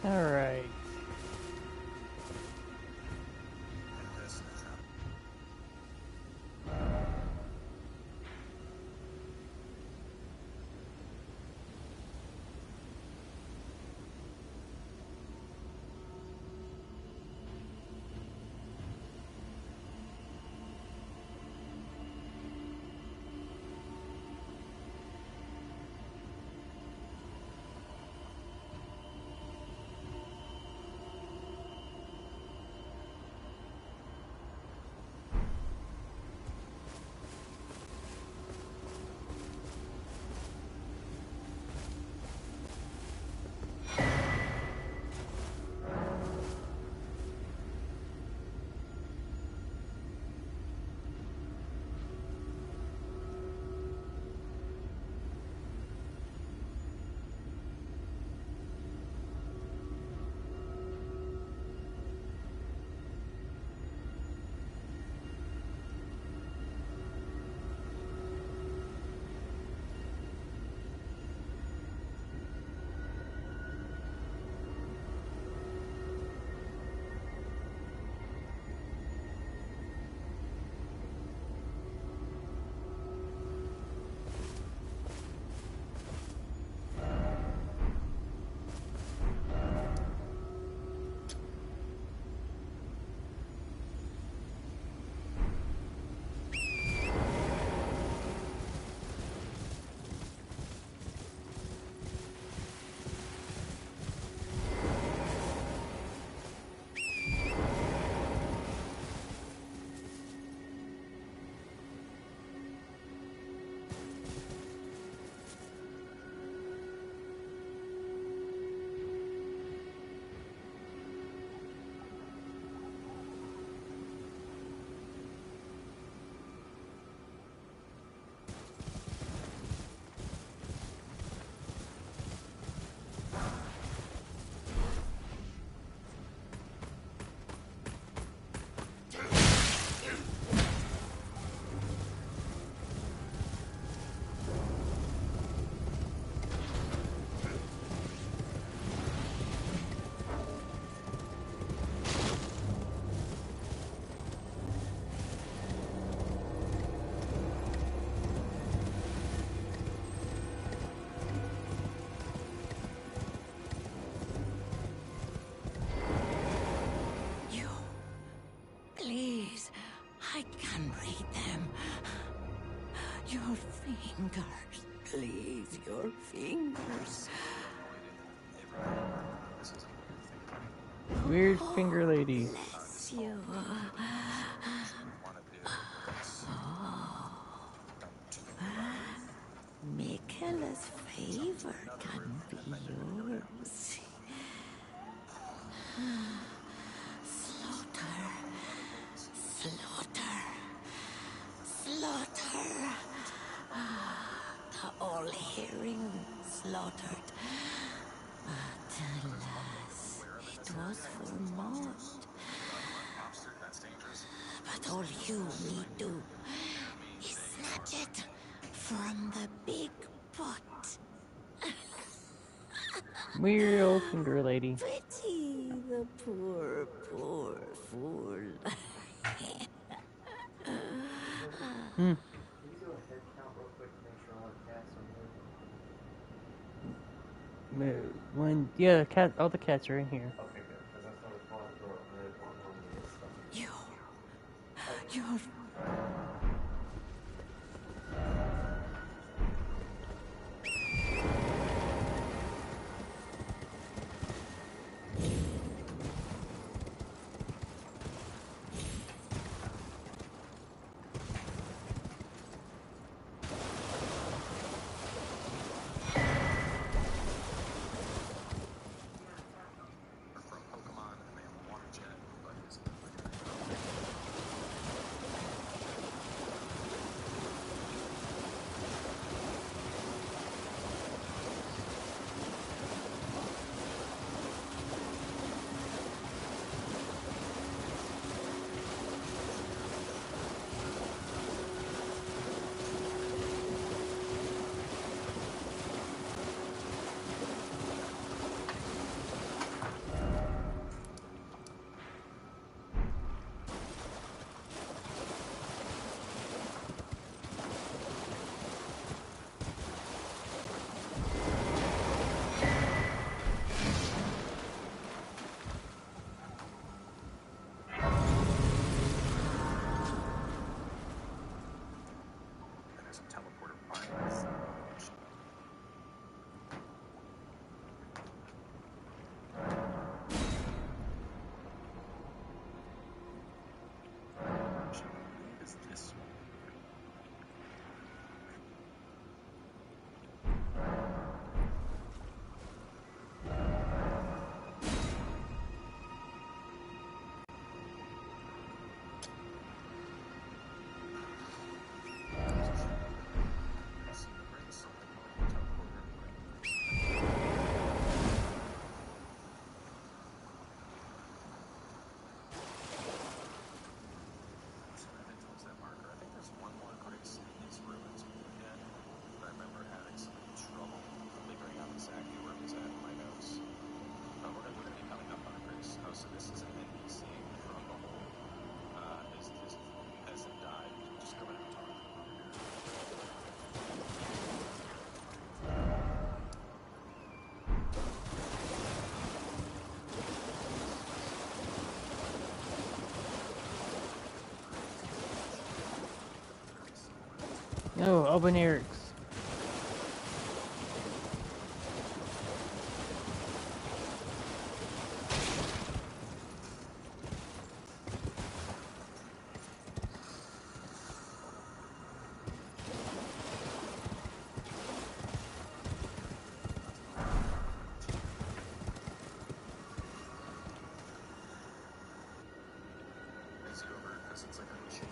Speaker 3: Alright.
Speaker 10: Your fingers, please, your fingers.
Speaker 3: Weird finger lady.
Speaker 10: Bless you. Michaela's favor can be yours. Slaughter. Slaughter. Slaughter. The all-hearing slaughtered. But alas, it was for Maud. But all you need do is snatch it from the big pot.
Speaker 3: Weird old finger lady.
Speaker 10: Pity the poor, poor fool.
Speaker 3: Hmm.
Speaker 11: Can you do a head count real quick to make sure all the cats are here?
Speaker 3: Yeah, cat. All the cats are in here.
Speaker 11: Okay, good. Because I saw the closet door open. I didn't want one to get stuck.
Speaker 10: You're
Speaker 1: There's a teleporter by the mansion. Mansion, I believe, is this one.
Speaker 3: No, Open Eric's.
Speaker 1: Is it over? Because it's like a chain.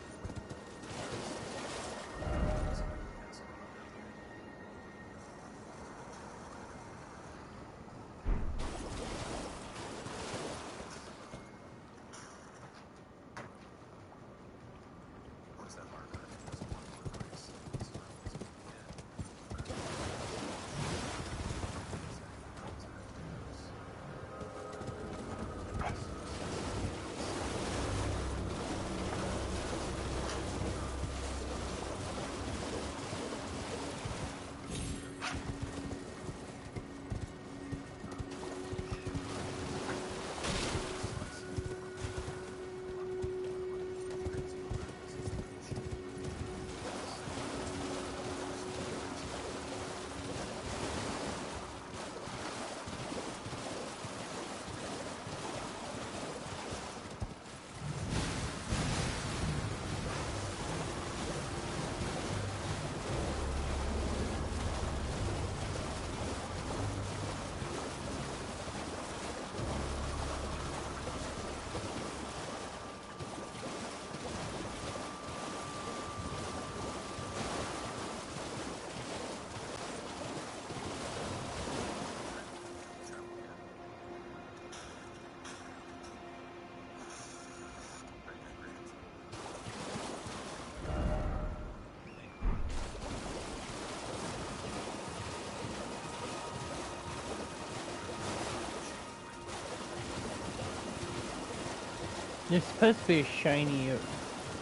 Speaker 3: There's supposed to be a shiny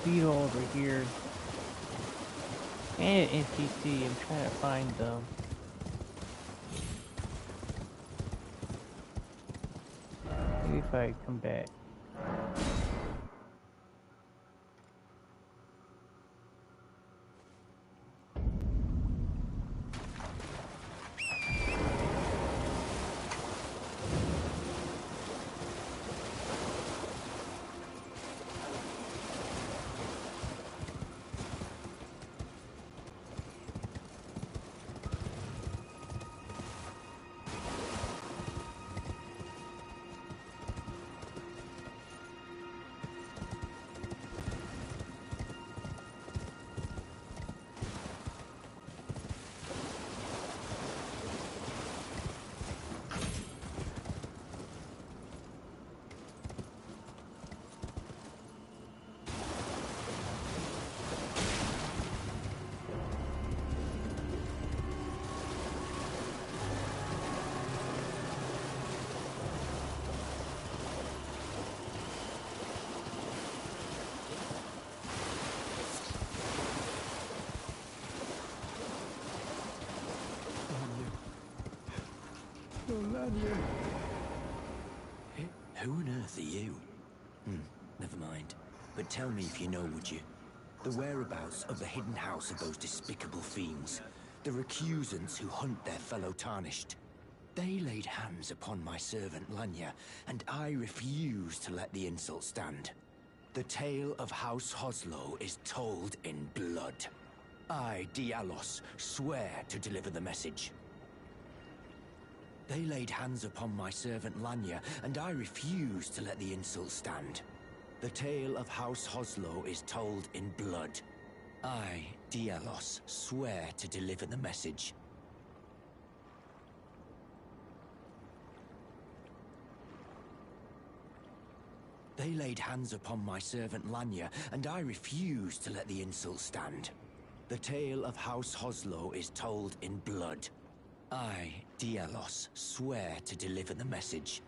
Speaker 3: beetle over here. And an NPC. I'm trying to find them. Maybe if I come back.
Speaker 7: Who on earth are you? Never mind. But tell me if you know, would you? The whereabouts of the hidden house of those despicable fiends. The recusants who hunt their fellow tarnished. They laid hands upon my servant Lanya, and I refuse to let the insult stand. The tale of House Hoslow is told in blood. I, Dialos, swear to deliver the message. They laid hands upon my servant Lanya, and I refuse to let the insult stand. The tale of House Hoslow is told in blood. I, Dialos, swear to deliver the message. They laid hands upon my servant Lanya, and I refuse to let the insult stand. The tale of House Hoslow is told in blood. I, Dialos, swear to deliver the message.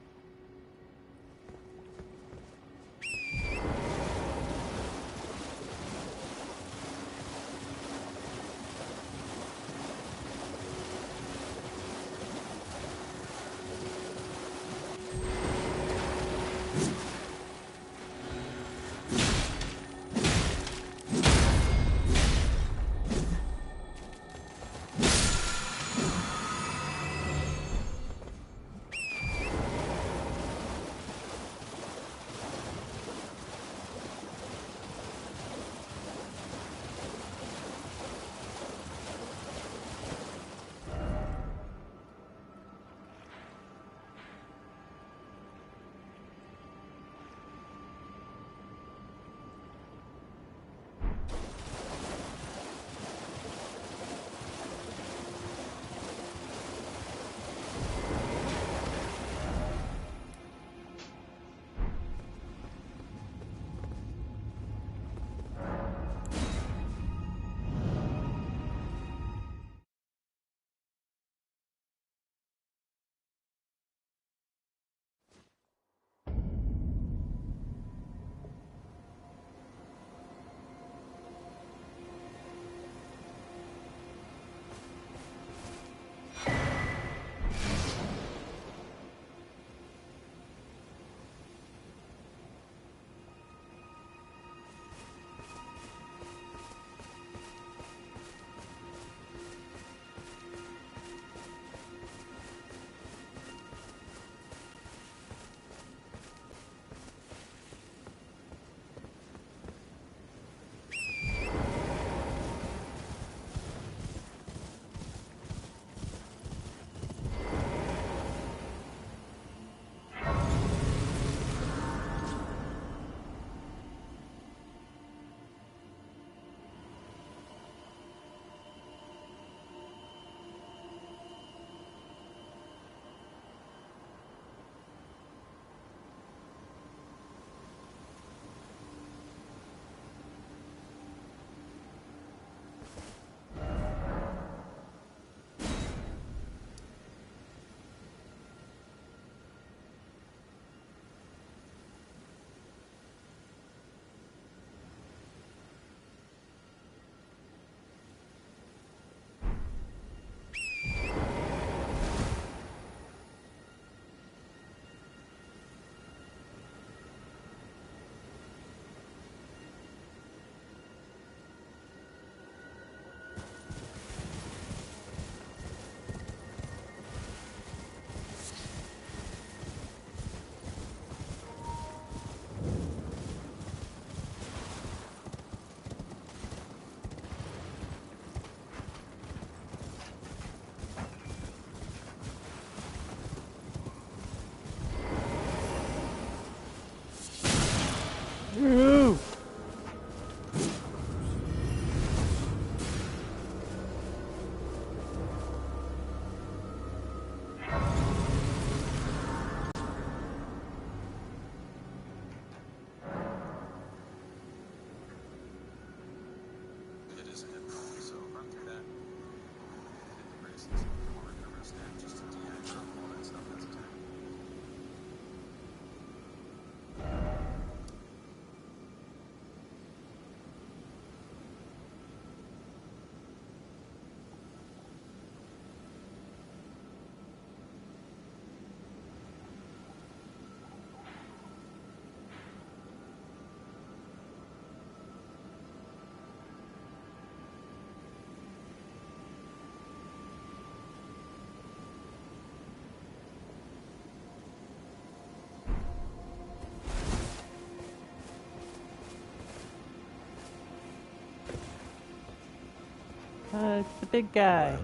Speaker 3: It's the big guy.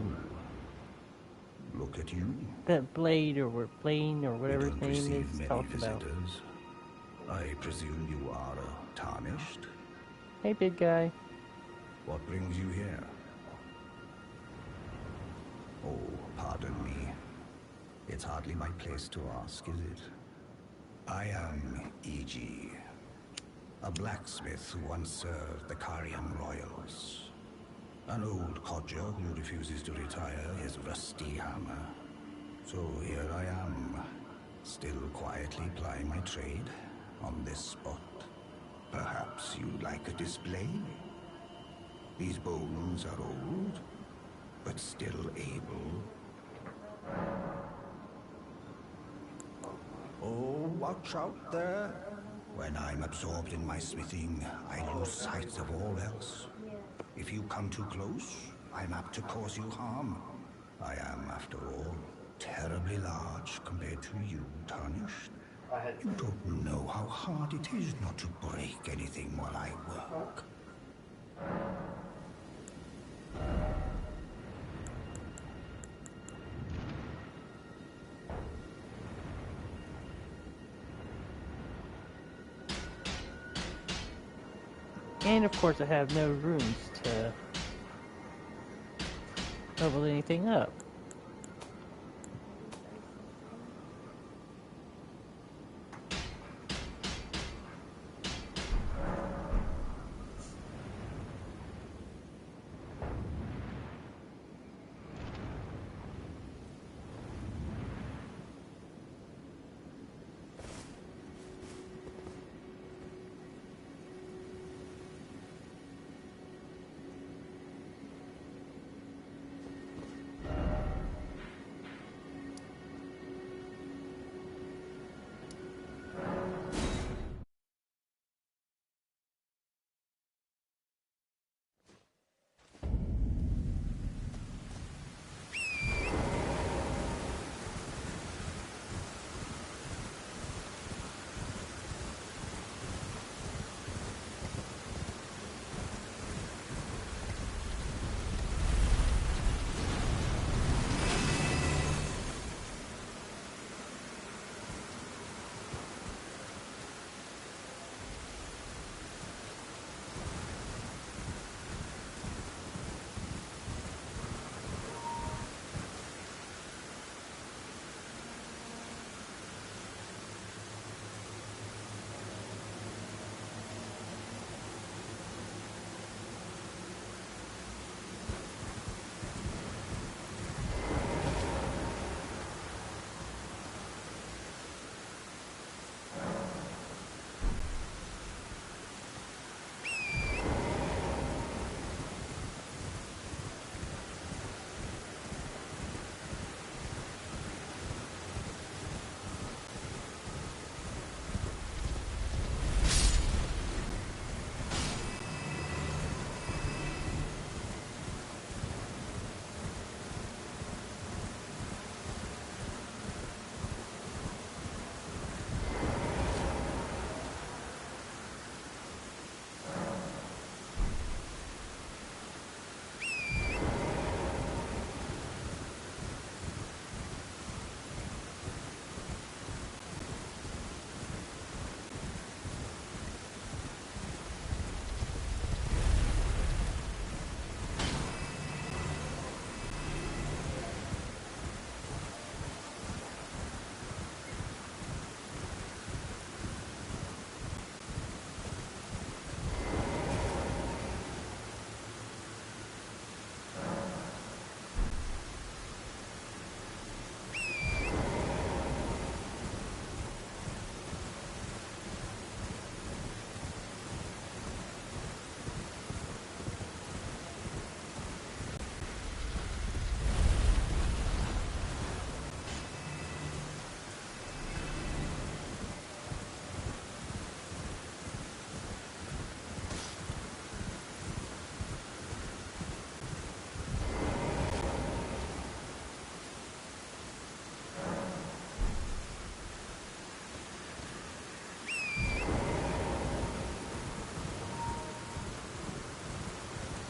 Speaker 4: Look at you.
Speaker 3: That Blade or Blaine or whatever his
Speaker 4: We don't
Speaker 3: name
Speaker 4: receive
Speaker 3: is
Speaker 4: many
Speaker 3: talked about.
Speaker 4: visitors. I presume you are tarnished?
Speaker 3: Hey, big guy.
Speaker 4: What brings you here? Oh, pardon me. It's hardly my place to ask, is it? I am E.G., a blacksmith who once served the Carian royals. An old codger who refuses to retire his rusty hammer. So here I am, still quietly plying my trade on this spot. Perhaps you'd like a display? These bones are old, but still able. Oh, watch out there. When I'm absorbed in my smithing, I lose sight of all else. If you come too close, I'm apt to cause you harm. I am, after all, terribly large compared to you, Tarnished. You don't know how hard it is not to break anything while I work.
Speaker 3: And of course I have no runes to level anything up.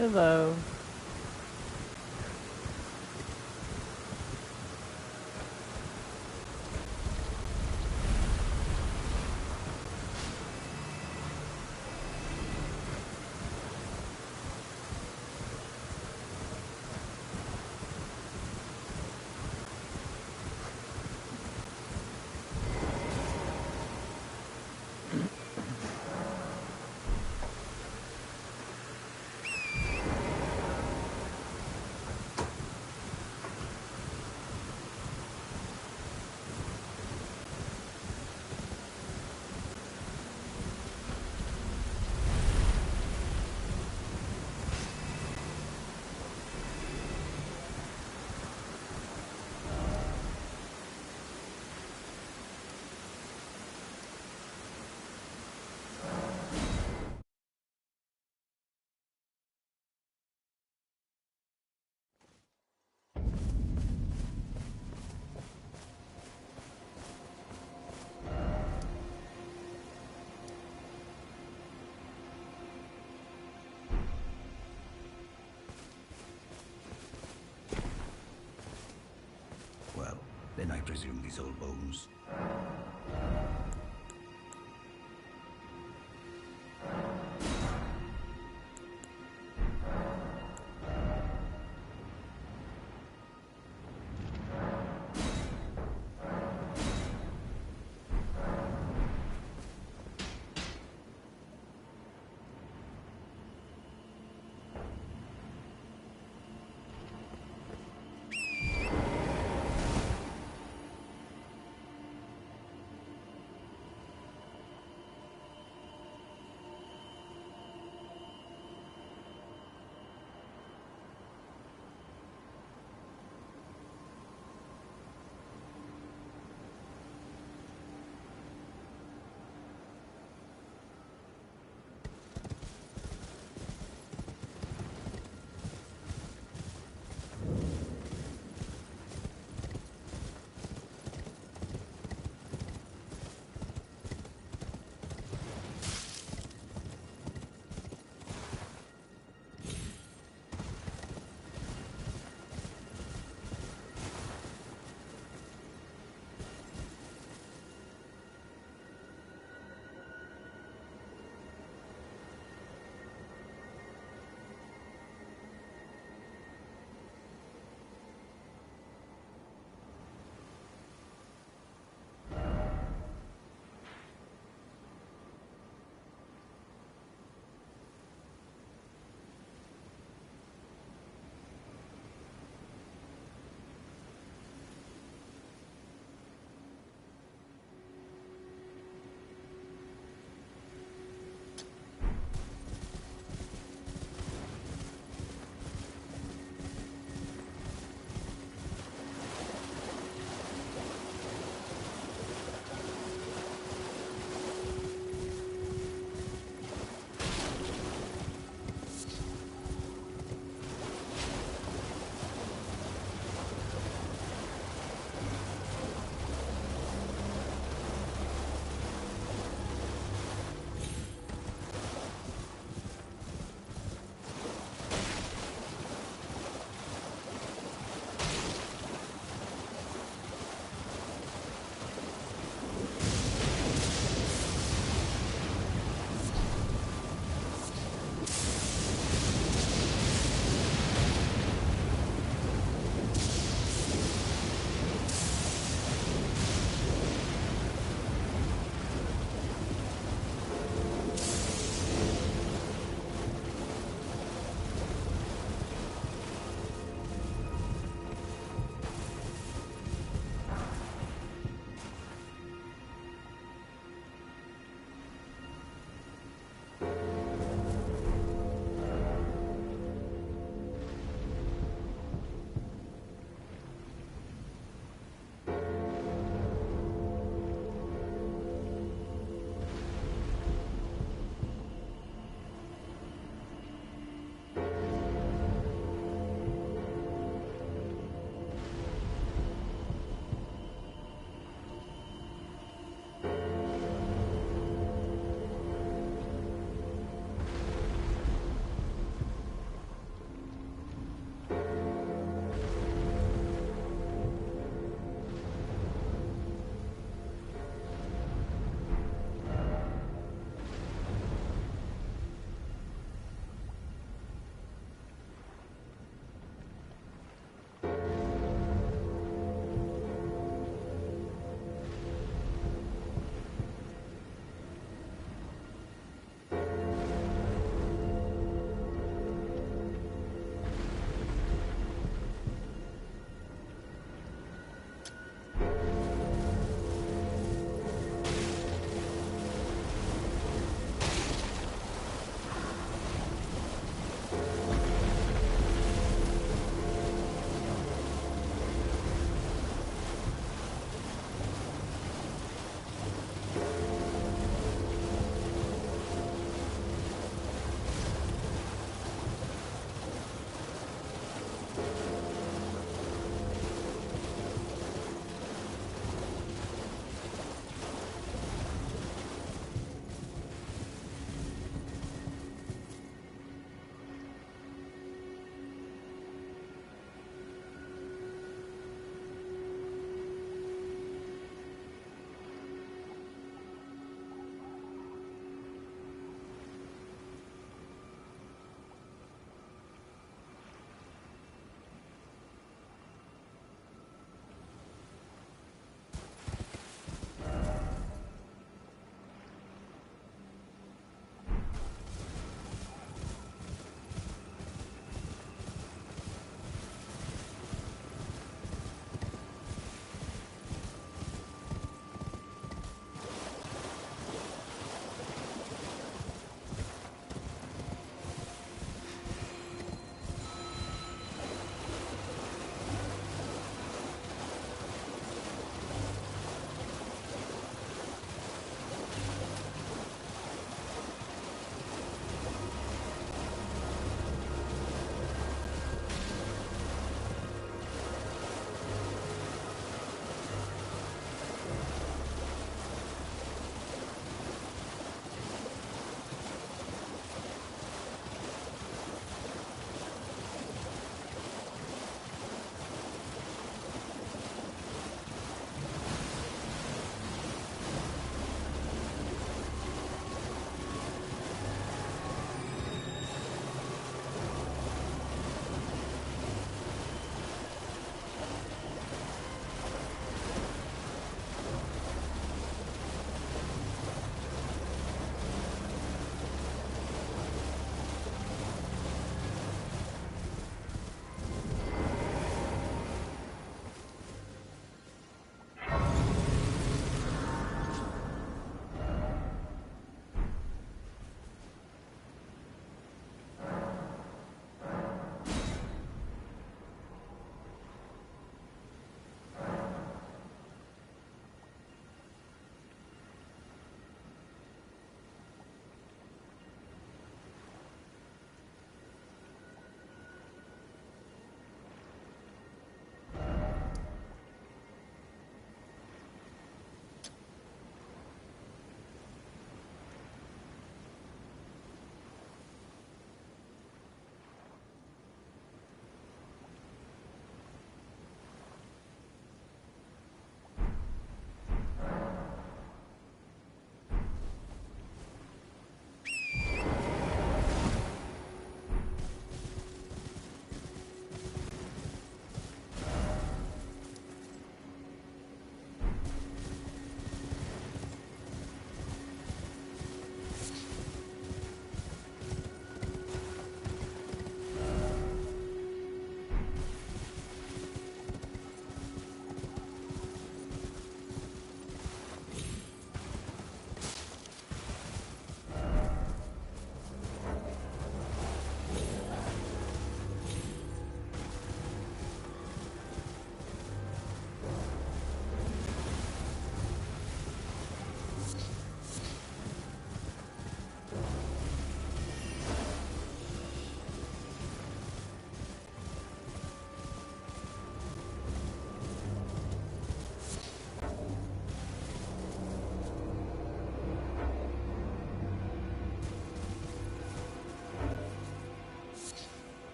Speaker 3: Hello.
Speaker 12: Then I presume these old bones.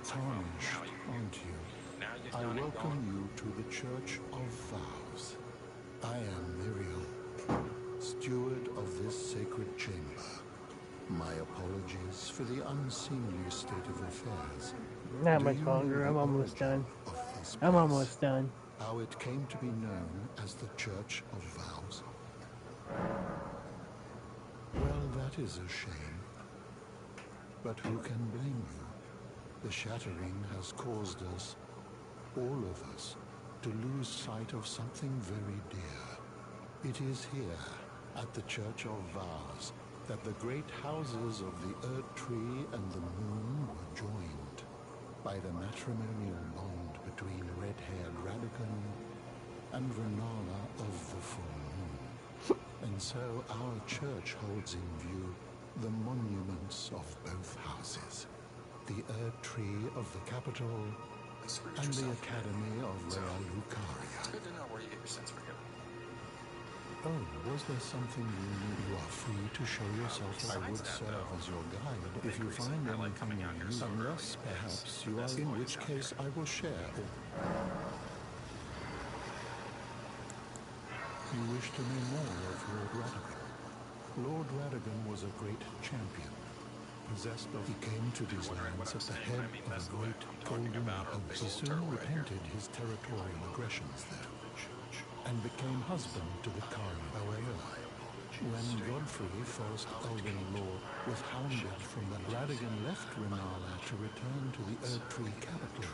Speaker 6: tarnished, aren't you?
Speaker 1: Now you've
Speaker 6: I
Speaker 1: done it,
Speaker 6: welcome
Speaker 1: gone.
Speaker 6: you to the Church of Vows. I am Miriel, steward of this sacred chamber. My apologies for the unseemly state of affairs.
Speaker 3: Not
Speaker 6: Do
Speaker 3: much
Speaker 6: you
Speaker 3: longer.
Speaker 6: know
Speaker 3: I'm
Speaker 6: the
Speaker 3: almost
Speaker 6: origin
Speaker 3: done.
Speaker 6: of this
Speaker 3: I'm
Speaker 6: place?
Speaker 3: almost done.
Speaker 6: How it came to be known as the Church of Vows? Well, that is a shame. But who can blame you? The shattering has caused us, all of us, to lose sight of something very dear. It is here, at the Church of Vows, that the great houses of the Earth Tree and the Moon were joined by the matrimonial bond between red-haired Radagon and Renala of the Full Moon. And so our church holds in view the monuments of both houses, the Earth Tree of the capital and the Academy of Rea Lucaria.
Speaker 1: It's good to know where you get your sense for humor.
Speaker 6: Oh, was there something you need? You are free to show yourself. I would serve as your guide if you find anything you need, unless perhaps you are, in which case I will share. You wish to know more of Lord Radagon? Lord Radagon was a great champion, possessed of... He came to these lands at the head of a great golden host. He soon repented his territorial aggressions there, and became husband to the Kari. However, when Godfrey, first Elden Lord, was hounded from the Radagon left Renala to return to the Earth Tree capital,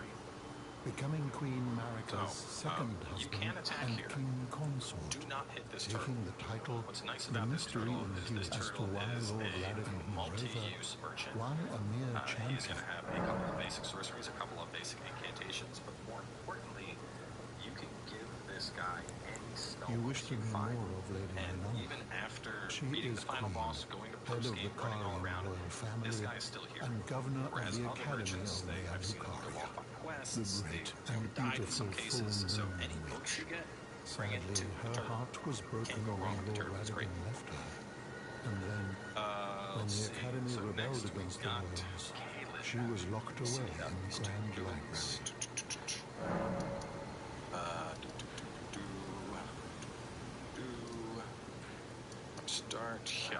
Speaker 6: becoming Queen Marika's second husband and
Speaker 1: here.
Speaker 6: king consort.
Speaker 1: Do not hit this
Speaker 6: Taking
Speaker 1: turtle.
Speaker 6: the title,
Speaker 1: What's nice
Speaker 6: the
Speaker 1: about this
Speaker 6: mystery
Speaker 1: turtle is
Speaker 6: endures
Speaker 1: this
Speaker 6: as to
Speaker 1: turtle
Speaker 6: why
Speaker 1: is
Speaker 6: Lord
Speaker 1: a
Speaker 6: Radagon, moreover,
Speaker 1: multi-use merchant.
Speaker 6: why a mere
Speaker 1: He's
Speaker 6: champion.
Speaker 1: going to have a couple of basic sorceries, a couple of basic incantations, but more importantly, you can give this guy any spell
Speaker 6: You wish to
Speaker 1: you
Speaker 6: know
Speaker 1: find.
Speaker 6: more of Lady
Speaker 1: And
Speaker 6: Renala?
Speaker 1: even after
Speaker 6: She
Speaker 1: beating
Speaker 6: is
Speaker 1: the final
Speaker 6: queen,
Speaker 1: boss, going to
Speaker 6: head of
Speaker 1: post-game,
Speaker 6: the
Speaker 1: running all
Speaker 6: Kari
Speaker 1: around,
Speaker 6: royal
Speaker 1: this
Speaker 6: family,
Speaker 1: guy is still here.
Speaker 6: and governor of
Speaker 1: Whereas
Speaker 6: the
Speaker 1: other
Speaker 6: Academy
Speaker 1: merchants,
Speaker 6: of Rea
Speaker 1: I've seen them go
Speaker 6: Lucaria,
Speaker 1: off on quests,
Speaker 6: the great
Speaker 1: they
Speaker 6: and
Speaker 1: died in some
Speaker 6: beautiful
Speaker 1: cases, so
Speaker 6: full
Speaker 1: any
Speaker 6: moon
Speaker 1: books you
Speaker 6: witch.
Speaker 1: get, bring it
Speaker 6: Sadly,
Speaker 1: to the
Speaker 6: her
Speaker 1: turtle.
Speaker 6: heart was broken
Speaker 1: Can't go wrong
Speaker 6: when
Speaker 1: with the
Speaker 6: Lord
Speaker 1: turtle, it's great.
Speaker 6: Radagon left her. And then, when
Speaker 1: Let's
Speaker 6: the
Speaker 1: see.
Speaker 6: Academy
Speaker 1: So
Speaker 6: rebelled
Speaker 1: next
Speaker 6: against the
Speaker 1: got
Speaker 6: royals,
Speaker 1: Caleb.
Speaker 6: she was locked
Speaker 1: Let's
Speaker 6: away
Speaker 1: see how
Speaker 6: in the
Speaker 1: these
Speaker 6: Grand
Speaker 1: two goes.
Speaker 6: Library.
Speaker 1: Start here.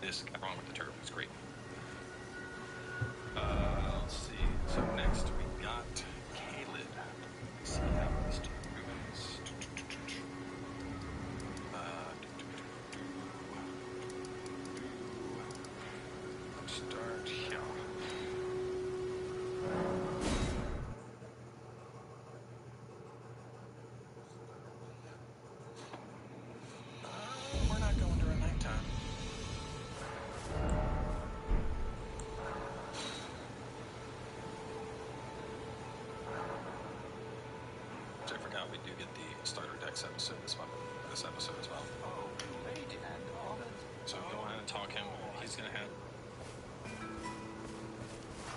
Speaker 1: This got wrong with the turtle. It's great. Let's see. So next we got Caleb. Let's see how this goes. Start here. We're not going during nighttime. So I forgot we do get the starter decks episode this episode as well.
Speaker 4: Oh, lady and honored.
Speaker 1: So go ahead and talk him. He's gonna have.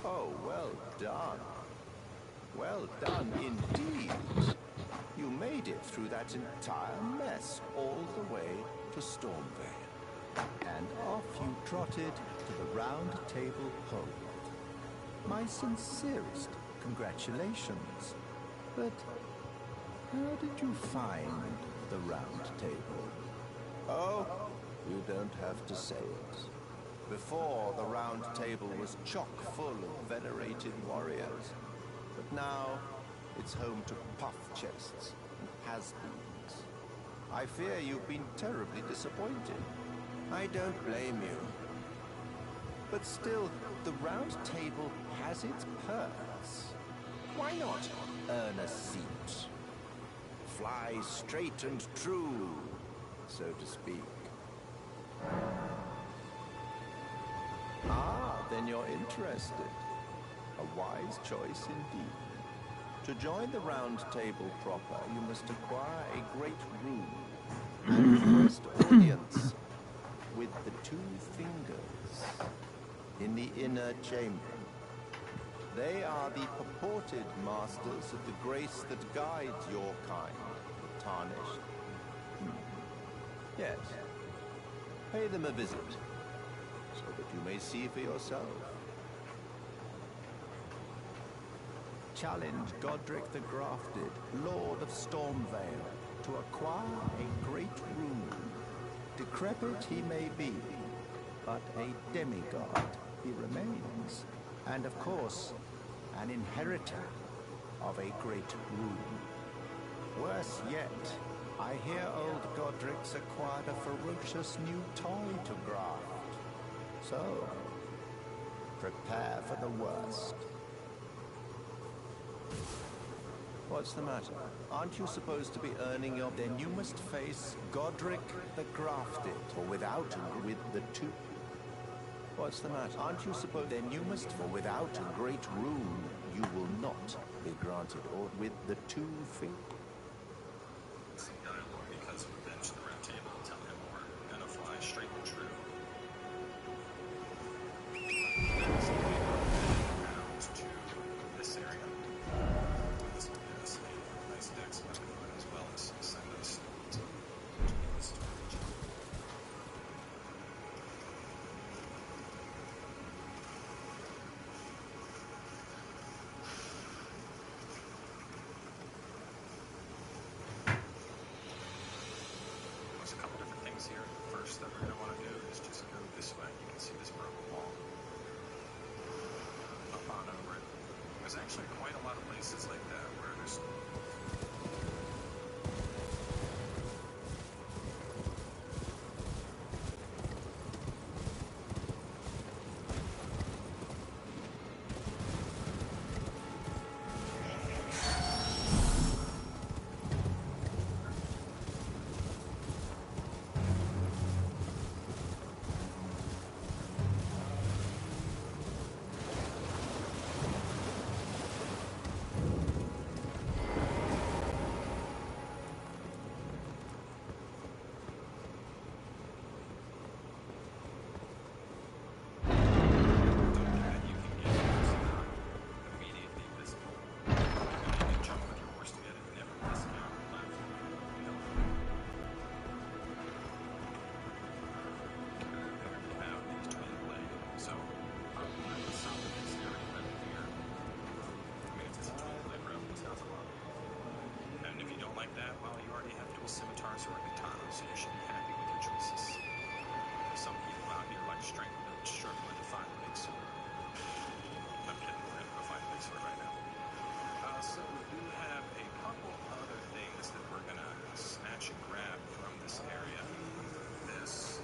Speaker 13: Oh, well done. Well done indeed. You made it through that entire mess all the way to Stormvale. And off you trotted to the Round Table Hold. My sincerest congratulations. But how did you find the Round Table? Oh, you don't have to say it. Before, the Round Table was chock full of venerated warriors. But now, it's home to puff chests and has-beens. I fear you've been terribly disappointed. I don't blame you. But still, the Round Table has its perks. Why not earn a seat? Fly straight and true, so to speak. Ah, then you're interested. A wise choice indeed. To join the Round Table proper, you must acquire a great room and request audience with the 2 fingers in the inner chamber. They are the purported masters of the grace that guides your kind, the Tarnished. Yes. Pay them a visit. so that you may see for yourself. Challenge Godric the Grafted, Lord of Stormvale, to acquire a great rune. Decrepit he may be, but a demigod he remains. And of course, an inheritor of a great rune. Worse yet, I hear old Godric's acquired a ferocious new toy to graft. So, prepare for the worst. What's the matter? Aren't you supposed to be earning your... Then you must face Godric the Grafted, or without and with the two... What's the matter? Aren't you supposed... Then you must... For without a great rune, you will not be granted, or with the 2 feet.
Speaker 1: Some dialogue because of Revenge of the Round Table. Tell him more. Gonna fly straight and true. Next, we are heading out to this area. This will give us a nice dex weapon run as well as send us to the storage. There's a couple different things here. First that we're going to want to do is just go this way. You can see this broken wall. Up on over it. There's actually quite a lot of places like that where there's... scimitars or a katana, so you should be happy with your choices. There's some people out here like strength that are struggling to find a big sword. I'm kidding, we're gonna go find a big sword right now. So we do have a couple other things that we're gonna snatch and grab from this area. This.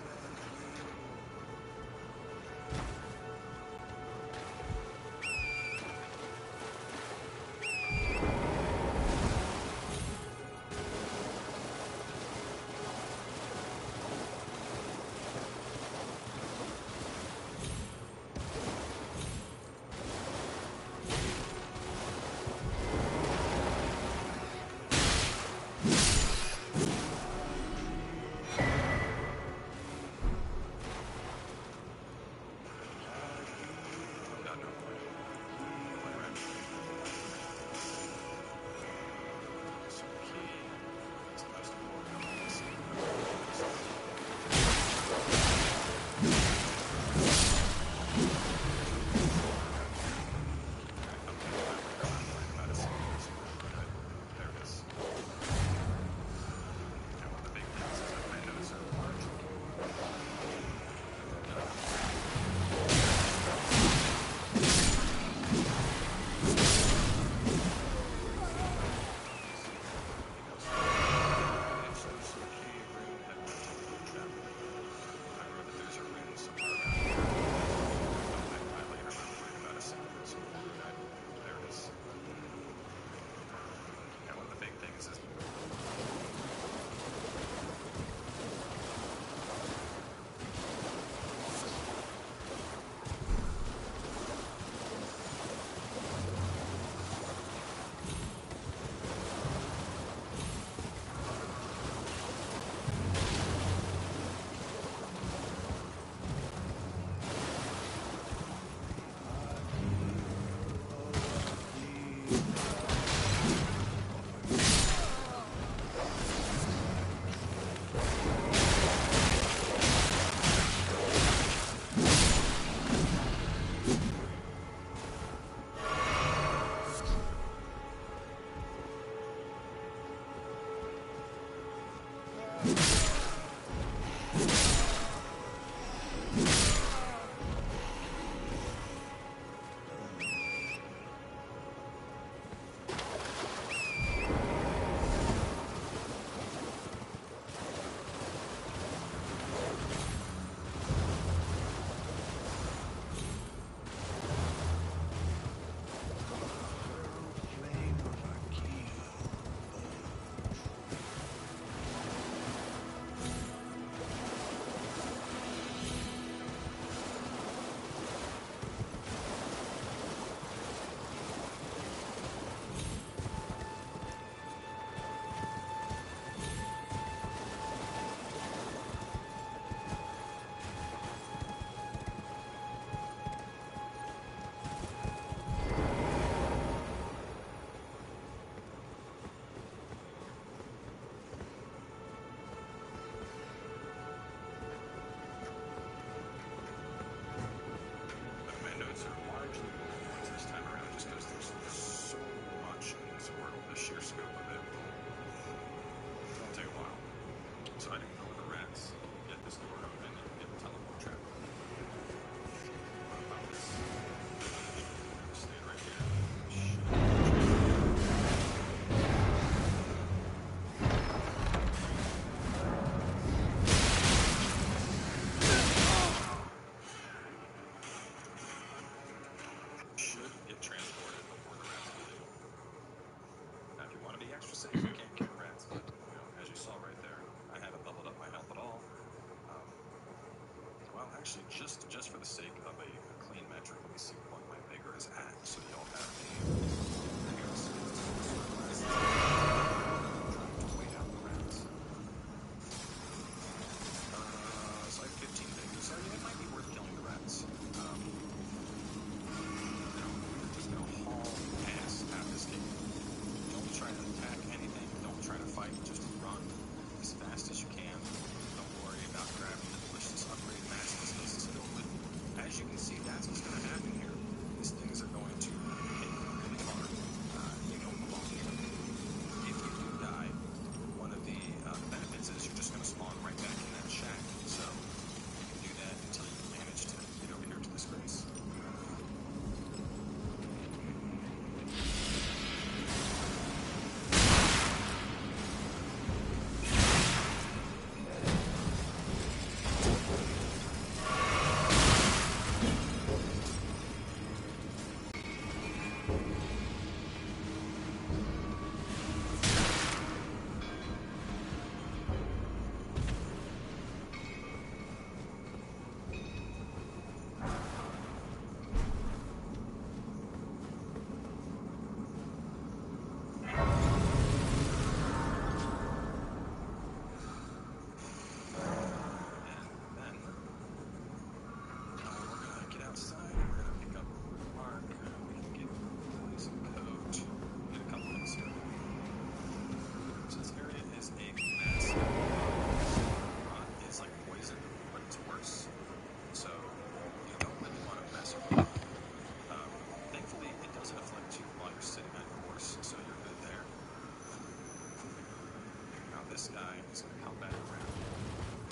Speaker 1: this guy is going to come back around.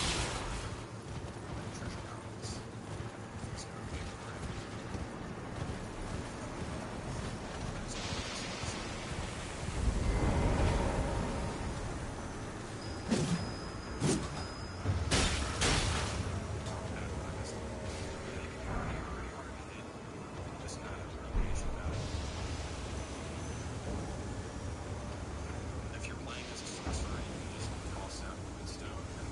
Speaker 1: Treasure comes. He's going to make around. Just kind of information about it. If you're playing as a sorcerer, you can just toss out wood stone and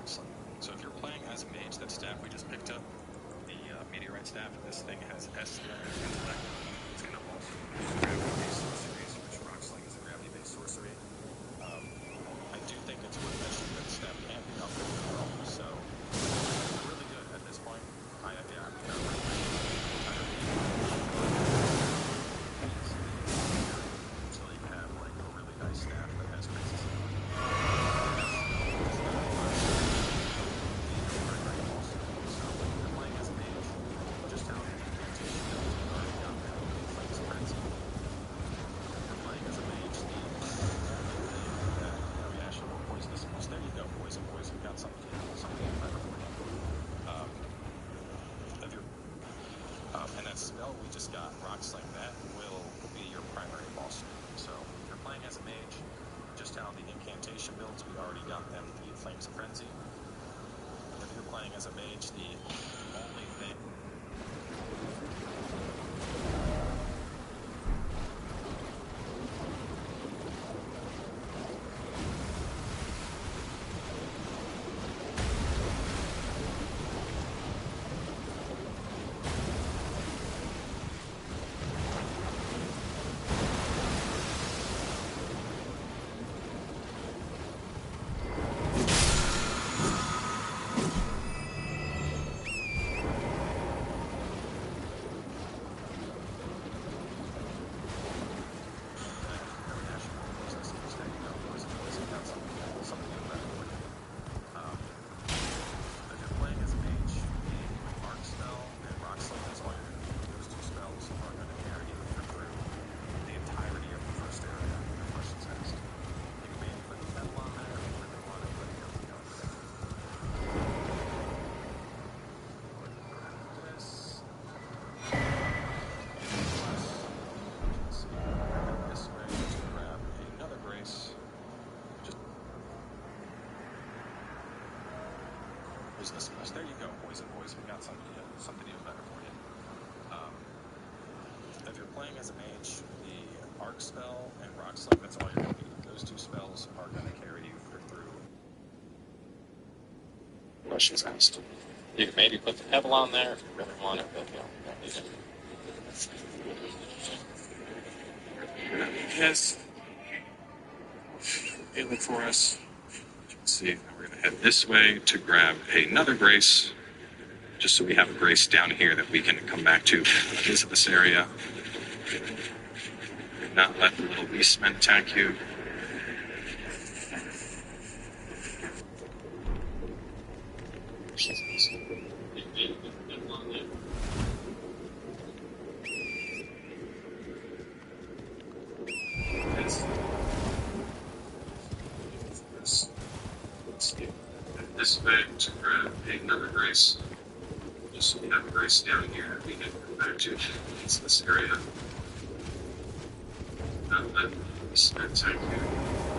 Speaker 1: rock slide. So if you're playing as a mage, that staff we just picked up, the meteorite staff, and this thing has S tier intellect, it's going to also gravity-based sorceries, which rock slide is a gravity-based sorcery. I do think it's worth mentioning that the staff can be upgraded as well, so really good at this point. I mean, until you have like a really nice staff that has crazy stuff. So you're playing as a mage, just how the incantation builds are already got that Flames of Frenzy. You're playing as a mage, the reaction of poisonous moves. There you go, poison. Got something better for you. If you're, and that spell we just got, Rock Sling, that will be your primary boss. So if you're playing as a mage, just how the incantation builds, we already got them the Flames of Frenzy. If you're playing as a mage, the only thing there you go, poison. We got something even better for you. If you're playing as a mage, the arc spell and rock slug, that's all you're going to need. Those two spells are going to carry you through. Questions asked. You can maybe put the pebble on there if you really want it, but you don't need it. Yes. Hey, look for us. Let's see, we're going to head this way to grab another grace, just so we have a grace down here that we can come back to visit this area. Not let the little beastmen attack you. This way to grab another grace. Just so we have a grace down here that we can come back to this area. Not let the beastmen attack you.